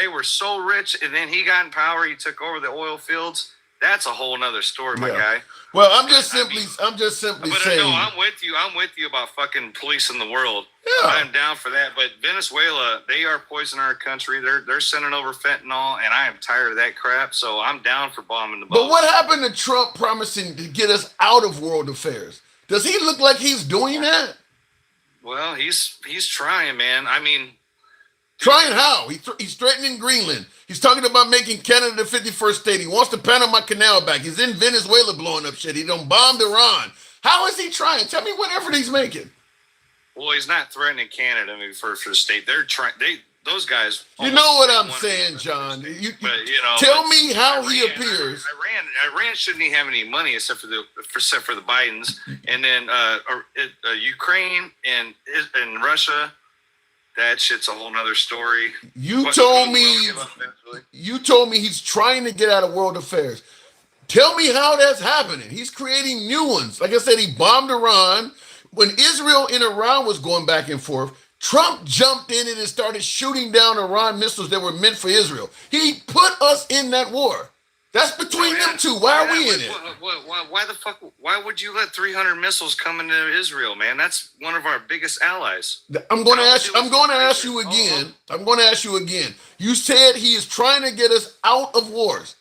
S7: were so rich, and then he got in power. He took over the oil fields. That's a whole nother story, my guy.
S1: Well, I'm just simply saying.
S7: No, I'm with you. I'm with you about fucking policing the world.
S1: Yeah.
S7: I'm down for that. But Venezuela, they are poisoning our country. They're sending over fentanyl, and I am tired of that crap. So I'm down for bombing the boat.
S1: But what happened to Trump promising to get us out of world affairs? Does he look like he's doing that?
S7: Well, he's trying, man. I mean,
S1: trying how? He's threatening Greenland. He's talking about making Canada the 51st state. He wants the Panama Canal back. He's in Venezuela blowing up shit. He done bombed Iran. How is he trying? Tell me what effort he's making.
S7: Well, he's not threatening Canada for the state. They're trying. Those guys.
S1: You know what I'm saying, John. Tell me how he appears.
S7: Iran shouldn't even have any money except for the Bidens, and then Ukraine and Russia. That shit's a whole nother story.
S1: You told me he's trying to get out of world affairs. Tell me how that's happening. He's creating new ones. Like I said, he bombed Iran. When Israel and Iran was going back and forth, Trump jumped in and started shooting down Iran missiles that were meant for Israel. He put us in that war. That's between
S7: Oh, yeah.
S1: them two. Why are
S7: Yeah,
S1: we in it?
S7: Why the fuck? Why would you let 300 missiles come into Israel, man? That's one of our biggest allies.
S1: I'm going to
S7: How
S1: ask.
S7: would you
S1: I'm going to
S7: listen
S1: ask
S7: to
S1: you
S7: it?
S1: again. I'm going to ask you again. You said he is trying to get us out of wars.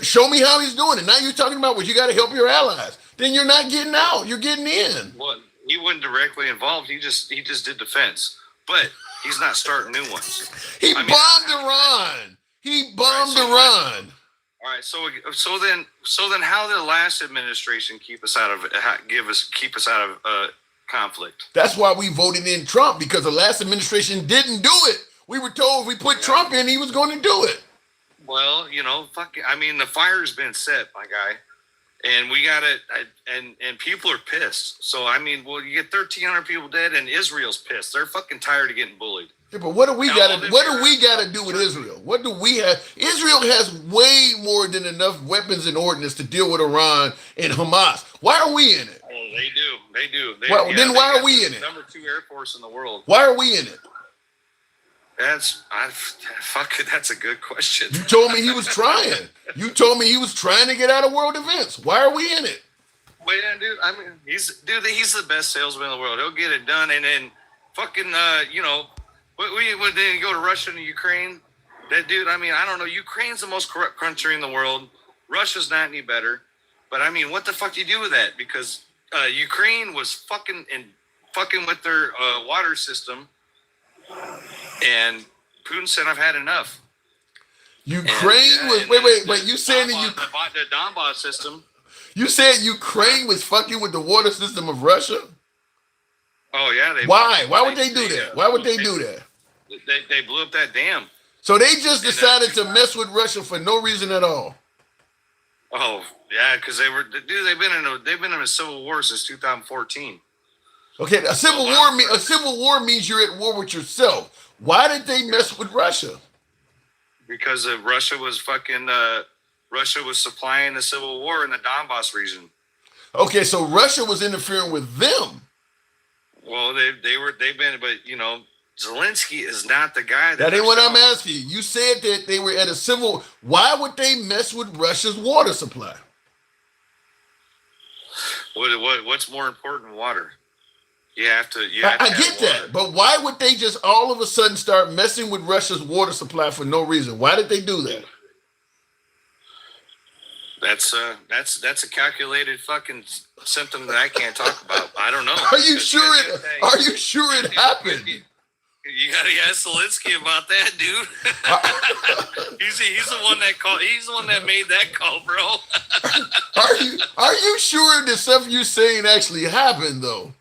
S1: Show me how he's doing it. Now you're talking about what you got to help your allies. Then you're not getting out. You're getting in.
S7: Well, he wasn't directly involved. He just did defense, but he's not starting new ones.
S1: He
S7: I mean-
S1: bombed Iran. He bombed
S7: so
S1: Iran.
S7: All right, so then, how did the last administration keep us out of conflict?
S1: That's why we voted in Trump, because the last administration didn't do it. We were told if we put Trump in, he was going to do it.
S7: Well, I mean, the fire's been set, my guy, and we got it, and people are pissed. So I mean, well, you get 1,300 people dead, and Israel's pissed. They're fucking tired of getting bullied.
S1: Yeah, but what do we
S7: Now,
S1: got
S7: well,
S1: to? What do
S7: they're-
S1: we got to do with Israel? What do we have? Israel has way more than enough weapons and ordnance to deal with Iran and Hamas. Why are we in it?
S7: Oh, they do.
S1: Well, then
S7: they
S1: why are
S7: got
S1: we
S7: the
S1: in it?
S7: Number 2 air force in the world.
S1: Why are we in it?
S7: That's a good question.
S1: You told me he was trying. You told me he was trying to get out of world events. Why are we in it?
S7: Wait, dude. I mean, he's the best salesman in the world. He'll get it done, and then fucking, when they go to Russia and Ukraine, that dude. I mean, I don't know. Ukraine's the most corrupt country in the world. Russia's not any better. But I mean, what the fuck do you do with that? Because Ukraine was fucking with their water system, and Putin said, "I've had enough."
S1: Ukraine
S7: And,
S1: was wait. You saying that
S7: the Donbass system?
S1: you said Ukraine was fucking with the water system of Russia?
S7: Oh yeah.
S1: Why? Why would they do that? Why would they do that?
S7: They blew up that dam.
S1: So they just decided to mess with Russia for no reason at all.
S7: Oh yeah, because they've been in a civil war since 2014.
S1: Okay, a civil war means you're at war with yourself. Why did they mess with Russia?
S7: Because Russia was supplying the civil war in the Donbass region.
S1: Okay, so Russia was interfering with them.
S7: Well, they've been, but Zelensky is not the guy.
S1: That ain't what I'm
S7: they're
S1: asking you. You said that they were at a civil. Why would they mess with Russia's water supply?
S7: What's more important than water? You have to.
S1: I get that, but why would they just all of a sudden start messing with Russia's water supply for no reason? Why did they do that?
S7: That's a calculated fucking symptom that I can't talk about. I don't know.
S1: Are you sure it happened?
S7: You gotta ask Zelensky about that, dude. he's the one that called. He's the one that made that call, bro.
S1: Are you sure the stuff you're saying actually happened though?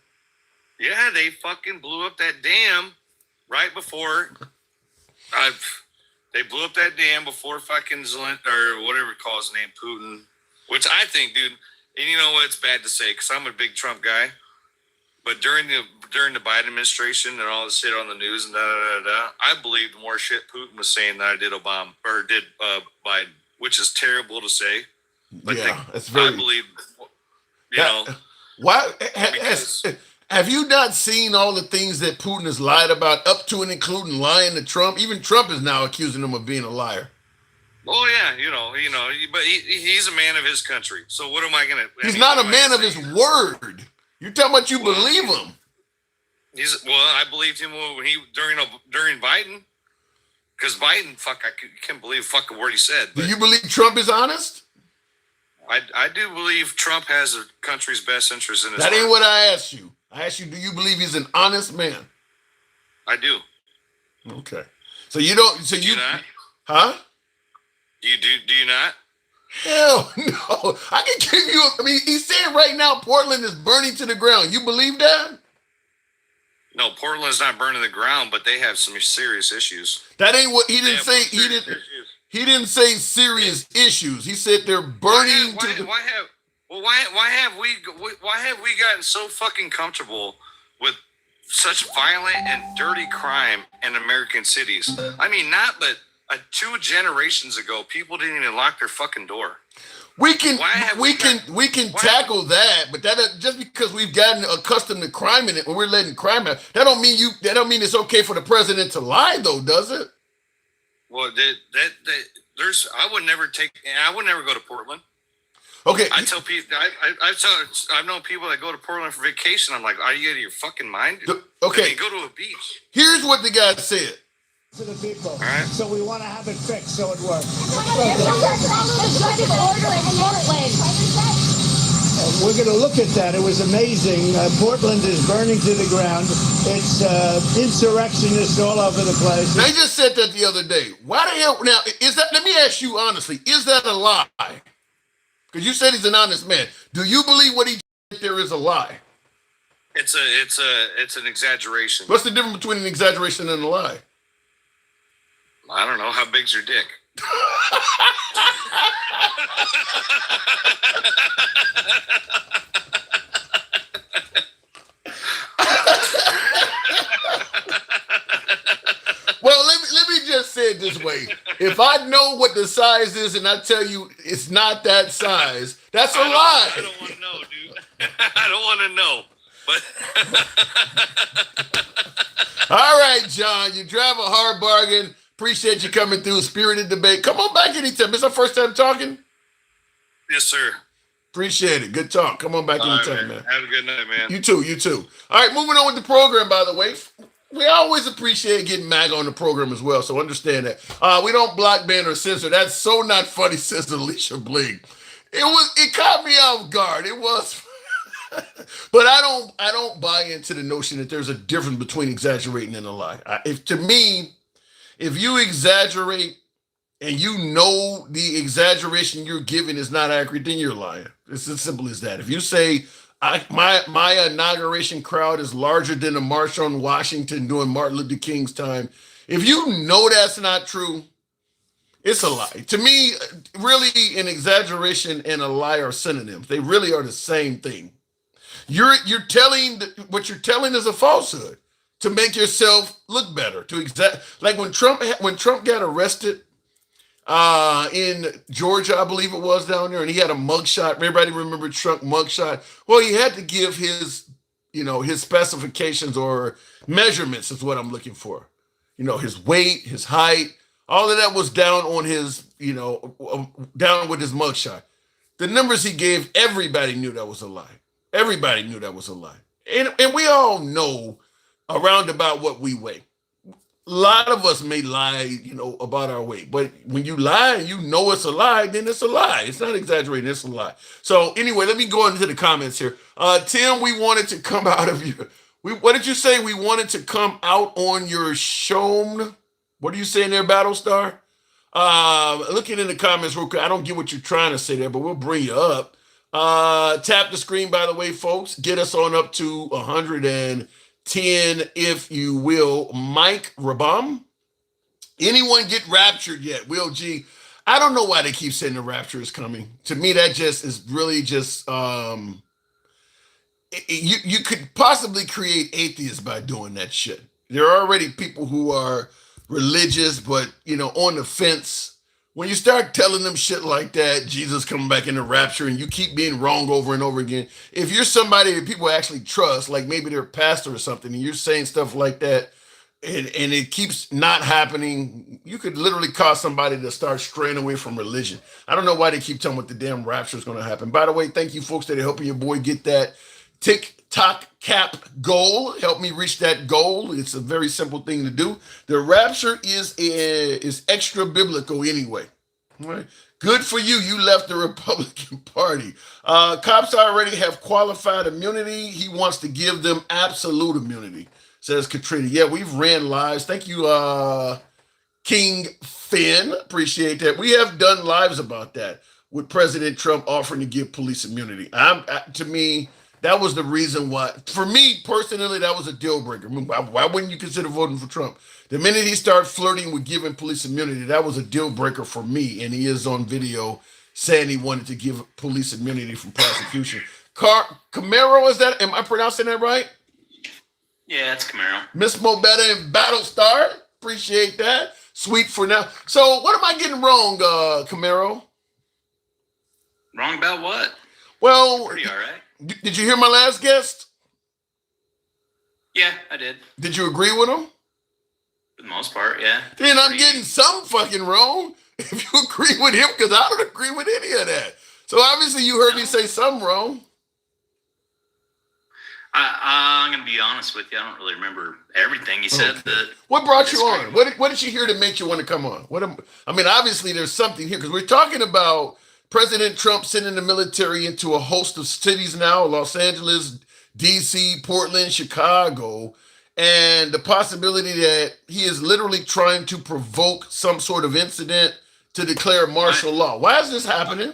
S7: Yeah, they fucking blew up that dam right before. They blew up that dam before fucking or whatever it calls his name, Putin. Which I think, dude. And you know what? It's bad to say because I'm a big Trump guy. But during the Biden administration and all the shit on the news and I believed more shit Putin was saying than I did Obama or did Biden, which is terrible to say. But
S1: Yeah, that's very.
S7: I believe, you know,
S1: Why
S7: because-
S1: have you not seen all the things that Putin has lied about, up to and including lying to Trump? Even Trump is now accusing him of being a liar.
S7: oh yeah, but he's a man of his country. So what am I gonna?
S1: He's not a man of his word. You're talking about you
S7: Well,
S1: believe him.
S7: I believed him when during Biden, because Biden, I can't believe fucking word he said.
S1: Do
S7: But
S1: you believe Trump is honest?
S7: I do believe Trump has the country's best interest in his
S1: That ain't
S7: heart.
S1: what I asked you. I asked you, do you believe he's an honest man?
S7: I do.
S1: Okay. So you don't. So
S7: Do
S1: you,
S7: you not?
S1: huh?
S7: Do you not?
S1: Hell no. I can give you. I mean, he's saying right now Portland is burning to the ground. You believe that?
S7: No, Portland's not burning the ground, but they have some serious issues.
S1: That ain't what he
S7: They
S1: didn't
S7: have
S1: say.
S7: some
S1: He
S7: serious
S1: didn't.
S7: issues.
S1: He didn't say serious issues. He said they're burning to the.
S7: Why have we gotten so fucking comfortable with such violent and dirty crime in American cities? I mean, not but 2 generations ago, people didn't even lock their fucking door.
S1: We can
S7: Why have
S1: we
S7: we
S1: can
S7: got-
S1: we can
S7: why-
S1: tackle that, but that just because we've gotten accustomed to crime in it, when we're letting crime out, that don't mean it's okay for the president to lie, though, does it?
S7: Well, I would never go to Portland.
S1: Okay.
S7: I tell people, I've known people that go to Portland for vacation. I'm like, are you out of your fucking mind?
S1: Okay.
S7: They go to a beach.
S1: Here's what the guy said.
S8: To the people.
S7: All right.
S8: So we want to have it fixed so it works. We're going to look at that. It was amazing. Portland is burning to the ground. It's insurrectionists all over the place.
S1: They just said that the other day. Why the hell? Now, is that? Let me ask you honestly. Is that a lie? Because you said he's an honest man. Do you believe what he said there is a lie?
S7: It's an exaggeration.
S1: What's the difference between an exaggeration and a lie?
S7: I don't know. How big's your dick?
S1: Well, let me just say it this way. If I know what the size is and I tell you it's not that size, that's a lie.
S7: I don't want to know, dude. I don't want to know. But
S1: All right, John, you drive a hard bargain. Appreciate you coming through. Spirited debate. Come on back anytime. It's our first time talking.
S7: yes, sir.
S1: Appreciate it. Good talk. Come on back
S7: All right,
S1: anytime, man.
S7: Have a good night, man.
S1: You too. All right, moving on with the program, by the way. We always appreciate getting MAG on the program as well, so understand that. We don't block, ban, or censor. That's so not funny, says Alicia Bling. It caught me off guard. It was, but I don't buy into the notion that there's a difference between exaggerating and a lie. To me, if you exaggerate and you know the exaggeration you're giving is not accurate, then you're lying. It's as simple as that. If you say my inauguration crowd is larger than the March on Washington during Martin Luther King's time, if you know that's not true, it's a lie. To me, really, an exaggeration and a lie are synonyms. They really are the same thing. You're telling what you're telling is a falsehood to make yourself look better. Like when Trump got arrested in Georgia, I believe it was, down there, and he had a mugshot. Everybody remember Trump mugshot? Well, he had to give his specifications or measurements is what I'm looking for. His weight, his height, all of that was down on his, down with his mugshot. The numbers he gave, everybody knew that was a lie. Everybody knew that was a lie. And we all know around about what we weigh. A lot of us may lie, about our weight. But when you lie, you know it's a lie, then it's a lie. It's not exaggerating, it's a lie. So anyway, let me go into the comments here. Tim, we wanted to come out of your... what did you say? We wanted to come out on your show. What are you saying there, Battlestar? Looking in the comments real quick. I don't get what you're trying to say there, but we'll bring you up. Tap the screen, by the way, folks. Get us on up to 110, if you will. Mike Rabam. Anyone get raptured yet? Will G. I don't know why they keep saying the rapture is coming. To me, that just is really just... you could possibly create atheists by doing that shit. There are already people who are religious, but on the fence. When you start telling them shit like that, Jesus coming back in the rapture, and you keep being wrong over and over again, if you're somebody that people actually trust, like maybe they're a pastor or something, and you're saying stuff like that, and it keeps not happening, you could literally cause somebody to start straying away from religion. I don't know why they keep telling what the damn rapture is going to happen. By the way, thank you folks that are helping your boy get that TikTok cap goal. Help me reach that goal. It's a very simple thing to do. The rapture is extra biblical anyway. All right. Good for you. You left the Republican Party. Cops already have qualified immunity. He wants to give them absolute immunity, says Katrina. Yeah, we've ran lives. Thank you, King Finn. Appreciate that. We have done lives about that with President Trump offering to give police immunity. To me, that was the reason why. For me personally, that was a deal breaker. I mean, why wouldn't you consider voting for Trump? The minute he started flirting with giving police immunity, that was a deal breaker for me. And he is on video saying he wanted to give police immunity from prosecution. Camaro, is that? Am I pronouncing that right?
S9: Yeah, it's Camaro.
S1: Miss Mobetta and Battlestar. Appreciate that. Sweet for now. So what am I getting wrong, Camaro?
S9: Wrong about what?
S1: Well,
S9: Pretty all right.
S1: Did you hear my last guest?
S9: Yeah, I did.
S1: Did you agree with him?
S9: For the most part, yeah.
S1: Then I'm getting some fucking wrong. if you agree with him, because I don't agree with any of that. So obviously you heard me say something wrong.
S9: I'm going to be honest with you. I don't really remember everything you said.
S1: Okay. What brought you on? What did you hear that made you want to come on? Obviously there's something here because we're talking about President Trump sending the military into a host of cities now, Los Angeles, DC, Portland, Chicago, and the possibility that he is literally trying to provoke some sort of incident to declare martial law. Why is this happening?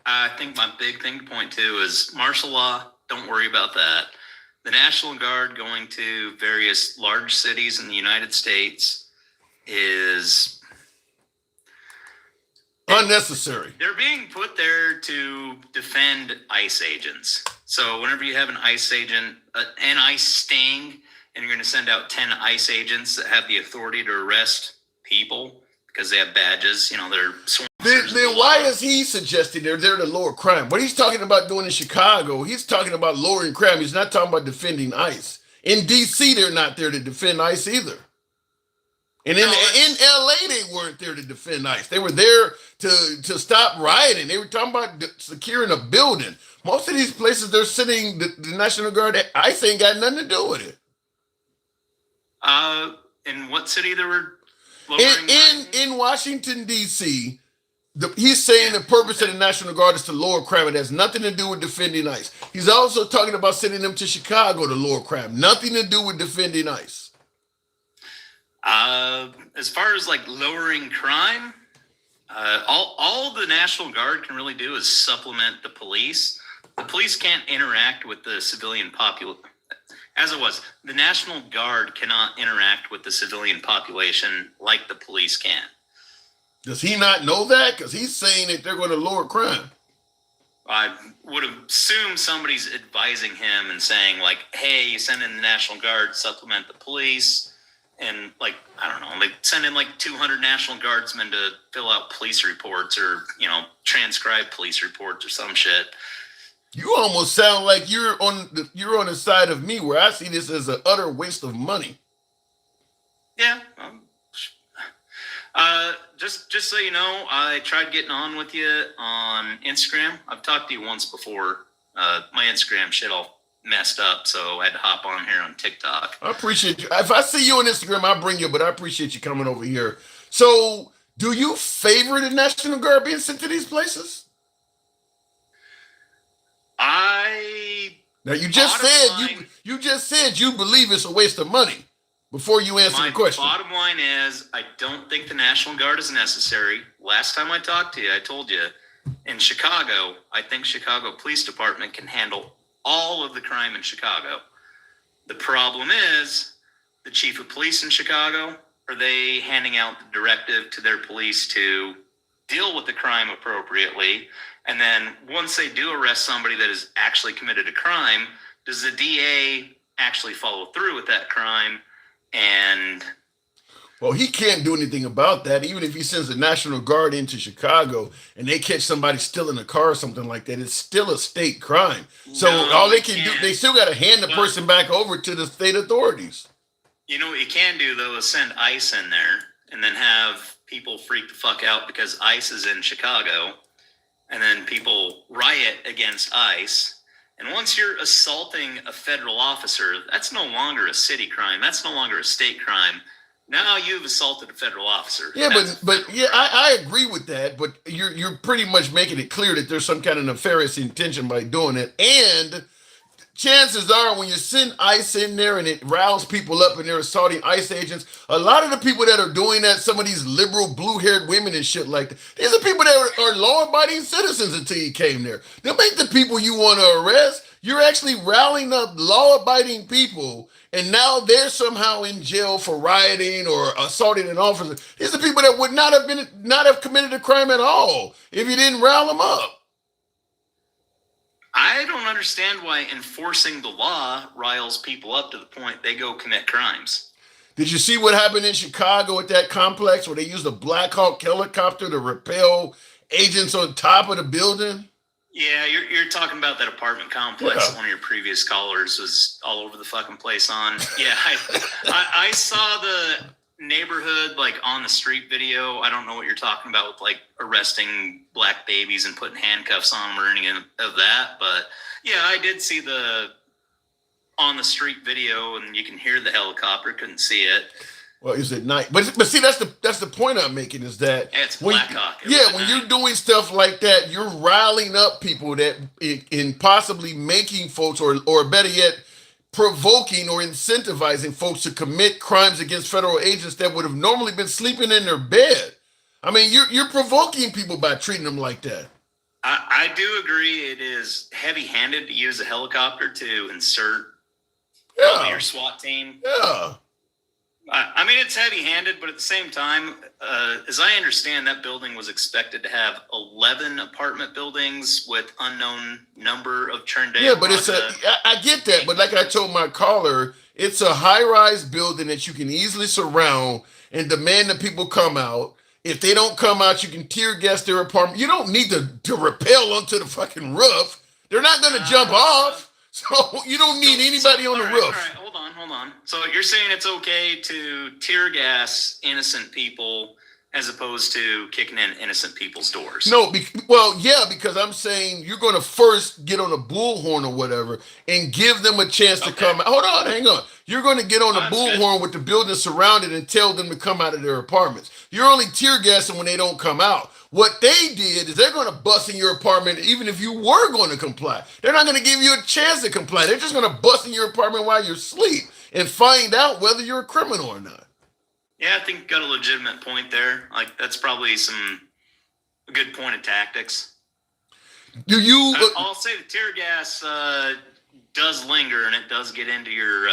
S9: I think my big thing to point to is martial law. Don't worry about that. The National Guard going to various large cities in the United States is
S1: unnecessary.
S9: They're being put there to defend ICE agents. So whenever you have an ICE agent, an ICE sting, and you're going to send out 10 ICE agents that have the authority to arrest people because they have badges, they're sworn.
S1: Then why is he suggesting they're there to lower crime? What he's talking about doing in Chicago, he's talking about lowering crime. He's not talking about defending ICE. In DC, they're not there to defend ICE either. And in LA, they weren't there to defend ICE. They were there to stop rioting. They were talking about securing a building. Most of these places they're sitting, the National Guard, ICE ain't got nothing to do with it.
S9: In what city they were
S1: lowering in Washington, D.C., he's saying the purpose of the National Guard is to lower crime. It has nothing to do with defending ICE. He's also talking about sending them to Chicago to lower crime. Nothing to do with defending ICE.
S9: As far as like lowering crime, all the National Guard can really do is supplement the police. The police can't interact with the civilian population. As it was, the National Guard cannot interact with the civilian population like the police can.
S1: Does he not know that? Because he's saying that they're going to lower crime.
S9: I would assume somebody's advising him and saying, like, hey, you send in the National Guard, supplement the police. And, like, I don't know, like send in like 200 National Guardsmen to fill out police reports or, transcribe police reports or some shit.
S1: You almost sound like you're on the side of me where I see this as an utter waste of money.
S9: Yeah. Just so you know, I tried getting on with you on Instagram. I've talked to you once before. My Instagram shit all messed up, so I had to hop on here on TikTok.
S1: I appreciate you. If I see you on Instagram, I'll bring you, but I appreciate you coming over here. So, do you favor the National Guard being sent to these places? Now you just said you believe it's a waste of money before you answer the question.
S9: My bottom line is I don't think the National Guard is necessary. Last time I talked to you, I told you in Chicago, I think Chicago Police Department can handle all of the crime in Chicago. The problem is the chief of police in Chicago, are they handing out the directive to their police to deal with the crime appropriately? And then once they do arrest somebody that has actually committed a crime, does the DA actually follow through with that crime? And
S1: well, he can't do anything about that. Even if he sends the National Guard into Chicago and they catch somebody stealing a car or something like that, it's still a state crime. So all they can do, they still got to hand the person back over to the state authorities.
S9: You know what you can do, though, is send ICE in there and then have people freak the fuck out because ICE is in Chicago. And then people riot against ICE. And once you're assaulting a federal officer, that's no longer a city crime. That's no longer a state crime. Now you've assaulted a federal officer.
S1: Yeah, but I agree with that. But you're pretty much making it clear that there's some kind of nefarious intention by doing it. And chances are when you send ICE in there and it riles people up and they're assaulting ICE agents, a lot of the people that are doing that, some of these liberal blue-haired women and shit like that, these are people that are law-abiding citizens until you came there. They make the people you want to arrest. You're actually rallying up law-abiding people, and now they're somehow in jail for rioting or assaulting an officer. These are people that would not have committed a crime at all if you didn't rile them up.
S9: I don't understand why enforcing the law riles people up to the point they go commit crimes.
S1: Did you see what happened in Chicago at that complex where they used a Black Hawk helicopter to repel agents on top of the building?
S9: Yeah, you're talking about that apartment complex. Yeah. One of your previous callers was all over the fucking place on. Yeah, I saw neighborhood, like on the street video, I don't know what you're talking about with like arresting black babies and putting handcuffs on them or anything of that. But yeah, I did see the on the street video, and you can hear the helicopter. Couldn't see it.
S1: Well, it's at night, but see, that's the point I'm making is that
S9: Yeah, it's
S1: when,
S9: Black Hawk.
S1: when you're doing stuff like that, you're riling up people that in possibly making folks, or better yet, provoking or incentivizing folks to commit crimes against federal agents that would have normally been sleeping in their bed. I mean, you're provoking people by treating them like that.
S9: I do agree. It is heavy-handed to use a helicopter to insert your SWAT team.
S1: Yeah.
S9: I mean, it's heavy-handed, but at the same time, as I understand, that building was expected to have 11 apartment buildings with unknown number of Ferndale.
S1: Yeah, but I get that, but like I told my caller, it's a high-rise building that you can easily surround and demand that people come out. If they don't come out, you can tear gas their apartment. You don't need to rappel onto the fucking roof. They're not going to jump off, so you don't need anybody on the roof.
S9: All right, hold on. So you're saying it's okay to tear gas innocent people as opposed to kicking in innocent people's doors?
S1: No, because I'm saying you're going to first get on a bullhorn or whatever and give them a chance to come out. Hold on, hang on. You're going to get on a bullhorn with the building surrounded and tell them to come out of their apartments. You're only tear gassing when they don't come out. What they did is they're going to bust in your apartment even if you were going to comply. They're not going to give you a chance to comply. They're just going to bust in your apartment while you're asleep and find out whether you're a criminal or not.
S9: Yeah, I think you got a legitimate point there. Like, that's probably a good point of tactics.
S1: Do you?
S9: I'll say the tear gas does linger and it does get into your.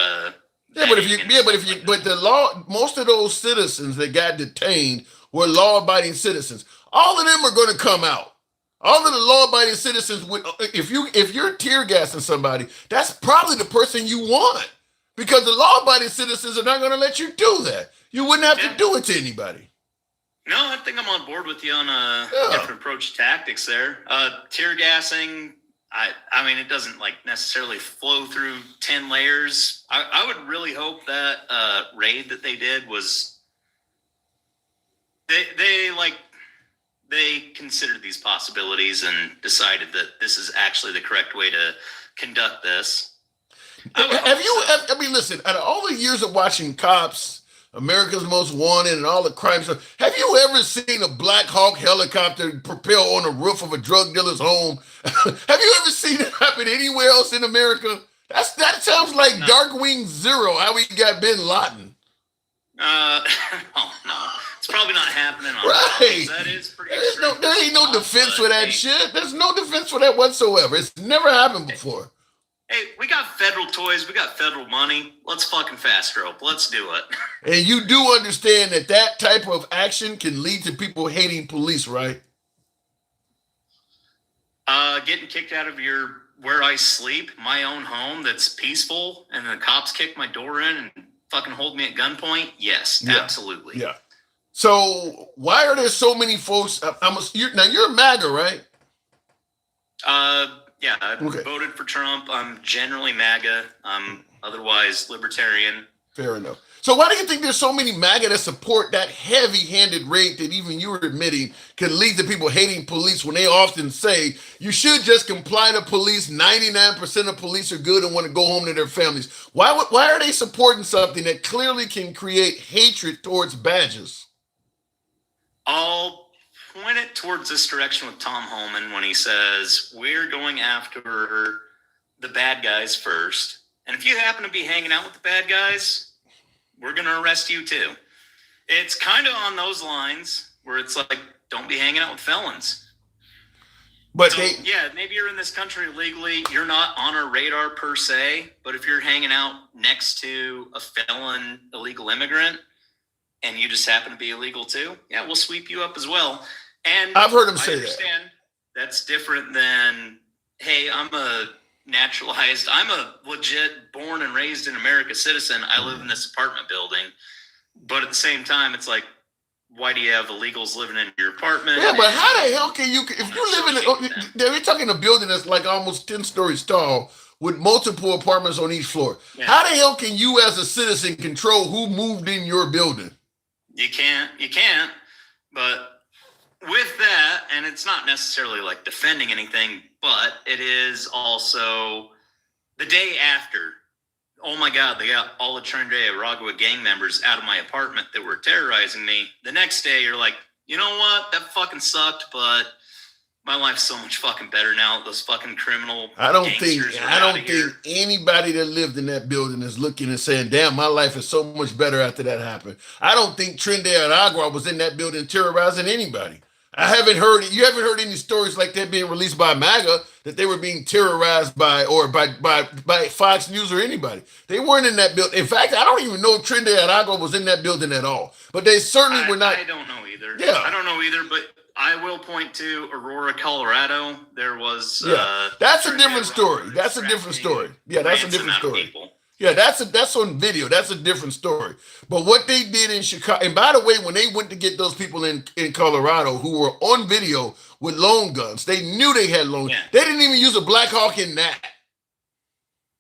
S1: But the law. Most of those citizens that got detained were law-abiding citizens. All of them are going to come out. All of the law-abiding citizens would. If you're tear gassing somebody, that's probably the person you want, because the law-abiding citizens are not going to let you do that. You wouldn't have to do it to anybody.
S9: No, I think I'm on board with you on a different approach to tactics there. Tear gassing, I mean, it doesn't like necessarily flow through 10 layers. I would really hope that raid that they did was they considered these possibilities and decided that this is actually the correct way to conduct this.
S1: I mean, listen, out of all the years of watching Cops, America's Most Wanted, and all the crime stuff, have you ever seen a Black Hawk helicopter propel on the roof of a drug dealer's home? Have you ever seen it happen anywhere else in America? That sounds like Darkwing Zero, how we got Bin Laden.
S9: Oh no, it's probably not happening.
S1: Right.
S9: That is pretty.
S1: There ain't no defense for that shit. There's no defense for that whatsoever. It's never happened before.
S9: Hey, we got federal toys. We got federal money. Let's fucking fast rope. Let's do it.
S1: And you do understand that type of action can lead to people hating police, right?
S9: Getting kicked out of where I sleep, my own home that's peaceful, and the cops kick my door in and fucking hold me at gunpoint. Yes,
S1: yeah.
S9: Absolutely.
S1: Yeah. So why are there so many folks? You're a MAGA, right?
S9: Yeah, I voted for Trump. I'm generally MAGA. I'm otherwise libertarian.
S1: Fair enough. So why do you think there's so many MAGA that support that heavy-handed raid that even you were admitting can lead to people hating police when they often say you should just comply to police? 99% of police are good and want to go home to their families. Why are they supporting something that clearly can create hatred towards badges?
S9: I'll point it towards this direction with Tom Holman when he says, we're going after the bad guys first. And if you happen to be hanging out with the bad guys, we're going to arrest you too. It's kind of on those lines where it's like, don't be hanging out with felons. But maybe you're in this country illegally. You're not on our radar per se. But if you're hanging out next to a felon, illegal immigrant, and you just happen to be illegal too, yeah, we'll sweep you up as well. And
S1: I've heard him say
S9: that. That's different than, hey, I'm a legit born and raised in America citizen. I live in this apartment building. But at the same time, it's like, why do you have illegals living in your apartment?
S1: Yeah, but how the hell can you, if you live in they're talking a building that's like almost 10 stories tall with multiple apartments on each floor. Yeah. How the hell can you as a citizen control who moved in your building?
S9: You can't. But with that, and it's not necessarily like defending anything, but it is also the day after. Oh my God, they got all the Trinidad Aragua gang members out of my apartment that were terrorizing me. The next day, you're like, you know what? That fucking sucked, but my life's so much fucking better now. Those fucking criminal
S1: I don't
S9: gangsters
S1: think
S9: are
S1: I
S9: outta
S1: don't
S9: here.
S1: think anybody that lived in that building is looking and saying, "Damn, my life is so much better after that happened." I don't think Trinidad Agua was in that building terrorizing anybody. I haven't heard you haven't heard any stories like that being released by MAGA that they were being terrorized by Fox News or anybody. They weren't in that building. In fact, I don't even know if Trinidad Agua was in that building at all. But they certainly were not.
S9: I don't know either.
S1: Yeah.
S9: I don't know either, but I will point to Aurora, Colorado. There was
S1: That's a
S9: Trinidad
S1: different story.
S9: robbers
S1: That's a different
S9: trafficking
S1: story. Yeah, that's a
S9: ransom
S1: different
S9: out of
S1: story.
S9: people.
S1: Yeah, that's on video. That's a different story. But what they did in Chicago, and by the way, when they went to get those people in Colorado who were on video with loan guns, they knew they had loan.
S9: Yeah.
S1: They didn't even use a Black Hawk in that.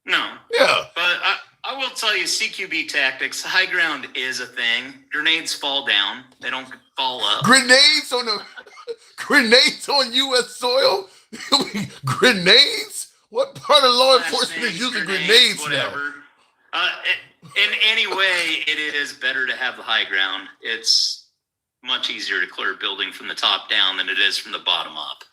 S9: No.
S1: Yeah.
S9: But I will tell you, CQB tactics, high ground is a thing. Grenades fall down. They don't fall up.
S1: Grenades on U.S. soil? Grenades? What part of law enforcement is using grenades now?
S9: whatever. In any way, it is better to have the high ground. It's much easier to clear a building from the top down than it is from the bottom up.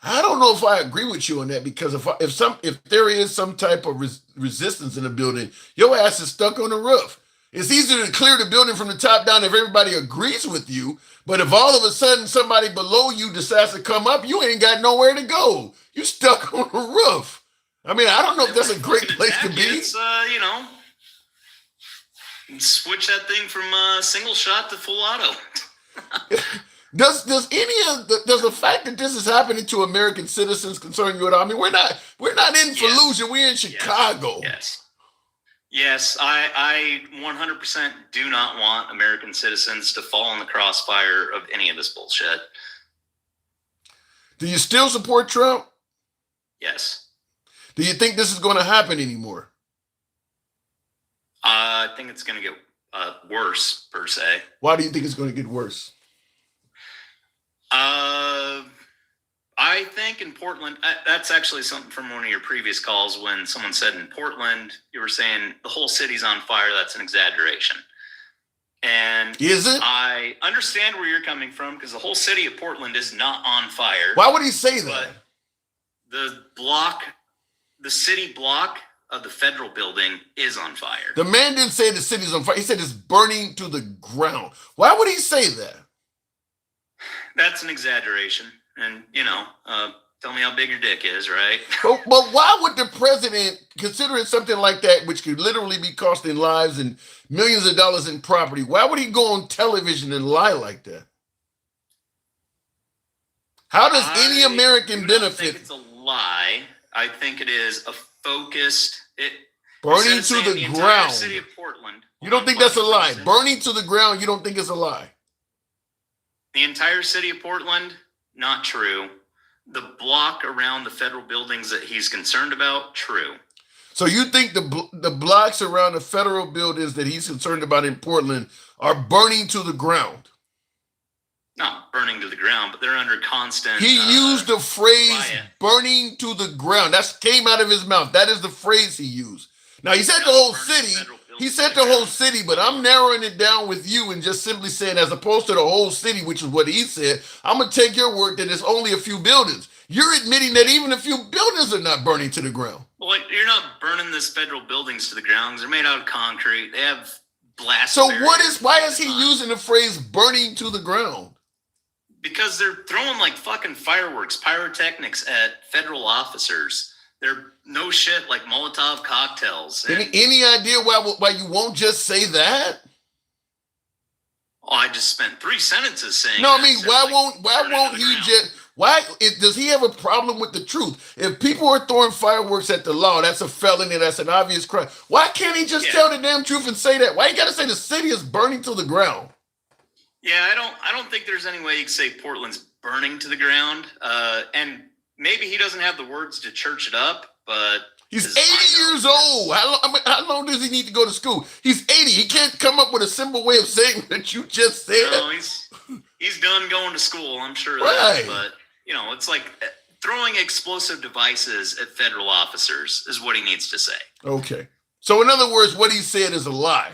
S1: I don't know if I agree with you on that, because if there is some type of resistance in the building, your ass is stuck on the roof. It's easier to clear the building from the top down if everybody agrees with you, but if all of a sudden somebody below you decides to come up, you ain't got nowhere to go. You stuck on the roof. I mean, I don't know if that's a great place to be.
S9: It's switch that thing from single shot to full auto.
S1: Does the fact that this is happening to American citizens concern you at all? I mean, we're not in Fallujah. We're in Chicago.
S9: Yes, I 100% do not want American citizens to fall in the crossfire of any of this bullshit.
S1: Do you still support Trump?
S9: Yes.
S1: Do you think this is going to happen anymore?
S9: I think it's going to get worse, per se.
S1: Why do you think it's going to get worse?
S9: I think in Portland, that's actually something from one of your previous calls when someone said in Portland, you were saying the whole city's on fire. That's an exaggeration. And
S1: is it?
S9: I understand where you're coming from, because the whole city of Portland is not on fire.
S1: Why would he say that?
S9: The city block of the federal building is on fire.
S1: The man didn't say the city's on fire. He said it's burning to the ground. Why would he say that?
S9: That's an exaggeration. And, tell me how big your dick is, right?
S1: But why would the president, considering something like that, which could literally be costing lives and millions of dollars in property, why would he go on television and lie like that? How does any American benefit?
S9: I think it's a lie. I think it is a focused...
S1: burning to the ground.
S9: City of Portland.
S1: You don't think that's a lie? Burning to the ground, you don't think it's a lie?
S9: The entire city of Portland, not true. The block around the federal buildings that he's concerned about, true.
S1: So you think the blocks around the federal buildings that he's concerned about in Portland are burning to the ground?
S9: Not burning to the ground, but they're under constant...
S1: He used the phrase
S9: riot.
S1: burning to the ground. That came out of his mouth. That is the phrase he used. Now, he said the whole city. He said the whole city, but I'm narrowing it down with you and just simply saying, as opposed to the whole city, which is what he said, I'm going to take your word that it's only a few buildings. You're admitting that even a few buildings are not burning to the ground.
S9: Well, you're not burning this federal buildings to the ground, 'cause they're made out of concrete. They have blast
S1: So
S9: barriers.
S1: why is he using the phrase burning to the ground?
S9: Because they're throwing like fucking fireworks, pyrotechnics at federal officers. They're no shit like Molotov cocktails.
S1: Any idea why you won't just say that?
S9: Oh, I just spent 3 sentences saying.
S1: No, I
S9: that.
S1: mean,
S9: So,
S1: why
S9: like,
S1: won't
S9: burn it to the
S1: he
S9: ground.
S1: just does he have a problem with the truth? If people are throwing fireworks at the law, that's a felony, that's an obvious crime. Why can't he just tell the damn truth and say that? Why you gotta say the city is burning to the ground?
S9: Yeah, I don't think there's any way you could say Portland's burning to the ground. And maybe he doesn't have the words to church it up, but
S1: He's
S9: Because
S1: 80
S9: I know
S1: years
S9: this.
S1: old. How long does he need to go to school? He's 80. He can't come up with a simple way of saying that you just said.
S9: No, he's done going to school. I'm sure of
S1: Right.
S9: that. But it's like throwing explosive devices at federal officers is what he needs to say.
S1: Okay. So in other words, what he said is a lie.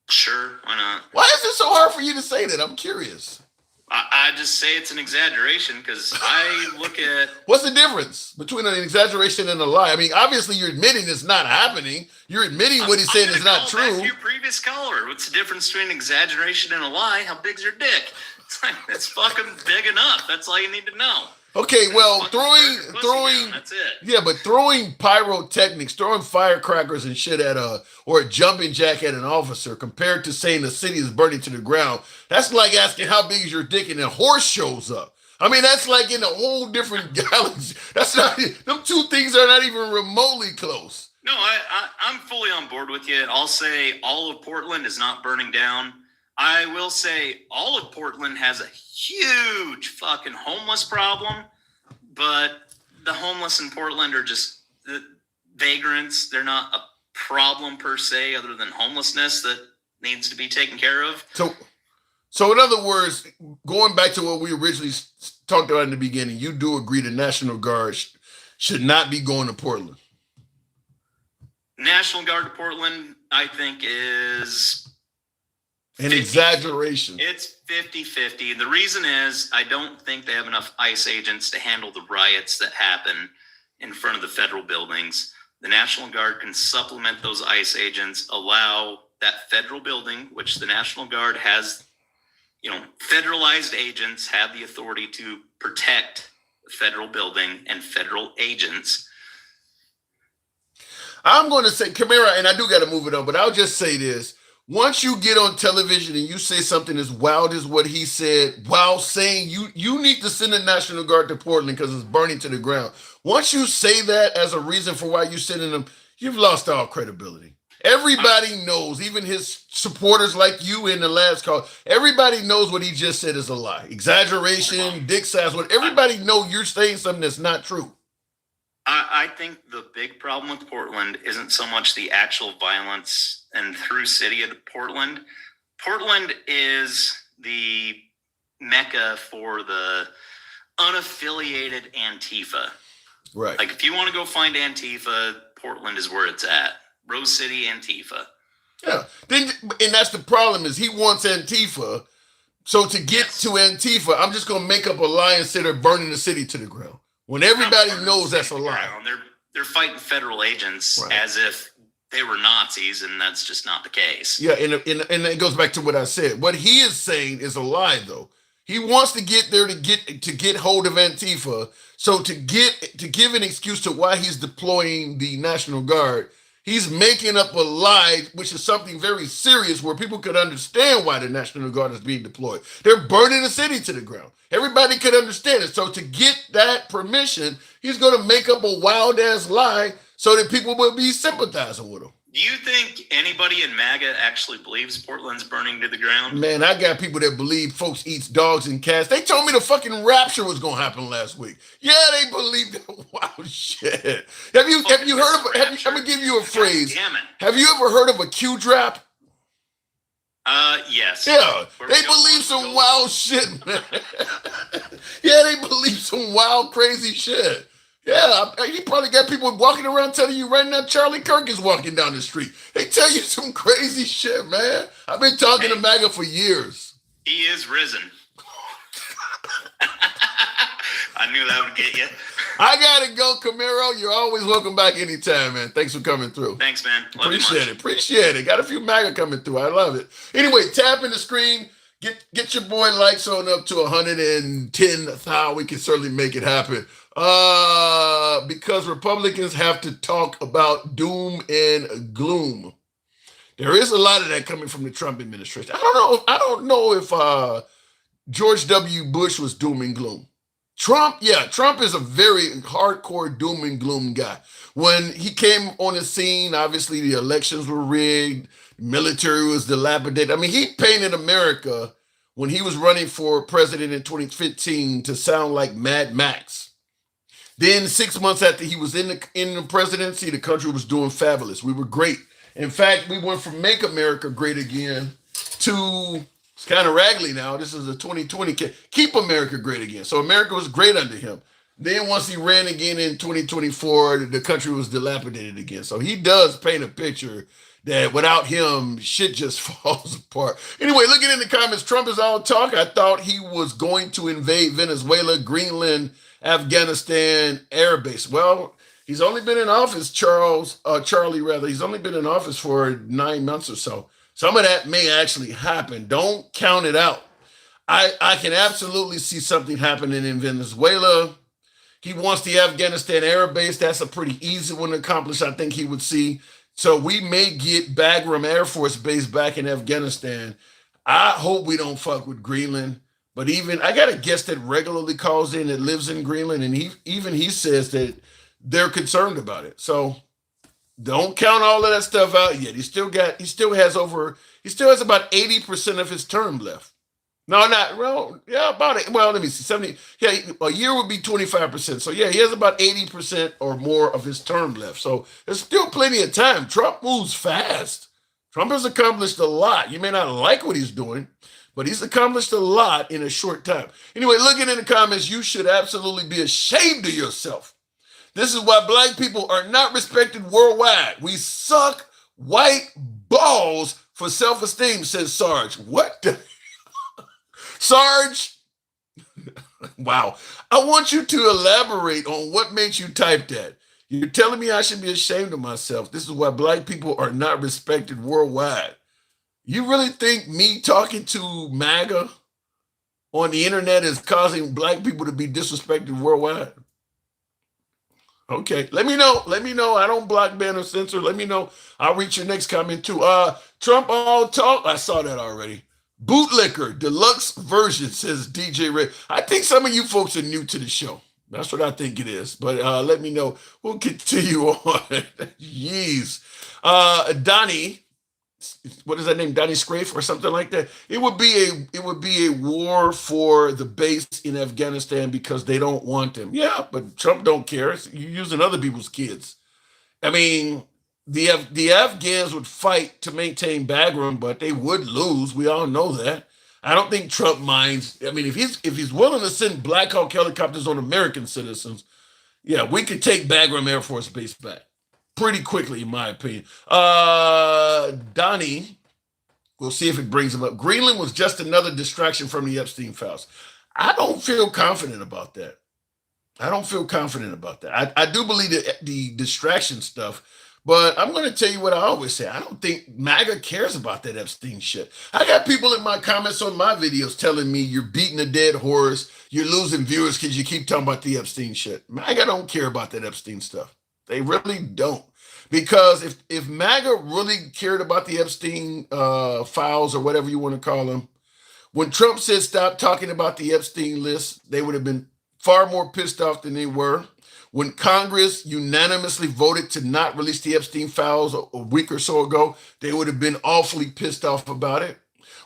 S9: Sure, why not?
S1: Why is it so hard for you to say that? I'm curious.
S9: I just say it's an exaggeration because I look at
S1: What's the difference between an exaggeration and a lie? I mean, obviously you're admitting it's not happening. You're admitting what he's saying
S9: I'm
S1: is
S9: gonna
S1: not
S9: call back
S1: true.
S9: to your previous caller. What's the difference between an exaggeration and a lie? How big's your dick? It's like it's fucking big enough. That's all you need to know.
S1: Okay, well,
S9: Fucking burn your pussy down, that's it.
S1: yeah, but throwing pyrotechnics, throwing firecrackers and shit at or a jumping jack at an officer compared to saying the city is burning to the ground, that's like asking how big is your dick and a horse shows up. I mean, that's like in a whole different galaxy. That's not, them two things are not even remotely close.
S9: No, I'm fully on board with you. I'll say all of Portland is not burning down. I will say all of Portland has a huge fucking homeless problem, but the homeless in Portland are just vagrants. They're not a problem per se, other than homelessness that needs to be taken care of.
S1: So in other words, going back to what we originally talked about in the beginning, you do agree the National Guard should not be going to Portland.
S9: National Guard to Portland, I think, is
S1: An
S9: 50.
S1: exaggeration.
S9: It's 50-50. The reason is I don't think they have enough ICE agents to handle the riots that happen in front of the federal buildings. The National Guard can supplement those ICE agents, allow that federal building, which the National Guard has, federalized agents have the authority to protect the federal building and federal agents.
S1: I'm going to say, Camara, and I do got to move it on, but I'll just say this. Once you get on television and you say something as wild as what he said, while saying you need to send the National Guard to Portland because it's burning to the ground. Once you say that as a reason for why you're sending them, you've lost all credibility. Everybody knows, even his supporters like you in the last call, everybody knows what he just said is a lie. Exaggeration, dick size, what everybody know you're saying something that's not true.
S9: I think the big problem with Portland isn't so much the actual violence and through city of Portland. Portland is the mecca for the unaffiliated Antifa.
S1: Right.
S9: Like if you want to go find Antifa, Portland is where it's at. Rose City Antifa.
S1: Yeah. And that's the problem is he wants Antifa. So to get to Antifa, I'm just going to make up a lie and say they're burning the city to the ground. When everybody knows that's a lie.
S9: They're fighting federal agents as if they were Nazis, and that's just not the case.
S1: Yeah, and it goes back to what I said. What he is saying is a lie, though. He wants to get there to get hold of Antifa. So to give an excuse to why he's deploying the National Guard, he's making up a lie, which is something very serious where people could understand why the National Guard is being deployed. They're burning the city to the ground. Everybody could understand it. So to get that permission, he's going to make up a wild ass lie so that people will be sympathizing with him.
S9: Do you think anybody in MAGA actually believes Portland's burning to the ground?
S1: Man, I got people that believe folks eats dogs and cats. They told me the fucking rapture was going to happen last week. Yeah, they believe that. Wow, shit. Have you heard of? I'm gonna give you a phrase.
S9: God damn it.
S1: Have you ever heard of a Q-drop?
S9: Yes.
S1: Yeah, they believe some wild shit, man. Yeah, they believe some wild, crazy shit. Yeah, you probably got people walking around telling you right now Charlie Kirk is walking down the street. They tell you some crazy shit, man. I've been talking to MAGA for years.
S9: He is risen. I knew that would get you.
S1: I gotta go, Camaro. You're always welcome back anytime, man. Thanks for coming through.
S9: Thanks, man. Love you
S1: Appreciate
S9: much.
S1: it. Appreciate it. Got a few MAGA coming through. I love it. Anyway, tap in the screen. Get your boy likes on up to 110,000. We can certainly make it happen. Because Republicans have to talk about doom and gloom. There is a lot of that coming from the Trump administration. I don't know if George W. Bush was doom and gloom. Trump is a very hardcore doom and gloom guy. When he came on the scene, obviously the elections were rigged, military was dilapidated. I mean, he painted America when he was running for president in 2015 to sound like Mad Max. Then 6 months after he was in the presidency, the country was doing fabulous. We were great. In fact, we went from Make America Great Again to, it's kind of raggedy now. This is a 2020, Keep America Great Again. So America was great under him. Then once he ran again in 2024, the country was dilapidated again. So he does paint a picture that without him, shit just falls apart. Anyway, looking in the comments, Trump is all talk. I thought he was going to invade Venezuela, Greenland, Afghanistan, air base. Well, he's only been in office, Charlie, rather. He's only been in office for 9 months or so. Some of that may actually happen. Don't count it out. I can absolutely see something happening in Venezuela. He wants the Afghanistan air base. That's a pretty easy one to accomplish, I think he would see. So we may get Bagram Air Force Base back in Afghanistan. I hope we don't fuck with Greenland. But even, I got a guest that regularly calls in that lives in Greenland, and he says that they're concerned about it. So don't count all of that stuff out yet. He still has about 80% of his term left. No, not, well, yeah, about it. Well, let me see, 70, yeah, a year would be 25%. So yeah, he has about 80% or more of his term left. So there's still plenty of time. Trump moves fast. Trump has accomplished a lot. You may not like what he's doing, but he's accomplished a lot in a short time. Anyway, looking in the comments, you should absolutely be ashamed of yourself. This is why black people are not respected worldwide. We suck white balls for self-esteem, says Sarge. What the? Sarge, wow. I want you to elaborate on what made you type that. You're telling me I should be ashamed of myself. This is why black people are not respected worldwide. You really think me talking to MAGA on the internet is causing black people to be disrespected worldwide? Okay, let me know. Let me know. I don't block, ban, or censor. Let me know. I'll read your next comment too. Trump all talk. I saw that already. Bootlicker, deluxe version, says DJ Ray. I think some of you folks are new to the show. That's what I think it is. But let me know. We'll continue on. Yeez. Donnie, what is that name? Donnie Scrafe or something like that. It would be a war for the base in Afghanistan because they don't want them. Yeah, but Trump don't care. You're using other people's kids. I mean, the Afghans would fight to maintain Bagram, but they would lose. We all know that. I don't think Trump minds. I mean, if he's willing to send Black Hawk helicopters on American citizens, yeah, we could take Bagram Air Force Base back pretty quickly, in my opinion. Donnie, we'll see if it brings him up. Greenland was just another distraction from the Epstein files. I don't feel confident about that. I do believe that the distraction stuff. But I'm going to tell you what I always say. I don't think MAGA cares about that Epstein shit. I got people in my comments on my videos telling me you're beating a dead horse, you're losing viewers because you keep talking about the Epstein shit. MAGA don't care about that Epstein stuff. They really don't. Because if MAGA really cared about the Epstein files or whatever you want to call them, when Trump said stop talking about the Epstein list, they would have been far more pissed off than they were. When Congress unanimously voted to not release the Epstein files a week or so ago, they would have been awfully pissed off about it.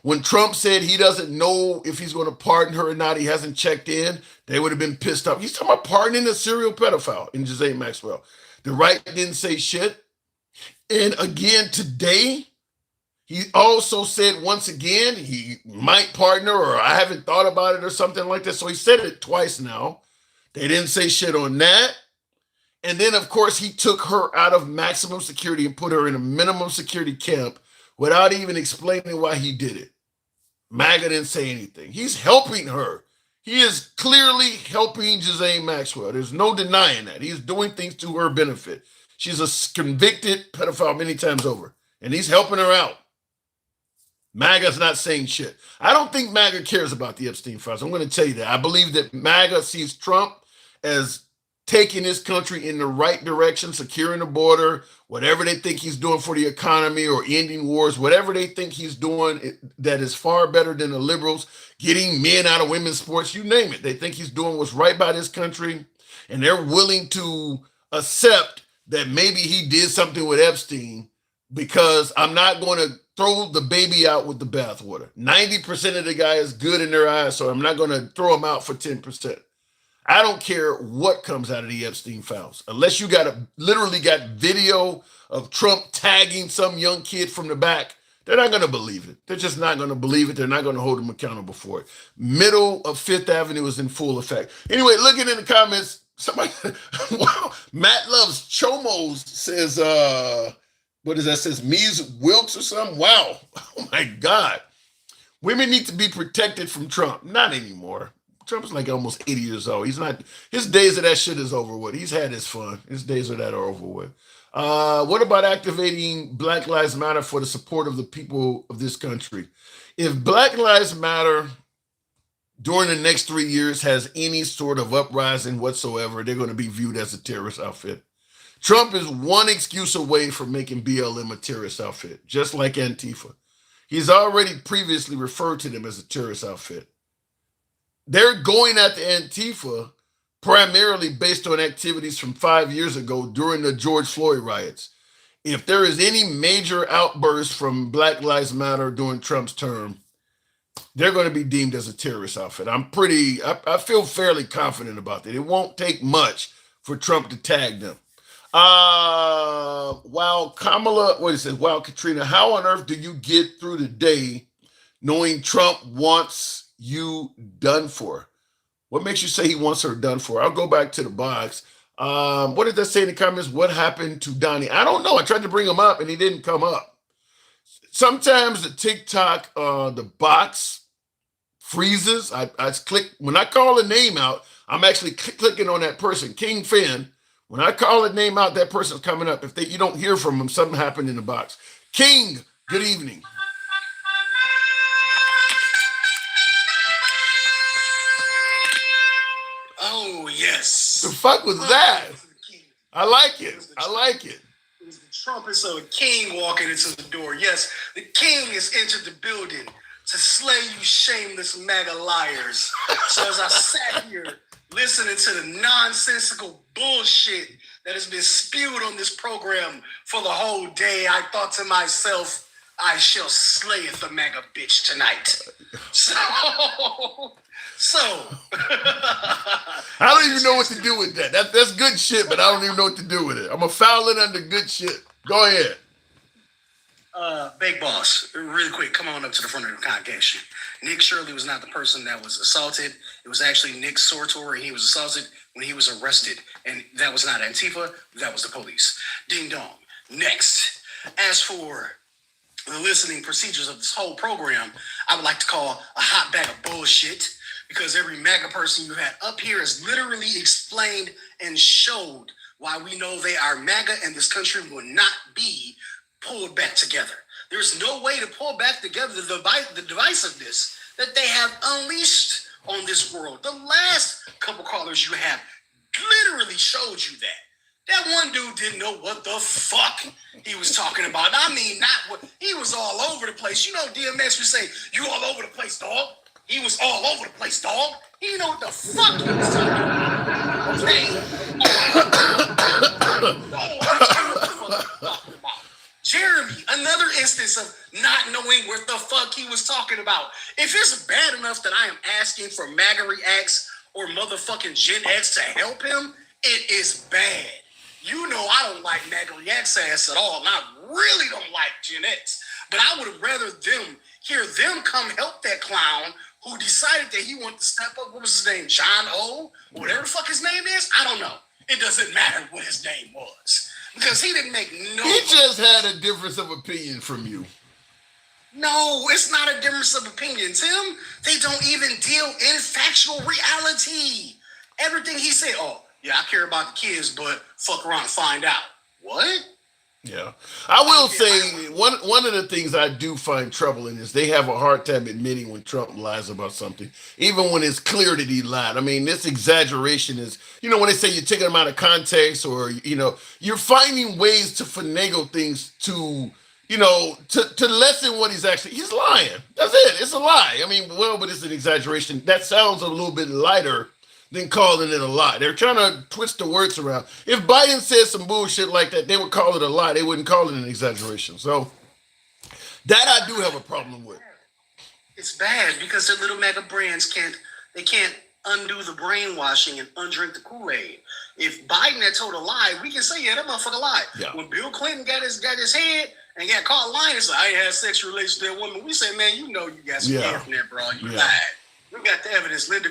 S1: When Trump said he doesn't know if he's going to pardon her or not, he hasn't checked in, they would have been pissed off. He's talking about pardoning a serial pedophile in Ghislaine Maxwell. The right didn't say shit. And again, today, he also said once again, he might pardon her or I haven't thought about it or something like that. So he said it twice now. They didn't say shit on that. And then, of course, he took her out of maximum security and put her in a minimum security camp without even explaining why he did it. MAGA didn't say anything. He's helping her. He is clearly helping Ghislaine Maxwell. There's no denying that. He's doing things to her benefit. She's a convicted pedophile many times over, and he's helping her out. MAGA's not saying shit. I don't think MAGA cares about the Epstein files. I'm going to tell you that. I believe that MAGA sees Trump as taking this country in the right direction, securing the border, whatever they think he's doing for the economy or ending wars, whatever they think he's doing that is far better than the liberals, getting men out of women's sports, you name it. They think he's doing what's right by this country, and they're willing to accept that maybe he did something with Epstein because I'm not going to throw the baby out with the bathwater. 90% of the guy is good in their eyes, so I'm not going to throw him out for 10%. I don't care what comes out of the Epstein files, unless you literally got video of Trump tagging some young kid from the back. They're not going to believe it. They're just not going to believe it. They're not going to hold him accountable for it. Middle of Fifth Avenue is in full effect. Anyway, looking in the comments, somebody, wow, Matt Loves Chomos says, what is that? Says Mies Wilkes or something. Wow. Oh my God. Women need to be protected from Trump. Not anymore. Trump's like almost 80 years old. He's not, his days of that shit is over with. He's had his fun. His days of that are over with. What about activating Black Lives Matter for the support of the people of this country? If Black Lives Matter during the next 3 years has any sort of uprising whatsoever, they're going to be viewed as a terrorist outfit. Trump is one excuse away from making BLM a terrorist outfit, just like Antifa. He's already previously referred to them as a terrorist outfit. They're going at the Antifa primarily based on activities from 5 years ago during the George Floyd riots. If there is any major outburst from Black Lives Matter during Trump's term, they're going to be deemed as a terrorist outfit. I feel fairly confident about that. It won't take much for Trump to tag them. Wow, Kamala, what is it? Wow, Katrina, how on earth do you get through the day knowing Trump wants you done for? What makes you say he wants her done for? I'll go back to the box. What did that say in the comments? What happened to Donnie? I don't know. I tried to bring him up and he didn't come up. Sometimes the TikTok, the box freezes. I click, when I call a name out, I'm actually clicking on that person, King Finn. When I call a name out, that person's coming up. If you don't hear from them, something happened in the box. King, good evening.
S10: Oh, yes.
S1: The fuck was that? I like it. I like it.
S10: It was the trumpets of a king walking into the door. Yes, the king has entered the building to slay you shameless MAGA liars. So as I sat here listening to the nonsensical bullshit that has been spewed on this program for the whole day, I thought to myself, I shall slay the MAGA bitch tonight. So
S1: I don't even know what to do with that. That's good shit, but I don't even know what to do with it. I'm a foul it under good shit. Go ahead.
S10: Big Boss, really quick, come on up to the front of the congregation. Nick Shirley was not the person that was assaulted. It was actually Nick Sortor, and he was assaulted when he was arrested. And that was not Antifa, that was the police. Ding dong. Next, as for the listening procedures of this whole program, I would like to call a hot bag of bullshit, because every MAGA person you had up here has literally explained and showed why we know they are MAGA and this country will not be pulled back together. There's no way to pull back together the divisiveness that they have unleashed on this world. The last couple callers you have literally showed you that. That one dude didn't know what the fuck he was talking about. I mean, not what, he was all over the place. You know, DMX would say, "You all over the place, dog." He was all over the place, dog. He didn't know what the fuck he was talking about. Okay. Jeremy, another instance of not knowing what the fuck he was talking about. If it's bad enough that I am asking for MAGA Reacts or motherfucking Gen X to help him, it is bad. You know I don't like MAGA Reacts ass at all, and I really don't like Gen X. But I would have rather hear them come help that clown who decided that he wanted to step up. What was his name? John O? Whatever the fuck his name is? I don't know. It doesn't matter what his name was. Because he didn't make no...
S1: He just had a difference of opinion from you.
S10: No, it's not a difference of opinion, Tim. They don't even deal in factual reality. Everything he said, oh, yeah, I care about the kids, but fuck around and find out. What?
S1: Yeah. I will say one of the things I do find troubling is they have a hard time admitting when Trump lies about something, even when it's clear that he lied. I mean, this exaggeration is, you know, when they say you're taking them out of context, or, you know, you're finding ways to finagle things to, you know, to lessen what he's lying. That's it. It's a lie. I mean, well, but it's an exaggeration. That sounds a little bit lighter than calling it a lie. They're trying to twist the words around. If Biden said some bullshit like that, they would call it a lie. They wouldn't call it an exaggeration. So that I do have a problem with.
S10: It's bad because their little MAGA brands can't undo the brainwashing and undrink the Kool-Aid. If Biden had told a lie, we can say, yeah, that motherfucker lied.
S1: Yeah.
S10: When Bill Clinton got his head and got caught lying and said, I ain't had sexual relations with that woman, we say, man, you know you got some hair from that, bro. You lied. We got the evidence. Linda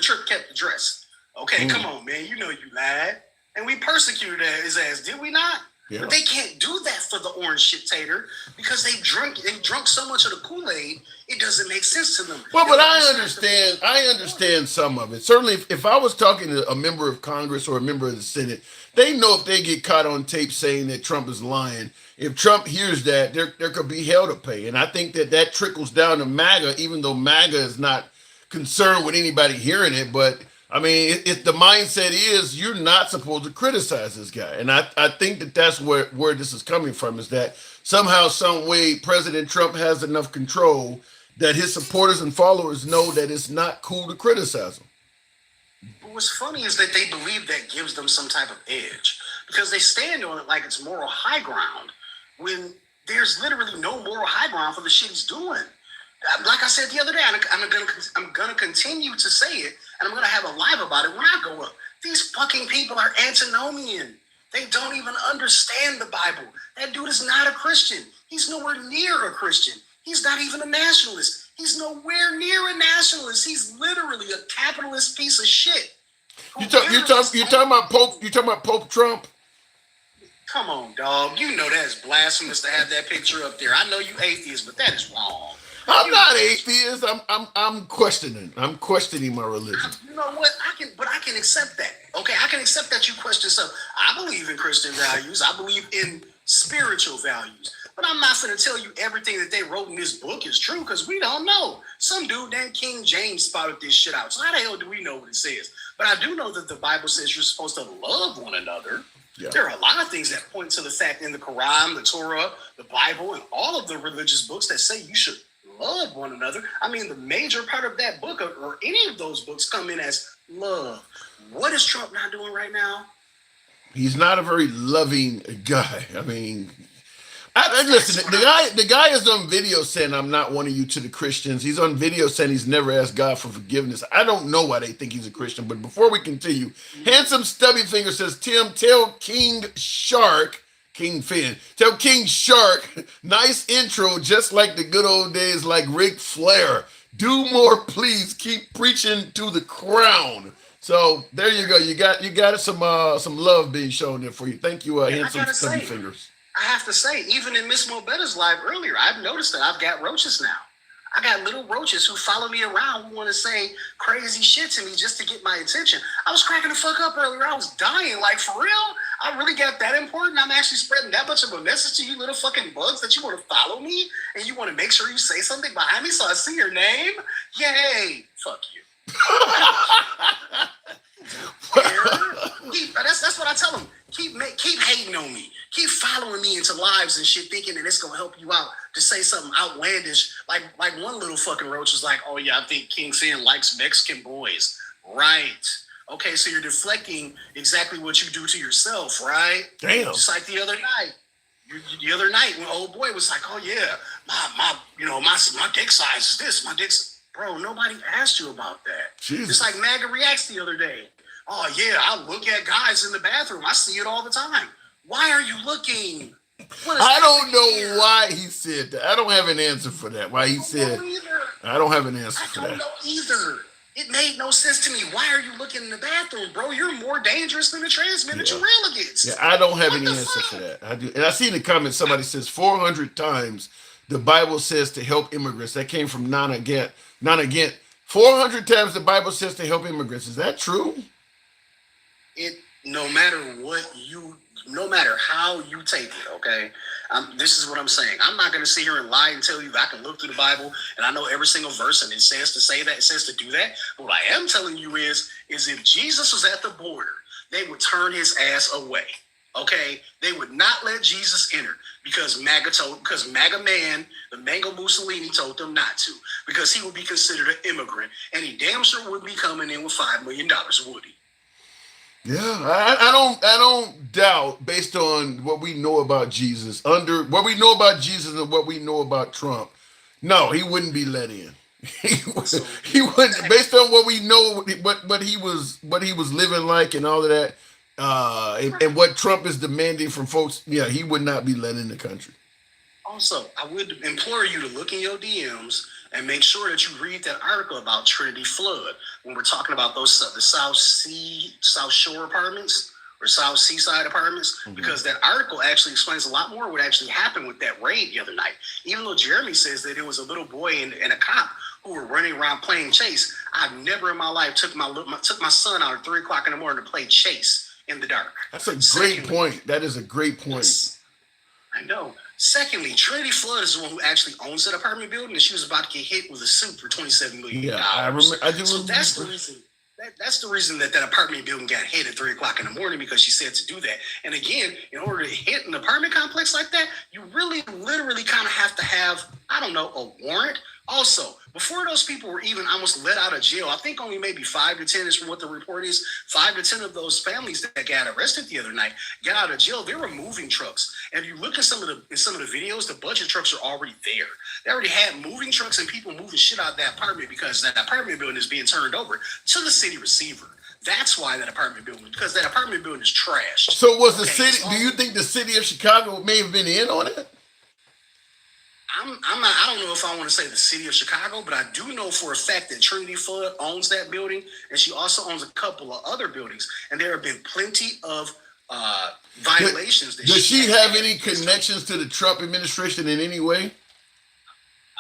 S10: Tripp kept the dress. Okay, come on, man. You know you lied. And we persecuted his ass, did we not?
S1: Yeah.
S10: But they can't do that for the orange shit tater because they drunk so much of the Kool-Aid, it doesn't make sense to them.
S1: Well, but I understand some of it. Certainly, if I was talking to a member of Congress or a member of the Senate, they know if they get caught on tape saying that Trump is lying, if Trump hears that, there could be hell to pay. And I think that trickles down to MAGA, even though MAGA is not concerned with anybody hearing it. But I mean, if the mindset is you're not supposed to criticize this guy. And I think that's where this is coming from, is that somehow, some way, President Trump has enough control that his supporters and followers know that it's not cool to criticize him.
S10: But what's funny is that they believe that gives them some type of edge because they stand on it like it's moral high ground when there's literally no moral high ground for the shit he's doing. Like I said the other day, I'm gonna continue to say it, and I'm gonna have a live about it when I go up. These fucking people are antinomian. They don't even understand the Bible. That dude is not a Christian. He's nowhere near a Christian. He's not even a nationalist. He's nowhere near a nationalist. He's literally a capitalist piece of shit.
S1: You talking about Pope? You talking about Pope Trump?
S10: Come on, dog. You know that's blasphemous to have that picture up there. I know you atheist, but that is wrong.
S1: I'm not atheist. I'm questioning. I'm questioning my religion.
S10: You know what? I can accept that. Okay, I can accept that you question stuff. I believe in Christian values. I believe in spiritual values. But I'm not going to tell you everything that they wrote in this book is true because we don't know. Some dude named King James spouted this shit out. So how the hell do we know what it says? But I do know that the Bible says you're supposed to love one another. Yeah. There are a lot of things that point to the fact in the Quran, the Torah, the Bible, and all of the religious books that say you should love one another. I mean, the major part of that book or any of those books come in as love. What is Trump not doing right now?
S1: He's not a very loving guy. I mean, listen, the guy is on video saying, I'm not one of you to the Christians. He's on video saying he's never asked God for forgiveness. I don't know why they think he's a Christian, but before we continue, Handsome Stubby Finger says, Tim, tell King Finn, tell King Shark, nice intro, just like the good old days, like Ric Flair. Do more, please. Keep preaching to the crown. So there you go. You got some love being shown there for you. Thank you, Handsome Stubby Fingers.
S10: I have to say, even in Miss Mobetta's live earlier, I've noticed that I've got roaches now. I got little roaches who follow me around who want to say crazy shit to me just to get my attention. I was cracking the fuck up earlier. I was dying. Like, for real? I really got that important? I'm actually spreading that much of a message to you little fucking bugs that you want to follow me and you want to make sure you say something behind me so I see your name? Yay. Fuck you. That's what I tell them. Keep hating on me. Keep following me into lives and shit, thinking that it's gonna help you out to say something outlandish. Like one little fucking roach was like, "Oh yeah, I think King Finn likes Mexican boys." Right? Okay, so you're deflecting exactly what you do to yourself, right?
S1: Damn.
S10: Just like the other night. The other night when old boy was like, "Oh yeah, my dick size is this. My dick's." Bro, nobody asked you about that.
S1: Jesus.
S10: Just like MAGA Reacts the other day. Oh yeah, I look at guys in the bathroom. I see it all the time. Why are you looking?
S1: I don't know why he said that. I don't have an answer for that. Why he said. I don't have an answer for that.
S10: I don't know either. It made no sense to me. Why are you looking in the bathroom, bro? You're more dangerous than the transmitter to relegates.
S1: Yeah, I don't have any answer for that. I do, and I see in the comments somebody says 400 times the Bible says to help immigrants. That came from Nana Gent. 400 times the Bible says to help immigrants. Is that true?
S10: No matter how you take it, okay? This is what I'm saying. I'm not going to sit here and lie and tell you that I can look through the Bible and I know every single verse and it says to say that, it says to do that. But what I am telling you is if Jesus was at the border, they would turn his ass away, okay? They would not let Jesus enter because MAGA man, the Mango Mussolini told them not to because he would be considered an immigrant and he damn sure wouldn't be coming in with $5 million, would he?
S1: Yeah, I don't doubt, based on what we know about Jesus, and what we know about Trump, no, he wouldn't be let in. He wouldn't, based on what we know, what he was living like and all of that, and what Trump is demanding from folks. Yeah, he would not be let in the country.
S10: Also, I would implore you to look in your DMs and make sure that you read that article about Trinity Flood when we're talking about the South Shore apartments or South Seaside apartments, because that article actually explains a lot more what actually happened with that raid the other night. Even though Jeremy says that it was a little boy and a cop who were running around playing chase, I've never in my life took my son out at 3 o'clock in the morning to play chase in the dark.
S1: That's a great point. That is a great point.
S10: I know. Secondly, Trinity Flood is the one who actually owns that apartment building, and she was about to get hit with a suit for $27 million.
S1: Yeah, I remember. I do.
S10: So that's the reason. That's the reason that apartment building got hit at 3 o'clock in the morning, because she said to do that. And again, in order to hit an apartment complex like that, you really, literally kind of have to have, I don't know, a warrant. Also, before those people were even almost let out of jail, I think only maybe 5 to 10 is from what the report is. 5 to 10 of those families that got arrested the other night got out of jail. They were moving trucks. And if you look at some of the videos, the budget trucks are already there. They already had moving trucks and people moving shit out of that apartment, because that apartment building is being turned over to the city receiver. That's why that apartment building, because that apartment building is trashed.
S1: So was the city? Do you think the city of Chicago may have been in on it?
S10: I'm not. I don't know if I want to say the city of Chicago, but I do know for a fact that Trinity Flood owns that building, and she also owns a couple of other buildings. And there have been plenty of violations.
S1: Does she have any connections to the Trump administration in any way?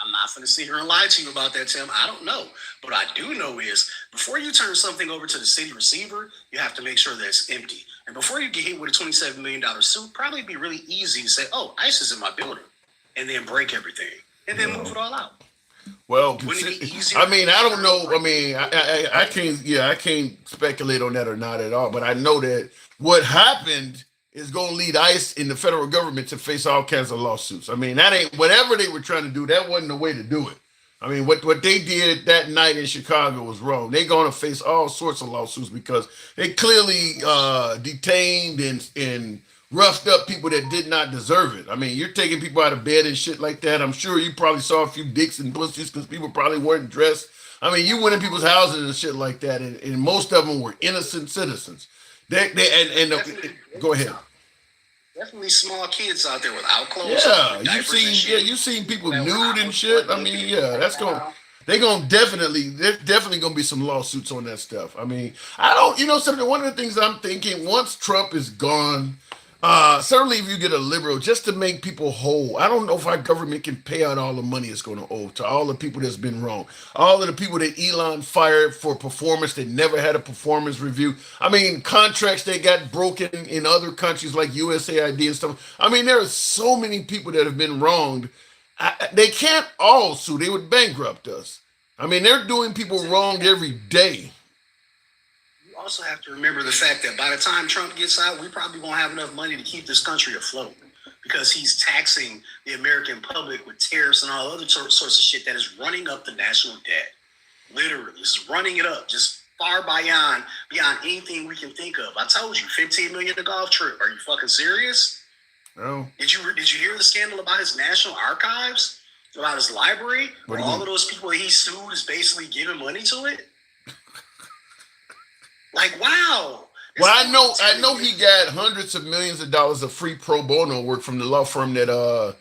S10: I'm not going to sit here and lie to you about that, Tim. I don't know. But what I do know is, before you turn something over to the city receiver, you have to make sure that it's empty. And before you get hit with a $27 million suit, probably be really easy to say, oh, ICE is in my building, and then break everything, and then move it all out.
S1: Well,
S10: Wouldn't it be easier?
S1: I mean, I don't know. I mean, I can't. Yeah, I can't speculate on that or not at all. But I know that what happened is going to lead ICE and the federal government to face all kinds of lawsuits. I mean, that ain't whatever they were trying to do. That wasn't the way to do it. I mean, what they did that night in Chicago was wrong. They're going to face all sorts of lawsuits because they clearly detained and roughed up people that did not deserve it. I mean, you're taking people out of bed and shit like that. I'm sure you probably saw a few dicks and pussies because people probably weren't dressed. I mean, you went in people's houses and shit like that, and most of them were innocent citizens. Go ahead.
S10: Definitely small kids out there without clothes.
S1: Yeah, you seen people nude and shit. I mean, yeah, they're definitely gonna be some lawsuits on that stuff. I mean, one of the things I'm thinking, once Trump is gone, certainly if you get a liberal, just to make people whole, I don't know if our government can pay out all the money it's going to owe to all the people that's been wrong, all of the people that Elon fired for performance that never had a performance review. I mean, contracts that got broken in other countries like USAID and stuff. I mean, there are so many people that have been wronged. They can't all sue. They would bankrupt us. I mean, they're doing people wrong every day.
S10: Also have to remember the fact that by the time Trump gets out, we probably won't have enough money to keep this country afloat, because he's taxing the American public with tariffs and all other sorts of shit that is running up the national debt. Literally, just running it up, just far beyond anything we can think of. I told you, $15 million a golf trip. Are you fucking serious?
S1: No.
S10: Did you hear the scandal about his National Archives, about his library, where all of those people that he sued is basically giving money to it? Like, wow.
S1: Well, I know he got hundreds of millions of dollars of free pro bono work from the law firm that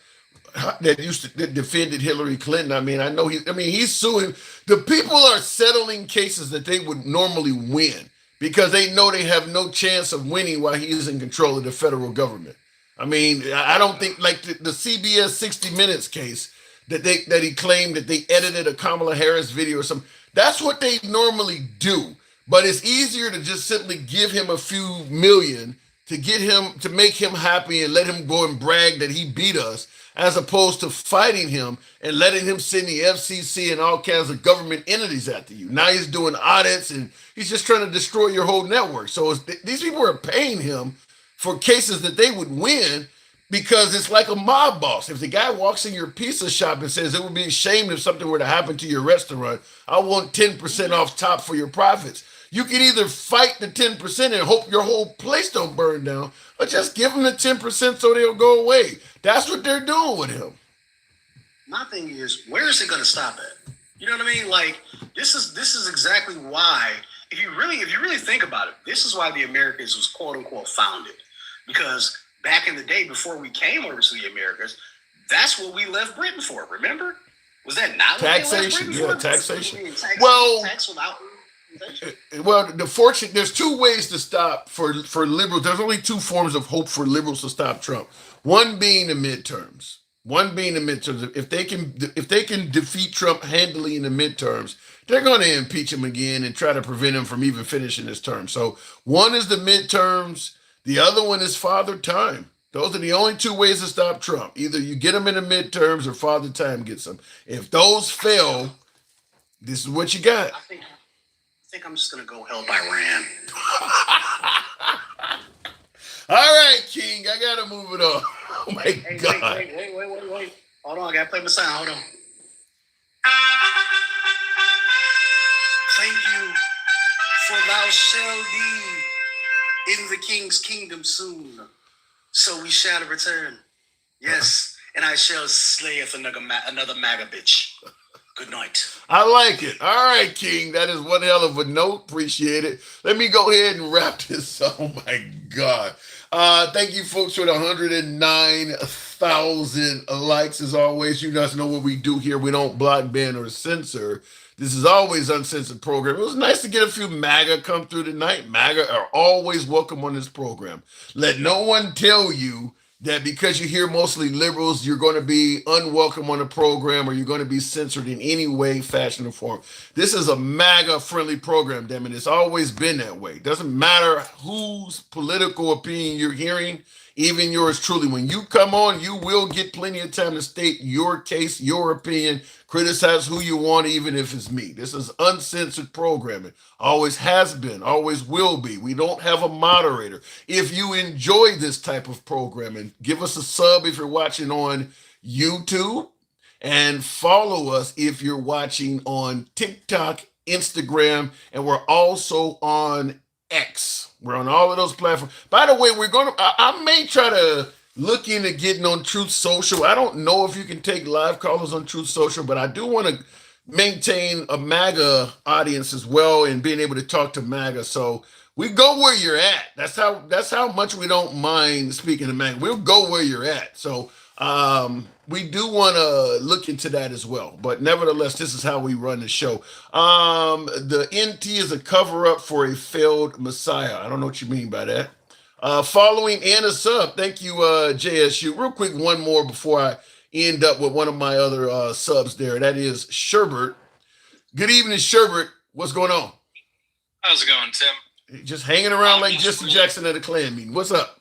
S1: defended Hillary Clinton. I mean, he's suing. The people are settling cases that they would normally win because they know they have no chance of winning while he is in control of the federal government. I mean, I don't think, like the CBS 60 Minutes case that he claimed that they edited a Kamala Harris video or something. That's what they normally do. But it's easier to just simply give him a few million to make him happy and let him go and brag that he beat us, as opposed to fighting him and letting him send the FCC and all kinds of government entities after you. Now he's doing audits and he's just trying to destroy your whole network. So these people are paying him for cases that they would win, because it's like a mob boss. If the guy walks in your pizza shop and says, it would be a shame if something were to happen to your restaurant, I want 10% off top for your profits. You can either fight the 10% and hope your whole place don't burn down, or just give them the 10% so they'll go away. That's what they're doing with him.
S10: My thing is, where is it going to stop at? You know what I mean? Like this is exactly why. If you really think about it, this is why the Americas was quote unquote founded. Because back in the day, before we came over to the Americas, that's what we left Britain for. Remember? Was that not what
S1: Taxation?
S10: they left Britain for?
S1: Taxation.
S10: Well,
S1: Well, there's two ways to stop for liberals. There's only two forms of hope for liberals to stop Trump. One being the midterms. If they can defeat Trump handily in the midterms, they're going to impeach him again and try to prevent him from even finishing his term. So one is the midterms. The other one is father time. Those are the only two ways to stop Trump. Either you get him in the midterms or father time gets him. If those fail, this is what you got.
S10: I think I'm just gonna go help Iran.
S1: All right, King, I gotta move it on. Oh my God.
S10: Wait. Hold on, I gotta play my sound. Hold on. Thank you, for thou shalt be in the King's kingdom soon. So we shall return. Yes, and I shall slayeth another MAGA bitch. Good night.
S1: I like it. All right, King. That is one hell of a note. Appreciate it. Let me go ahead and wrap this up. Oh my God. Thank you folks for the 109,000 likes. As always, you guys know what we do here. We don't block, ban, or censor. This is always uncensored program. It was nice to get a few MAGA come through tonight. MAGA are always welcome on this program. Let no one tell you that because you hear mostly liberals, you're going to be unwelcome on the program or you're going to be censored in any way, fashion, or form. This is a MAGA-friendly program, damn it. It's always been that way. Doesn't matter whose political opinion you're hearing, even yours truly. When you come on, you will get plenty of time to state your case, your opinion, criticize who you want, even if it's me. This is uncensored programming. Always has been, always will be. We don't have a moderator. If you enjoy this type of programming, give us a sub if you're watching on YouTube, and follow us if you're watching on TikTok, Instagram, and we're also on X. We're on all of those platforms. By the way, I may try to look into getting on Truth Social. I don't know if you can take live callers on Truth Social, but I do want to maintain a MAGA audience as well and being able to talk to MAGA. So we go where you're at. That's how much we don't mind speaking to MAGA. We'll go where you're at. So we do want to look into that as well. But nevertheless, this is how we run the show. The NT is a cover-up for a failed Messiah. I don't know what you mean by that. Following and a sub. Thank you, JSU. Real quick, one more before I end up with one of my other subs there. That is Sherbert. Good evening, Sherbert. What's going on?
S11: How's it going, Tim?
S1: Just hanging around like Jesse Jackson at a Klan meeting. What's up?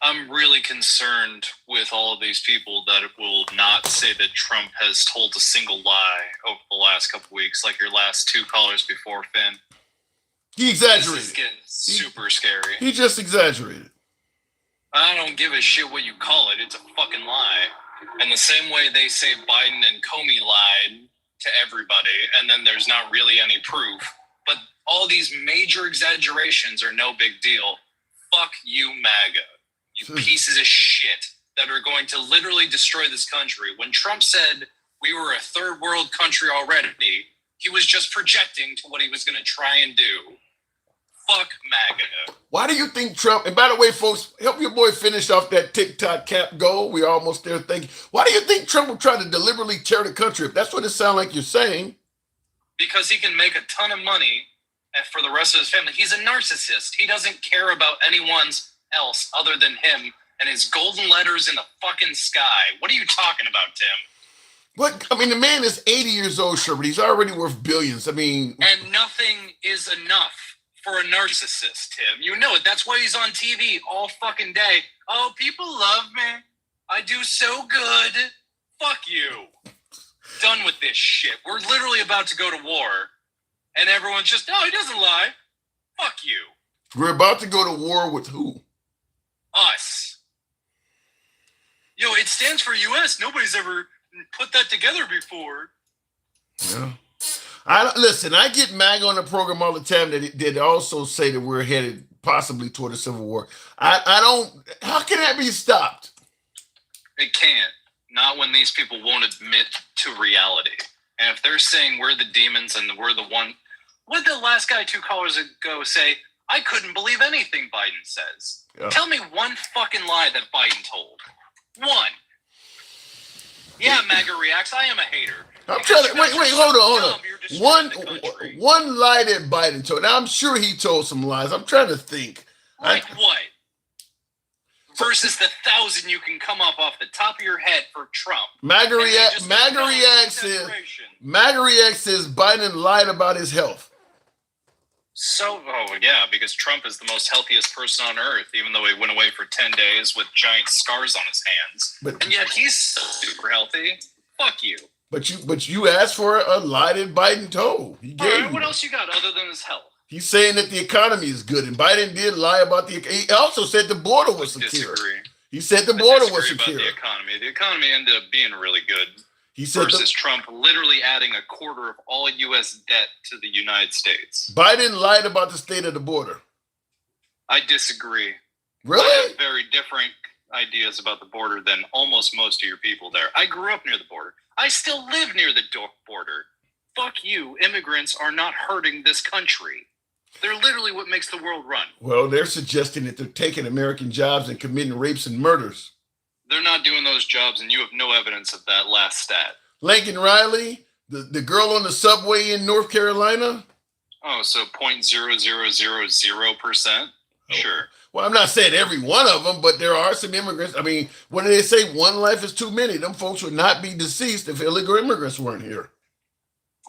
S11: I'm really concerned with all of these people that will not say that Trump has told a single lie over the last couple weeks, like your last two callers before, Finn.
S1: He exaggerated.
S11: This is getting super scary.
S1: He just exaggerated.
S11: I don't give a shit what you call it. It's a fucking lie. And the same way they say Biden and Comey lied to everybody, and then there's not really any proof. But all these major exaggerations are no big deal. Fuck you, MAGA. You pieces of shit that are going to literally destroy this country. When Trump said we were a third world country already, he was just projecting to what he was going to try and do. Fuck MAGA.
S1: Why do you think Trump, and by the way, folks, help your boy finish off that TikTok cap goal. We're almost there. Thank you. Why do you think Trump will try to deliberately tear the country up? That's what it sounds like you're saying.
S11: Because he can make a ton of money for the rest of his family. He's a narcissist. He doesn't care about anyone's else other than him and his golden letters in the fucking sky. What are you talking about, Tim?
S1: What? I mean, the man is 80 years old, sure, but he's already worth billions. I mean,
S11: and nothing is enough for a narcissist, Tim. You know it. That's why he's on TV all fucking day. Oh, people love me. I do so good. Fuck you. Done with this shit. We're literally about to go to war, and everyone's just, oh, he doesn't lie. Fuck you.
S1: We're about to go to war with who?
S11: Us. Yo, it stands for U.S. Nobody's ever put that together before.
S1: Yeah. I get MAGA on the program all the time that also say that we're headed possibly toward a civil war. How can that be stopped?
S11: It can't. Not when these people won't admit to reality. And if they're saying we're the demons and we're the one, what did the last guy 2 callers ago say? I couldn't believe anything Biden says.
S1: Yeah.
S11: Tell me one fucking lie that Biden told. One. Yeah, MAGA reacts. I am a hater.
S1: I'm trying to wait. Hold on.
S11: You're destroying the country.
S1: One lie that Biden told. Now I'm sure he told some lies. I'm trying to think.
S11: Like what? Versus the 1,000 you can come up off the top of your head for Trump.
S1: MAGA
S11: And they just
S1: reacts says
S11: desperation.
S1: MAGA reacts says Biden lied about his health.
S11: So, yeah, because Trump is the most healthiest person on earth, even though he went away for 10 days with giant scars on his hands. And yet he's super healthy. Fuck you.
S1: But you asked for a lie that Biden told. He
S11: All
S1: gave
S11: right, what
S1: you.
S11: else you got other than his health?
S1: He's saying that the economy is good, and Biden did lie about the. He also said the border was secure.
S11: Disagree.
S1: He said the
S11: I
S1: border
S11: disagree
S1: was secure.
S11: about the economy. The economy ended up being really good.
S1: He said
S11: versus Trump literally adding a quarter of all U.S. debt to the United States.
S1: Biden lied about the state of the border.
S11: I disagree.
S1: Really?
S11: I have very different ideas about the border than almost most of your people there. I grew up near the border. I still live near the border. Fuck you. Immigrants are not hurting this country. They're literally what makes the world run.
S1: Well, they're suggesting that they're taking American jobs and committing rapes and murders.
S11: They're not doing those jobs, and you have no evidence of that last stat.
S1: Lincoln Riley, the girl on the subway in North Carolina.
S11: Oh, so 0.0000%? Sure.
S1: Well, I'm not saying every one of them, but there are some immigrants. I mean, when they say one life is too many, them folks would not be deceased if illegal immigrants weren't here.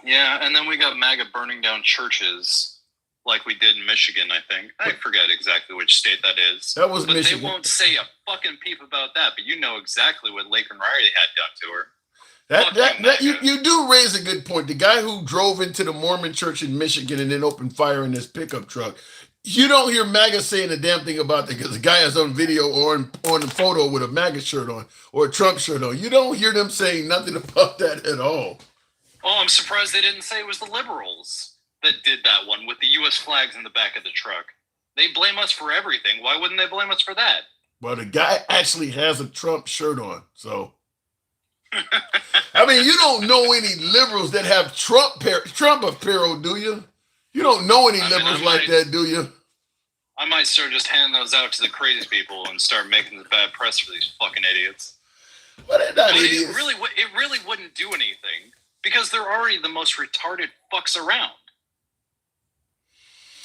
S11: Yeah, and then we got MAGA burning down churches like we did in Michigan, I think. I forget exactly which state that is.
S1: That was
S11: but
S1: Michigan.
S11: They won't say a fucking peep about that, but you know exactly what Laken Riley had done to her.
S1: You do raise a good point. The guy who drove into the Mormon church in Michigan and then opened fire in his pickup truck. You don't hear MAGA saying a damn thing about that because the guy is on video or on the photo with a MAGA shirt on or a Trump shirt on. You don't hear them saying nothing about that at all.
S11: Oh, I'm surprised they didn't say it was the liberals that did that one with the U.S. flags in the back of the truck. They blame us for everything. Why wouldn't they blame us for that?
S1: Well, the guy actually has a Trump shirt on, so. I mean, you don't know any liberals that have Trump apparel, do you? You don't know any liberals like that, do you?
S11: I might start just handing those out to the crazy people and start making the bad press for these fucking idiots.
S1: Well, they're not idiots.
S11: It really wouldn't do anything because they're already the most retarded fucks around.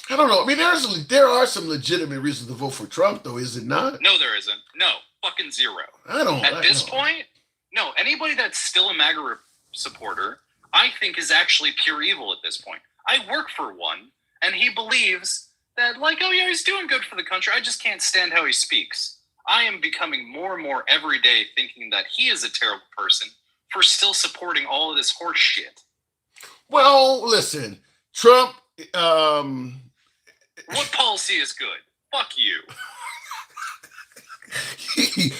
S1: I don't know. I mean, there are some legitimate reasons to vote for Trump, though, is it not?
S11: No, there isn't. No, fucking zero. At this point, no. Anybody that's still a MAGA supporter, I think is actually pure evil at this point. I work for one, and he believes that, like, oh yeah, he's doing good for the country. I just can't stand how he speaks. I am becoming more and more every day thinking that he is a terrible person for still supporting all of this horse shit.
S1: Well, listen, Trump.
S11: What policy is good? Fuck you.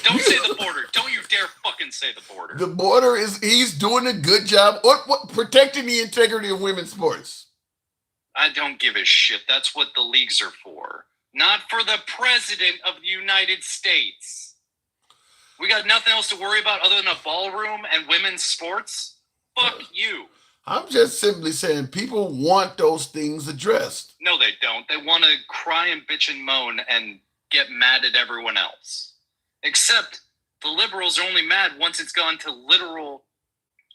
S11: Don't say the border. Don't you dare fucking say the border.
S1: The border he's doing a good job. What protecting the integrity of women's sports.
S11: I don't give a shit. That's what the leagues are for. Not for the president of the United States. We got nothing else to worry about other than a ballroom and women's sports? Fuck you.
S1: I'm just simply saying people want those things addressed.
S11: No, they don't. They want to cry and bitch and moan and get mad at everyone else. Except the liberals are only mad once it's gone to literal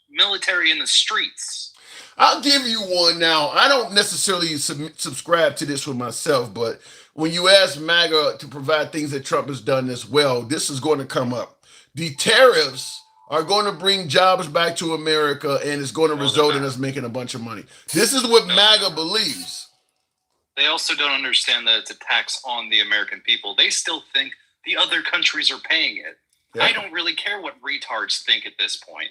S11: military in the streets.
S1: I'll give you one now. I don't necessarily subscribe to this for myself, but when you ask MAGA to provide things that Trump has done as well, this is going to come up. The tariffs are going to bring jobs back to America, and it's going to result in us making a bunch of money. This is what MAGA believes.
S11: They also don't understand that it's a tax on the American people. They still think the other countries are paying it. Yeah. I don't really care what retards think at this point.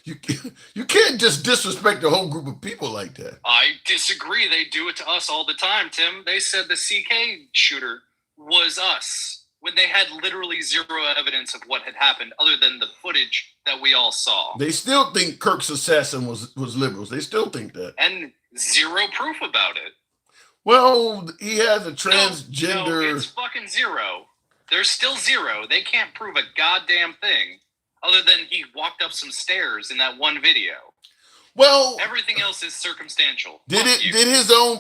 S1: You can't just disrespect a whole group of people like that.
S11: I disagree. They do it to us all the time, Tim. They said the CK shooter was us when they had literally zero evidence of what had happened other than the footage that we all saw.
S1: They still think Kirk's assassin was liberals. They still think that.
S11: And zero proof about it.
S1: Well, he has a transgender...
S11: No, it's fucking zero. There's still zero. They can't prove a goddamn thing other than he walked up some stairs in that one video.
S1: Well,
S11: Everything else is circumstantial.
S1: did
S11: Fuck you.
S1: his own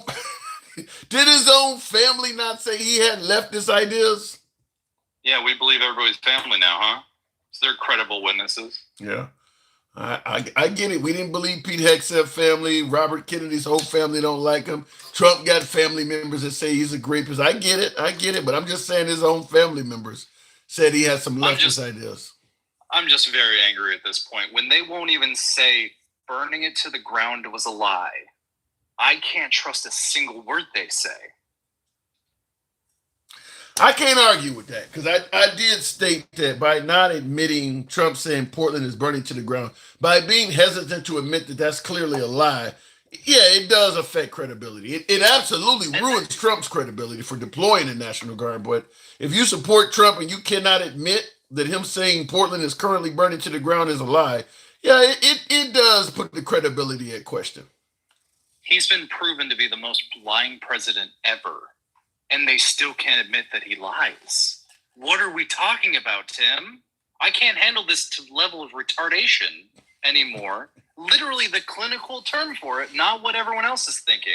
S1: did his own family not say he had leftist ideas?
S11: Yeah, we believe everybody's family now, huh? So they're credible witnesses.
S1: Yeah. I get it. We didn't believe Pete Hegseth family. Robert Kennedy's whole family don't like him. Trump got family members that say he's a great person. I get it. But I'm just saying his own family members said he had some leftist ideas.
S11: I'm just very angry at this point. When they won't even say burning it to the ground was a lie, I can't trust a single word they say.
S1: I can't argue with that because I did state that by not admitting Trump saying Portland is burning to the ground, by being hesitant to admit that that's clearly a lie, yeah, it does affect credibility. It absolutely ruins Trump's credibility for deploying the National Guard. But if you support Trump and you cannot admit that him saying Portland is currently burning to the ground is a lie, yeah, it does put the credibility at question.
S11: He's been proven to be the most lying president ever, and they still can't admit that he lies. What are we talking about, Tim? I can't handle this level of retardation anymore. Literally the clinical term for it, not what everyone else is thinking.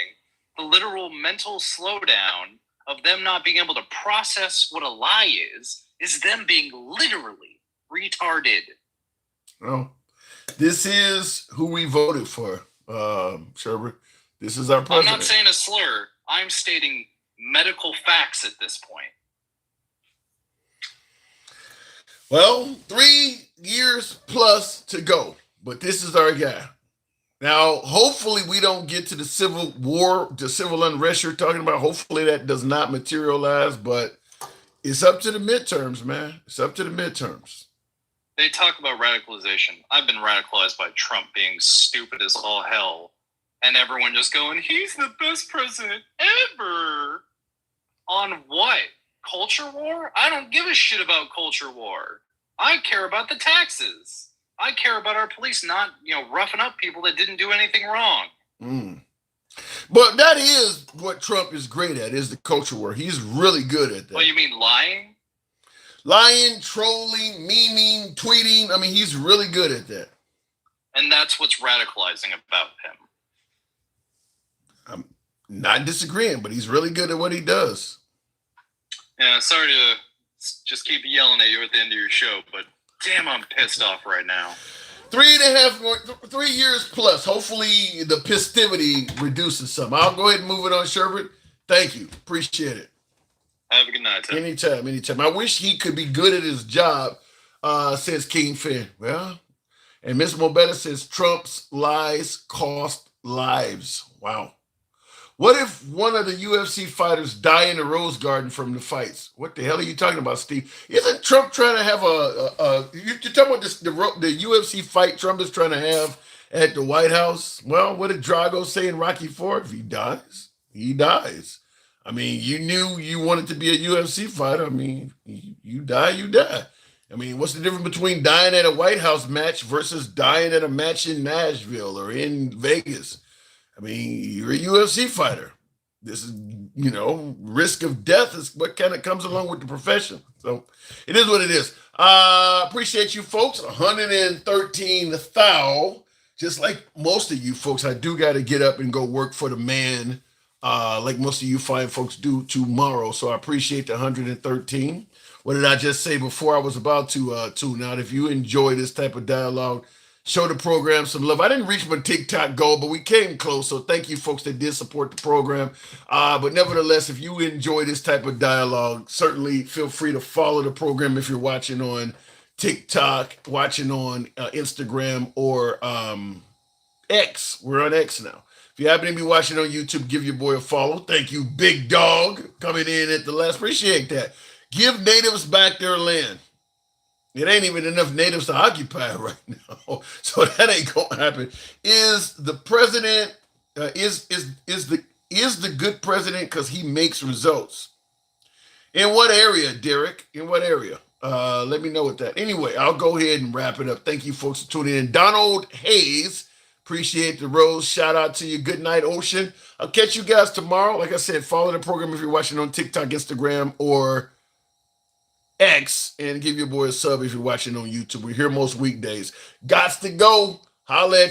S11: The literal mental slowdown of them not being able to process what a lie is them being literally retarded.
S1: Well, this is who we voted for, Sherbert. This is our president.
S11: I'm not saying a slur. I'm stating medical facts at this point.
S1: Well, 3 years plus to go, but this is our guy. Now, hopefully we don't get to the civil war, the civil unrest you're talking about. Hopefully that does not materialize, but it's up to the midterms, man. It's up to the midterms.
S11: They talk about radicalization. I've been radicalized by Trump being stupid as all hell, and everyone just going, he's the best president ever. On what? Culture war? I don't give a shit about culture war. I care about the taxes. I care about our police not, roughing up people that didn't do anything wrong.
S1: But that is what Trump is great at, is the culture war. He's really good at that.
S11: Oh, you mean lying?
S1: Lying, trolling, memeing, tweeting. I mean, he's really good at that.
S11: And that's what's radicalizing about him.
S1: I'm not disagreeing, but he's really good at what he does.
S11: Yeah, sorry to just keep yelling at you at the end of your show, but damn, I'm pissed off right now.
S1: 3 years plus. Hopefully the festivity reduces some. I'll go ahead and move it on, Sherbert. Thank you. Appreciate it.
S11: Have a good night, Tim.
S1: Anytime. I wish he could be good at his job, says King Finn. Well, and Miss Mobetta says Trump's lies cost lives. Wow. What if one of the UFC fighters die in the Rose Garden from the fights? What the hell are you talking about, Steve? Isn't Trump trying to have you're talking about the UFC fight Trump is trying to have at the White House? Well, what did Drago say in Rocky IV? If he dies, he dies. I mean, you knew you wanted to be a UFC fighter. I mean, you die, you die. I mean, what's the difference between dying at a White House match versus dying at a match in Nashville or in Vegas? I mean, you're a UFC fighter. This is, risk of death is what kind of comes along with the profession. So it is what it is. Appreciate you folks. 113 thou. Just like most of you folks, I do got to get up and go work for the man, like most of you fine folks do tomorrow. So I appreciate the 113. What did I just say before I was about to tune out? If you enjoy this type of dialogue, show the program some love. I didn't reach my TikTok goal, but we came close. So thank you folks that did support the program. But nevertheless, if you enjoy this type of dialogue, certainly feel free to follow the program if you're watching on TikTok, watching on Instagram or X. We're on X now. If you happen to be watching on YouTube, give your boy a follow. Thank you, Big Dog, coming in at the last. Appreciate that. Give natives back their land. It ain't even enough natives to occupy right now, so that ain't gonna happen. Is the president is the good president because he makes results? In what area, Derek? In what area? Let me know with that. Anyway, I'll go ahead and wrap it up. Thank you, folks, for tuning in. Donald Hayes, appreciate the rose. Shout out to you. Good night, Ocean. I'll catch you guys tomorrow. Like I said, follow the program if you're watching on TikTok, Instagram, or X, and give your boy a sub if you're watching on YouTube. We're here most weekdays. Gots to go. Holla at you.